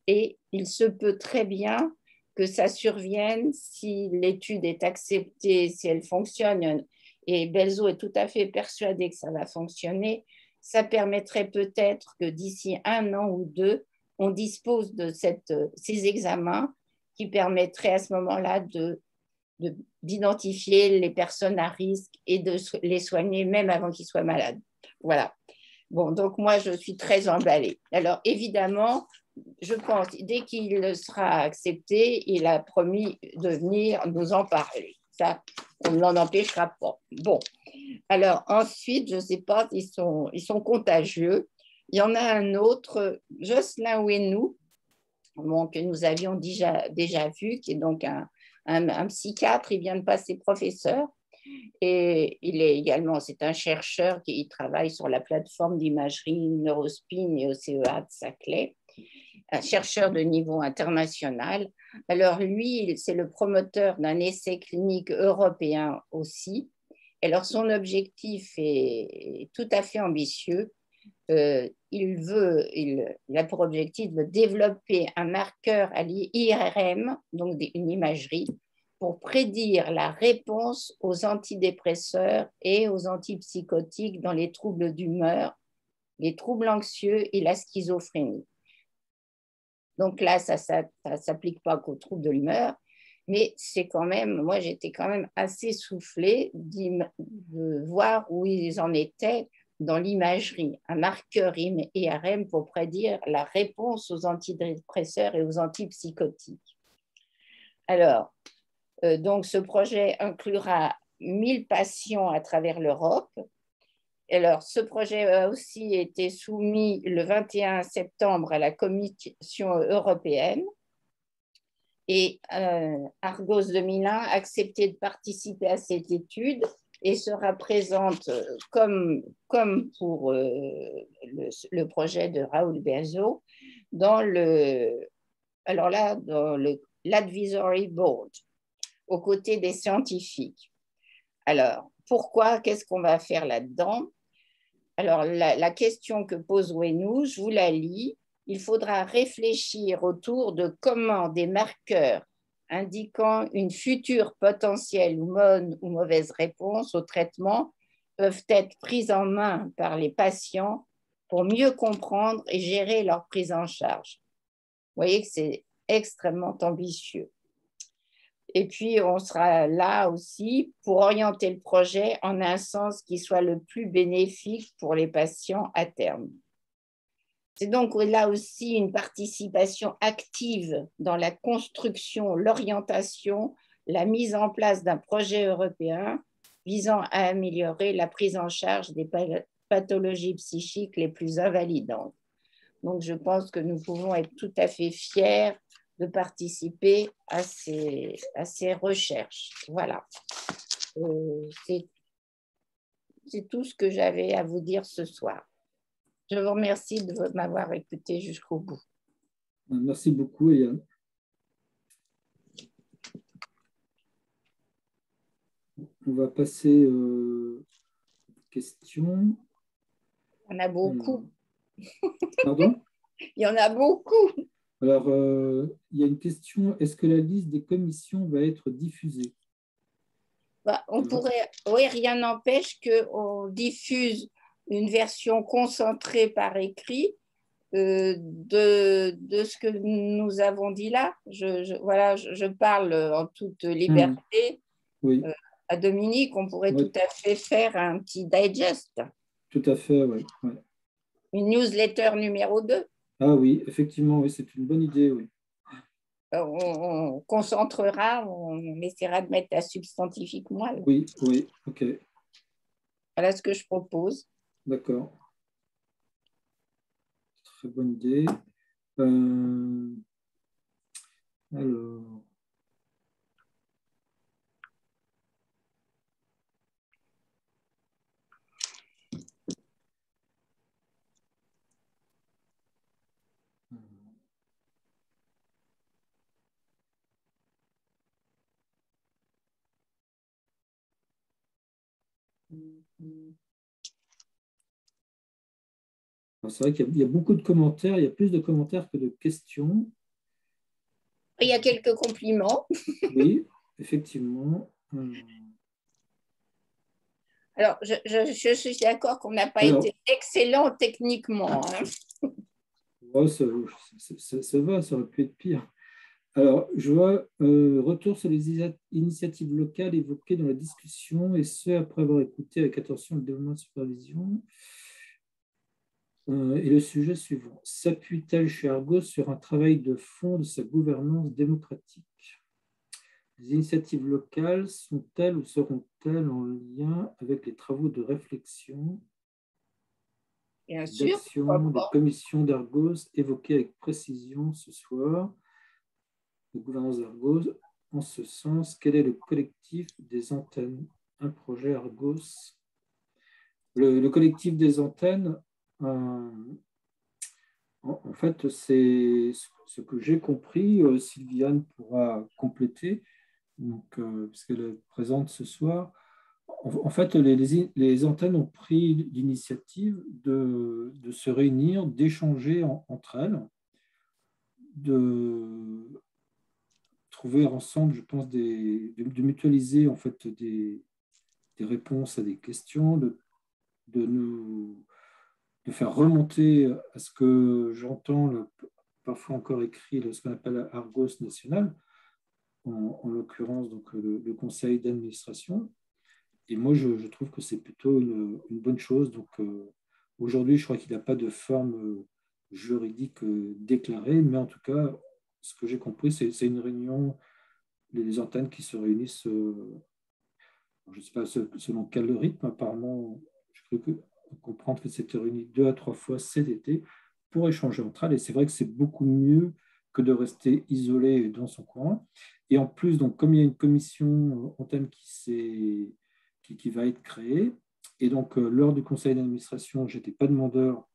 Speaker 2: et il se peut très bien que ça survienne si l'étude est acceptée, si elle fonctionne, et Belzo est tout à fait persuadé que ça va fonctionner. Ça permettrait peut-être que d'ici 1 an ou 2, on dispose de ces examens qui permettraient à ce moment-là d'identifier les personnes à risque et de les soigner même avant qu'ils soient malades. Voilà. Bon, donc moi, je suis très emballée. Alors, évidemment, je pense, dès qu'il sera accepté, il a promis de venir nous en parler. ça, on ne l'en empêchera pas. Bon, alors ensuite, je ne sais pas, ils sont contagieux. Il y en a un autre, Jocelyn Ouenou, bon, que nous avions déjà vu, qui est donc un psychiatre, il vient de passer professeur. Et il est également, c'est un chercheur qui travaille sur la plateforme d'imagerie Neurospin et OCEA de Saclay, un chercheur de niveau international. Alors lui, c'est le promoteur d'un essai clinique européen aussi. Alors son objectif est tout à fait ambitieux. Il a pour objectif de développer un marqueur à l'IRM, donc une imagerie, pour prédire la réponse aux antidépresseurs et aux antipsychotiques dans les troubles d'humeur, les troubles anxieux et la schizophrénie. Donc là, ça ne s'applique pas qu'aux troubles de l'humeur, mais c'est quand même, moi j'étais quand même assez soufflée de voir où ils en étaient dans l'imagerie, un marqueur IRM pour prédire la réponse aux antidépresseurs et aux antipsychotiques. Alors, donc ce projet inclura 1000 patients à travers l'Europe. Alors, ce projet a aussi été soumis le 21 septembre à la Commission européenne et Argos 2001 a accepté de participer à cette étude et sera présente comme pour le projet de Raoul Berzo dans l'Advisory Board aux côtés des scientifiques. Alors, pourquoi? Qu'est-ce qu'on va faire là-dedans? Alors, la question que pose Ouenou, je vous la lis. Il faudra réfléchir autour de comment des marqueurs indiquant une future potentielle ou bonne ou mauvaise réponse au traitement peuvent être pris en main par les patients pour mieux comprendre et gérer leur prise en charge. Vous voyez que c'est extrêmement ambitieux. Et puis, on sera là aussi pour orienter le projet en un sens qui soit le plus bénéfique pour les patients à terme. C'est donc là aussi une participation active dans la construction, l'orientation, la mise en place d'un projet européen visant à améliorer la prise en charge des pathologies psychiques les plus invalidantes. Donc, je pense que nous pouvons être tout à fait fiers de participer à ces recherches. Voilà. C'est tout ce que j'avais à vous dire ce soir. Je vous remercie de m'avoir écouté jusqu'au bout.
Speaker 1: Merci beaucoup, Eliane. On va passer aux questions.
Speaker 2: Il y en a beaucoup.
Speaker 1: Pardon?
Speaker 2: Il y en a beaucoup.
Speaker 1: Alors, il y a une question. Est-ce que la liste des commissions va être diffusée?
Speaker 2: On pourrait, oui, rien n'empêche qu'on diffuse une version concentrée par écrit de ce que nous avons dit là. Je parle en toute liberté.
Speaker 1: Oui.
Speaker 2: À Dominique, on pourrait tout à fait faire un petit digest.
Speaker 1: Tout à fait, oui. Ouais.
Speaker 2: Une newsletter numéro 2.
Speaker 1: Ah oui, effectivement, oui, c'est une bonne idée, oui.
Speaker 2: On concentrera, on essaiera de mettre la substantifique moelle.
Speaker 1: Oui, oui, ok.
Speaker 2: Voilà ce que je propose.
Speaker 1: D'accord. Très bonne idée. Alors. C'est vrai qu'il y a beaucoup de commentaires, il y a plus de commentaires que de questions.
Speaker 2: Il y a quelques compliments.
Speaker 1: Oui, effectivement.
Speaker 2: Alors, je suis d'accord qu'on n'a pas été excellent techniquement. Hein.
Speaker 1: Oh, ça va, ça aurait pu être pire. Alors, je vois retour sur les initiatives locales évoquées dans la discussion, et ce, après avoir écouté avec attention le développement de supervision. Et le sujet suivant. S'appuie-t-elle chez Argos sur un travail de fond de sa gouvernance démocratique? Les initiatives locales sont-elles ou seront-elles en lien avec les travaux de réflexion,
Speaker 2: Bien sûr,
Speaker 1: d'action des commissions d'Argos évoquées avec précision ce soir, de gouvernance d'Argos? En ce sens, quel est le collectif des antennes? Un projet Argos. Le collectif des antennes, en fait, c'est ce que j'ai compris. Sylviane pourra compléter, donc, puisqu'elle est présente ce soir. En fait, les antennes ont pris l'initiative de se réunir, d'échanger entre elles, de trouver ensemble, je pense, de mutualiser en fait des réponses à des questions, de faire remonter à ce que j'entends parfois encore écrit, ce qu'on appelle Argos national, en l'occurrence donc le conseil d'administration. Et moi, je trouve que c'est plutôt une bonne chose. Donc, aujourd'hui, je crois qu'il n'y a pas de forme juridique déclarée, mais en tout cas, ce que j'ai compris, c'est une réunion, les antennes qui se réunissent, je ne sais pas selon quel rythme, apparemment, je peux comprendre que c'était réuni 2 à 3 fois cet été pour échanger entre elles. Et c'est vrai que c'est beaucoup mieux que de rester isolé dans son coin. Et en plus, donc, comme il y a une commission antenne qui va être créée, et donc lors du conseil d'administration, je n'étais pas demandeur,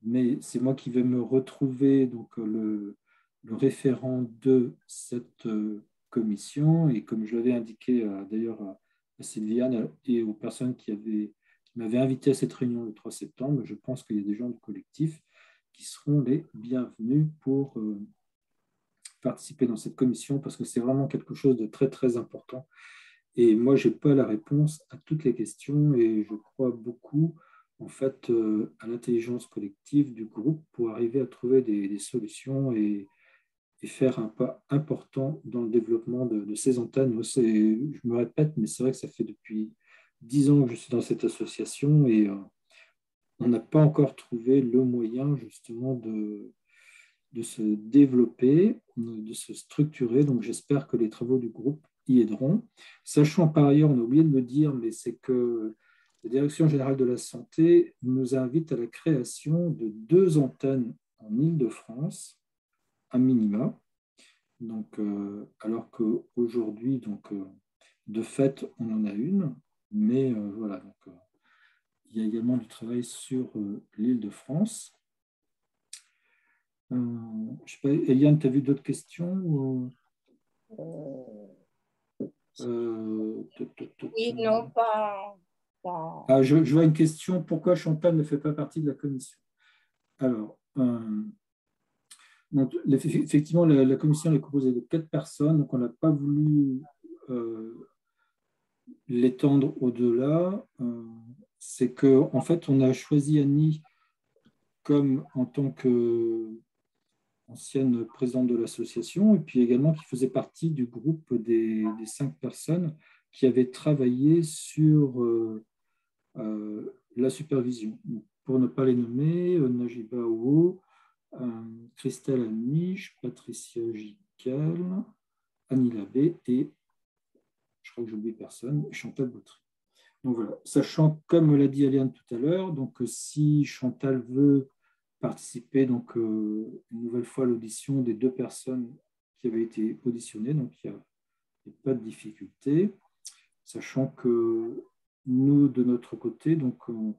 Speaker 1: mais c'est moi qui vais me retrouver donc, le référent de cette commission. Et comme je l'avais indiqué d'ailleurs à Sylviane et aux personnes qui m'avaient invité à cette réunion le 3 septembre, je pense qu'il y a des gens du collectif qui seront les bienvenus pour participer dans cette commission parce que c'est vraiment quelque chose de très, très important. Et moi, je n'ai pas la réponse à toutes les questions et je crois beaucoup en fait à l'intelligence collective du groupe pour arriver à trouver des solutions et faire un pas important dans le développement de ces antennes. Moi, je me répète, mais c'est vrai que ça fait depuis 10 ans que je suis dans cette association et on n'a pas encore trouvé le moyen justement de se développer, de se structurer. Donc, j'espère que les travaux du groupe y aideront. Sachant par ailleurs, on a oublié de le dire, mais c'est que la Direction générale de la santé nous invite à la création de 2 antennes en Île-de-France, à minima. Donc, alors qu'aujourd'hui, de fait, on en a une, mais voilà. Donc, il y a également du travail sur l'Île-de-France. Je ne sais pas, Eliane, tu as vu d'autres questions
Speaker 2: Oui, non, pas.
Speaker 1: Ah, je vois une question. Pourquoi Chantal ne fait pas partie de la commission? Alors, donc, effectivement, la commission est composée de 4 personnes, donc on n'a pas voulu l'étendre au-delà. C'est qu'en fait, on a choisi Annie comme en tant qu'ancienne présidente de l'association, et puis également qui faisait partie du groupe des 5 personnes qui avaient travaillé sur la supervision. Donc, pour ne pas les nommer, Najiba Ouo, Christelle Amiche, Patricia Gical, Annie Labbé et, je crois que j'oublie personne, Chantal Bautry. Donc voilà, sachant, comme l'a dit Aliane tout à l'heure, donc si Chantal veut participer donc, une nouvelle fois à l'audition des 2 personnes qui avaient été auditionnées, donc il n'y a pas de difficulté, sachant que nous, de notre côté, donc, on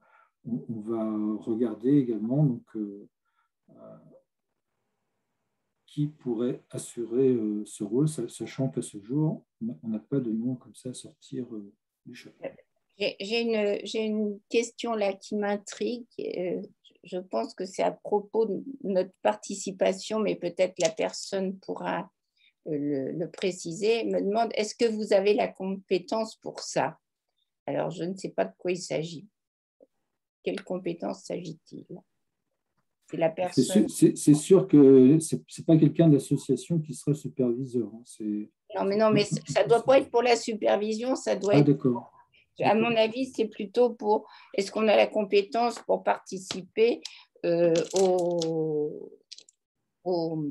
Speaker 1: va regarder également donc, qui pourrait assurer ce rôle, sachant qu'à ce jour, on n'a pas de nom comme ça à sortir du chapeau.
Speaker 2: J'ai une question là qui m'intrigue. Je pense que c'est à propos de notre participation, mais peut-être la personne pourra le préciser. Elle me demande, est-ce que vous avez la compétence pour ça? Alors, je ne sais pas de quoi il s'agit. Quelle compétence s'agit-il? C'est la personne.
Speaker 1: C'est sûr que ce n'est pas quelqu'un de l'association qui sera superviseur.
Speaker 2: Non, mais ça ne doit pas être pour la supervision, ça doit être.
Speaker 1: D'accord.
Speaker 2: À mon avis, c'est plutôt pour est-ce qu'on a la compétence pour participer au,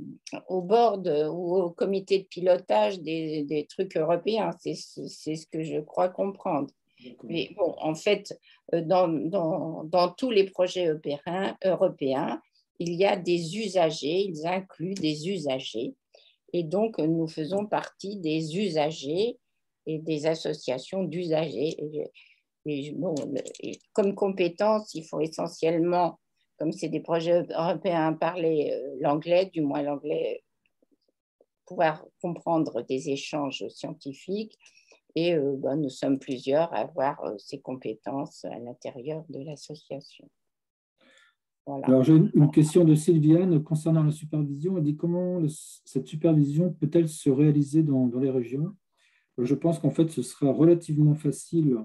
Speaker 2: au board ou au comité de pilotage des trucs européens. C'est ce que je crois comprendre. Mais bon, en fait, dans tous les projets européens, il y a des usagers, ils incluent des usagers. Et donc, nous faisons partie des usagers et des associations d'usagers. Bon, comme compétence, il faut essentiellement, comme c'est des projets européens, parler l'anglais, du moins l'anglais, pouvoir comprendre des échanges scientifiques. Et nous sommes plusieurs à avoir ces compétences à l'intérieur de l'association. Voilà.
Speaker 1: Alors, j'ai une question de Sylviane concernant la supervision. Elle dit comment cette supervision peut-elle se réaliser dans les régions? Je pense qu'en fait, ce sera relativement facile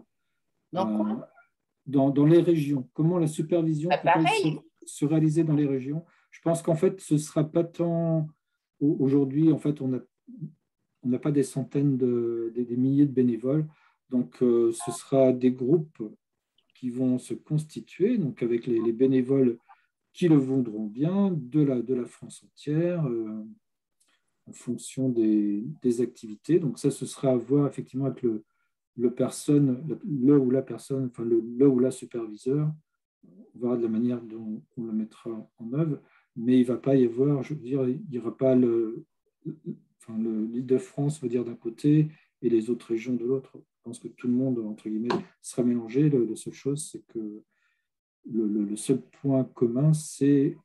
Speaker 1: dans les régions. Comment la supervision peut-elle se réaliser dans les régions? Je pense qu'en fait, ce ne sera pas tant... Aujourd'hui, en fait, on n'a pas des centaines, des milliers de bénévoles. Donc, ce sera des groupes qui vont se constituer, donc avec les bénévoles qui le voudront bien, de la France entière, en fonction des activités. Donc ça, ce sera à voir effectivement avec le ou la personne, enfin le ou la superviseur. On verra de la manière dont on le mettra en œuvre, mais il ne va pas y avoir, je veux dire, il n'y aura pas l'Île-de-France, veut dire d'un côté, et les autres régions de l'autre. Je pense que tout le monde, entre guillemets, sera mélangé. La seule chose, c'est que le seul point commun, c'est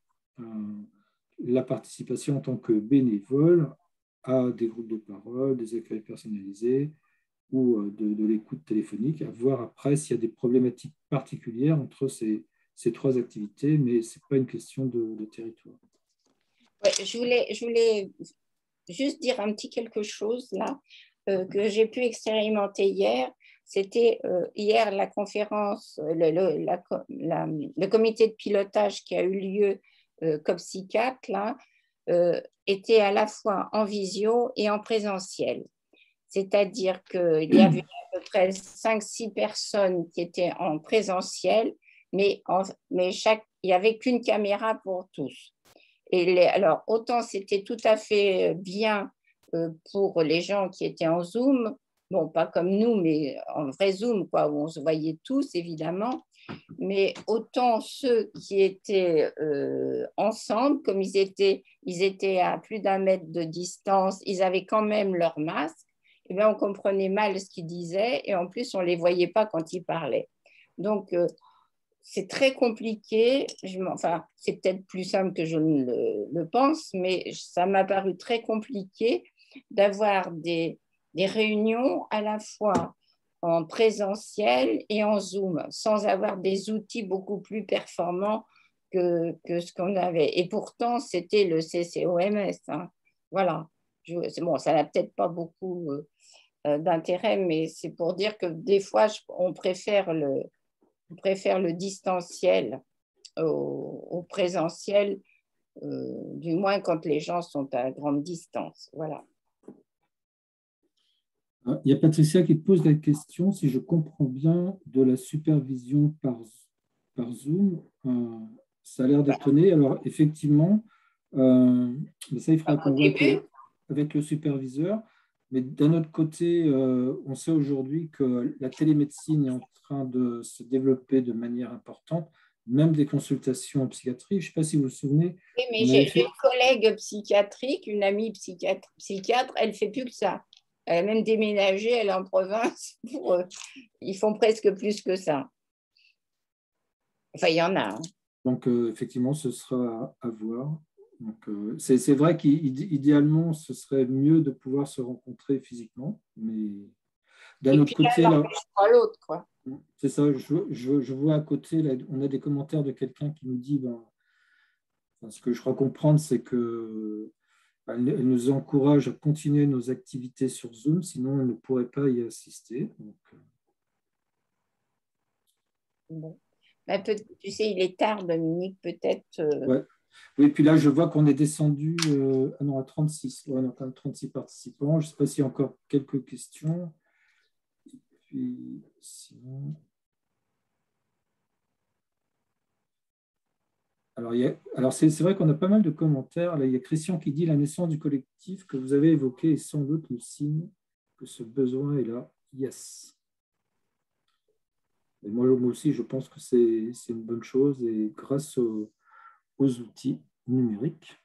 Speaker 1: la participation en tant que bénévole à des groupes de parole, des accueils personnalisés ou de l'écoute téléphonique, à voir après s'il y a des problématiques particulières entre ces trois activités, mais ce n'est pas une question de territoire.
Speaker 2: Ouais, je voulais juste dire un petit quelque chose là que j'ai pu expérimenter hier. C'était hier la conférence, le comité de pilotage qui a eu lieu COP4 là, était à la fois en visio et en présentiel. C'est-à-dire qu'il y avait à peu près 5-6 personnes qui étaient en présentiel, mais il n'y avait qu'une caméra pour tous. Alors, autant c'était tout à fait bien pour les gens qui étaient en Zoom, bon, pas comme nous, mais en vrai Zoom, quoi, où on se voyait tous, évidemment, mais autant ceux qui étaient ensemble, comme ils étaient à plus d'1 mètre de distance, ils avaient quand même leur masque, et bien on comprenait mal ce qu'ils disaient, et en plus, on ne les voyait pas quand ils parlaient. Donc, c'est très compliqué. Enfin, c'est peut-être plus simple que je ne le pense, mais ça m'a paru très compliqué d'avoir des réunions à la fois en présentiel et en Zoom, sans avoir des outils beaucoup plus performants que ce qu'on avait. Et pourtant, c'était le CCOMS. Hein. Voilà. Bon, ça n'a peut-être pas beaucoup d'intérêt, mais c'est pour dire que des fois, on préfère le distanciel au présentiel, du moins quand les gens sont à grande distance. Voilà.
Speaker 1: Il y a Patricia qui pose la question, si je comprends bien, de la supervision par Zoom. Ça a l'air d'étonner. Alors, effectivement, ça, il faudra qu'on voit avec le superviseur. Mais d'un autre côté, on sait aujourd'hui que la télémédecine est en train de se développer de manière importante, même des consultations en psychiatrie. Je ne sais pas si vous vous souvenez.
Speaker 2: Oui, mais j'ai une collègue psychiatrique, une amie psychiatre, elle ne fait plus que ça. Elle a même déménagé, elle est en province. Ils font presque plus que ça. Enfin, il y en a. Hein.
Speaker 1: Donc, effectivement, ce sera à voir. C'est vrai qu'idéalement, ce serait mieux de pouvoir se rencontrer physiquement, mais d'un autre côté,
Speaker 2: l'autre, quoi.
Speaker 1: C'est ça, je vois à côté, là, on a des commentaires de quelqu'un qui nous dit, ce que je crois comprendre, c'est que elle nous encourage à continuer nos activités sur Zoom, sinon on ne pourrait pas y assister. Donc,
Speaker 2: bon. Tu sais, il est tard, Dominique, peut-être.
Speaker 1: Ouais. Oui, puis là, je vois qu'on est descendu à 36. Ouais, on a quand même 36 participants. Je ne sais pas s'il y a encore quelques questions. Et puis, sinon... Alors, Alors c'est vrai qu'on a pas mal de commentaires. Là, il y a Christian qui dit la naissance du collectif que vous avez évoqué est sans doute le signe que ce besoin est là. Yes. Et moi aussi, je pense que c'est une bonne chose et grâce aux outils numériques.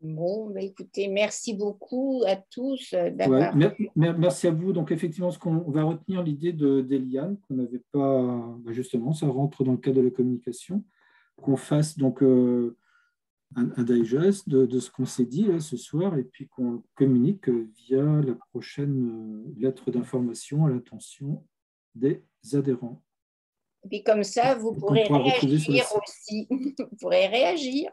Speaker 2: Bon, bah écoutez, merci beaucoup à tous d'avoir…
Speaker 1: Merci à vous. Donc, effectivement, on va retenir l'idée d'Eliane, qu'on n'avait pas… Justement, ça rentre dans le cadre de la communication, qu'on fasse donc un digest de ce qu'on s'est dit là, ce soir et puis qu'on communique via la prochaine lettre d'information à l'attention des adhérents.
Speaker 2: Et puis comme ça, vous pourrez réagir aussi. Vous pourrez réagir.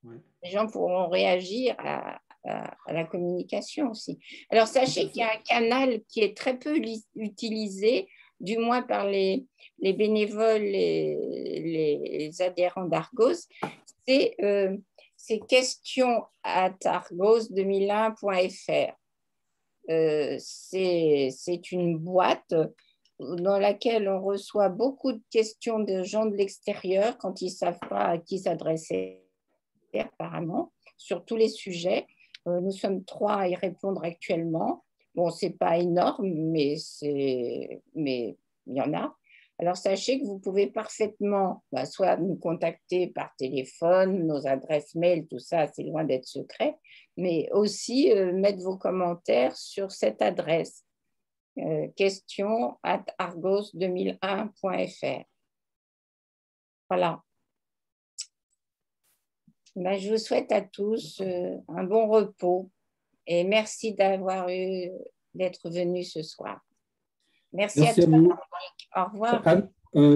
Speaker 1: Ouais.
Speaker 2: Les gens pourront réagir à la communication aussi. Alors, sachez qu'il y a un canal qui est très peu utilisé, du moins par les bénévoles et les adhérents d'Argos, c'est questions@argos2001.fr. C'est une boîte dans laquelle on reçoit beaucoup de questions de gens de l'extérieur quand ils ne savent pas à qui s'adresser apparemment, sur tous les sujets. Nous sommes 3 à y répondre actuellement. Bon, ce n'est pas énorme, mais il y en a. Alors, sachez que vous pouvez parfaitement soit nous contacter par téléphone, nos adresses mail, tout ça, c'est loin d'être secret, mais aussi mettre vos commentaires sur cette adresse, questions@argos2001.fr. Voilà. Je vous souhaite à tous un bon repos et merci d'être venus ce soir. Merci à
Speaker 1: vous.
Speaker 2: Au revoir.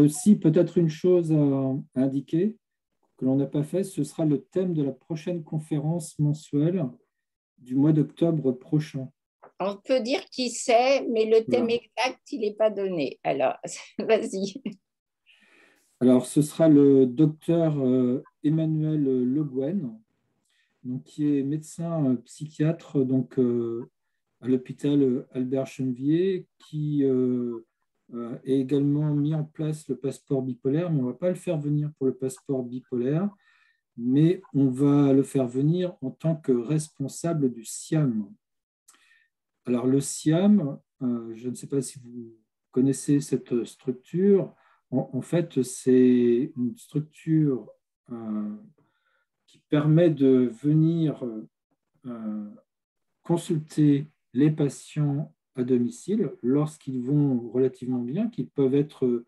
Speaker 1: Si peut-être une chose à indiquer que l'on n'a pas fait, ce sera le thème de la prochaine conférence mensuelle du mois d'octobre prochain.
Speaker 2: On peut dire qui c'est, mais le thème exact, il n'est pas donné. Alors, vas-y.
Speaker 1: Alors, ce sera le docteur Emmanuel Le Guen, donc, qui est médecin psychiatre donc, à l'hôpital Albert Chenevier, qui a également mis en place le passeport bipolaire, mais on ne va pas le faire venir pour le passeport bipolaire, mais on va le faire venir en tant que responsable du SIAM. Alors, le SIAM, je ne sais pas si vous connaissez cette structure. En fait, c'est une structure qui permet de venir consulter les patients à domicile lorsqu'ils vont relativement bien, qu'ils peuvent être,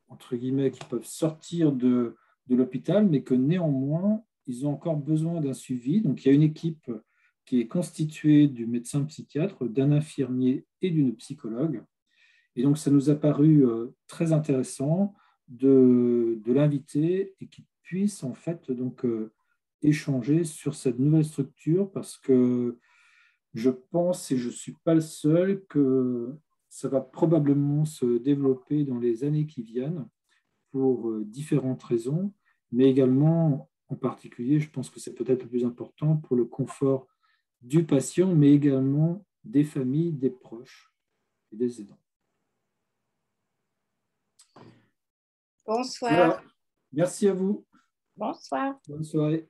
Speaker 1: entre guillemets, qu'ils peuvent sortir de l'hôpital, mais que néanmoins, ils ont encore besoin d'un suivi. Donc, il y a une équipe qui est constituée du médecin psychiatre, d'un infirmier et d'une psychologue. Et donc, ça nous a paru très intéressant de l'inviter et qu'il puisse en fait donc échanger sur cette nouvelle structure parce que je pense, et je ne suis pas le seul, que ça va probablement se développer dans les années qui viennent pour différentes raisons, mais également, en particulier, je pense que c'est peut-être le plus important pour le confort du patient, mais également des familles, des proches et des aidants.
Speaker 2: Bonsoir.
Speaker 1: Voilà. Merci à vous.
Speaker 2: Bonsoir.
Speaker 1: Bonne soirée.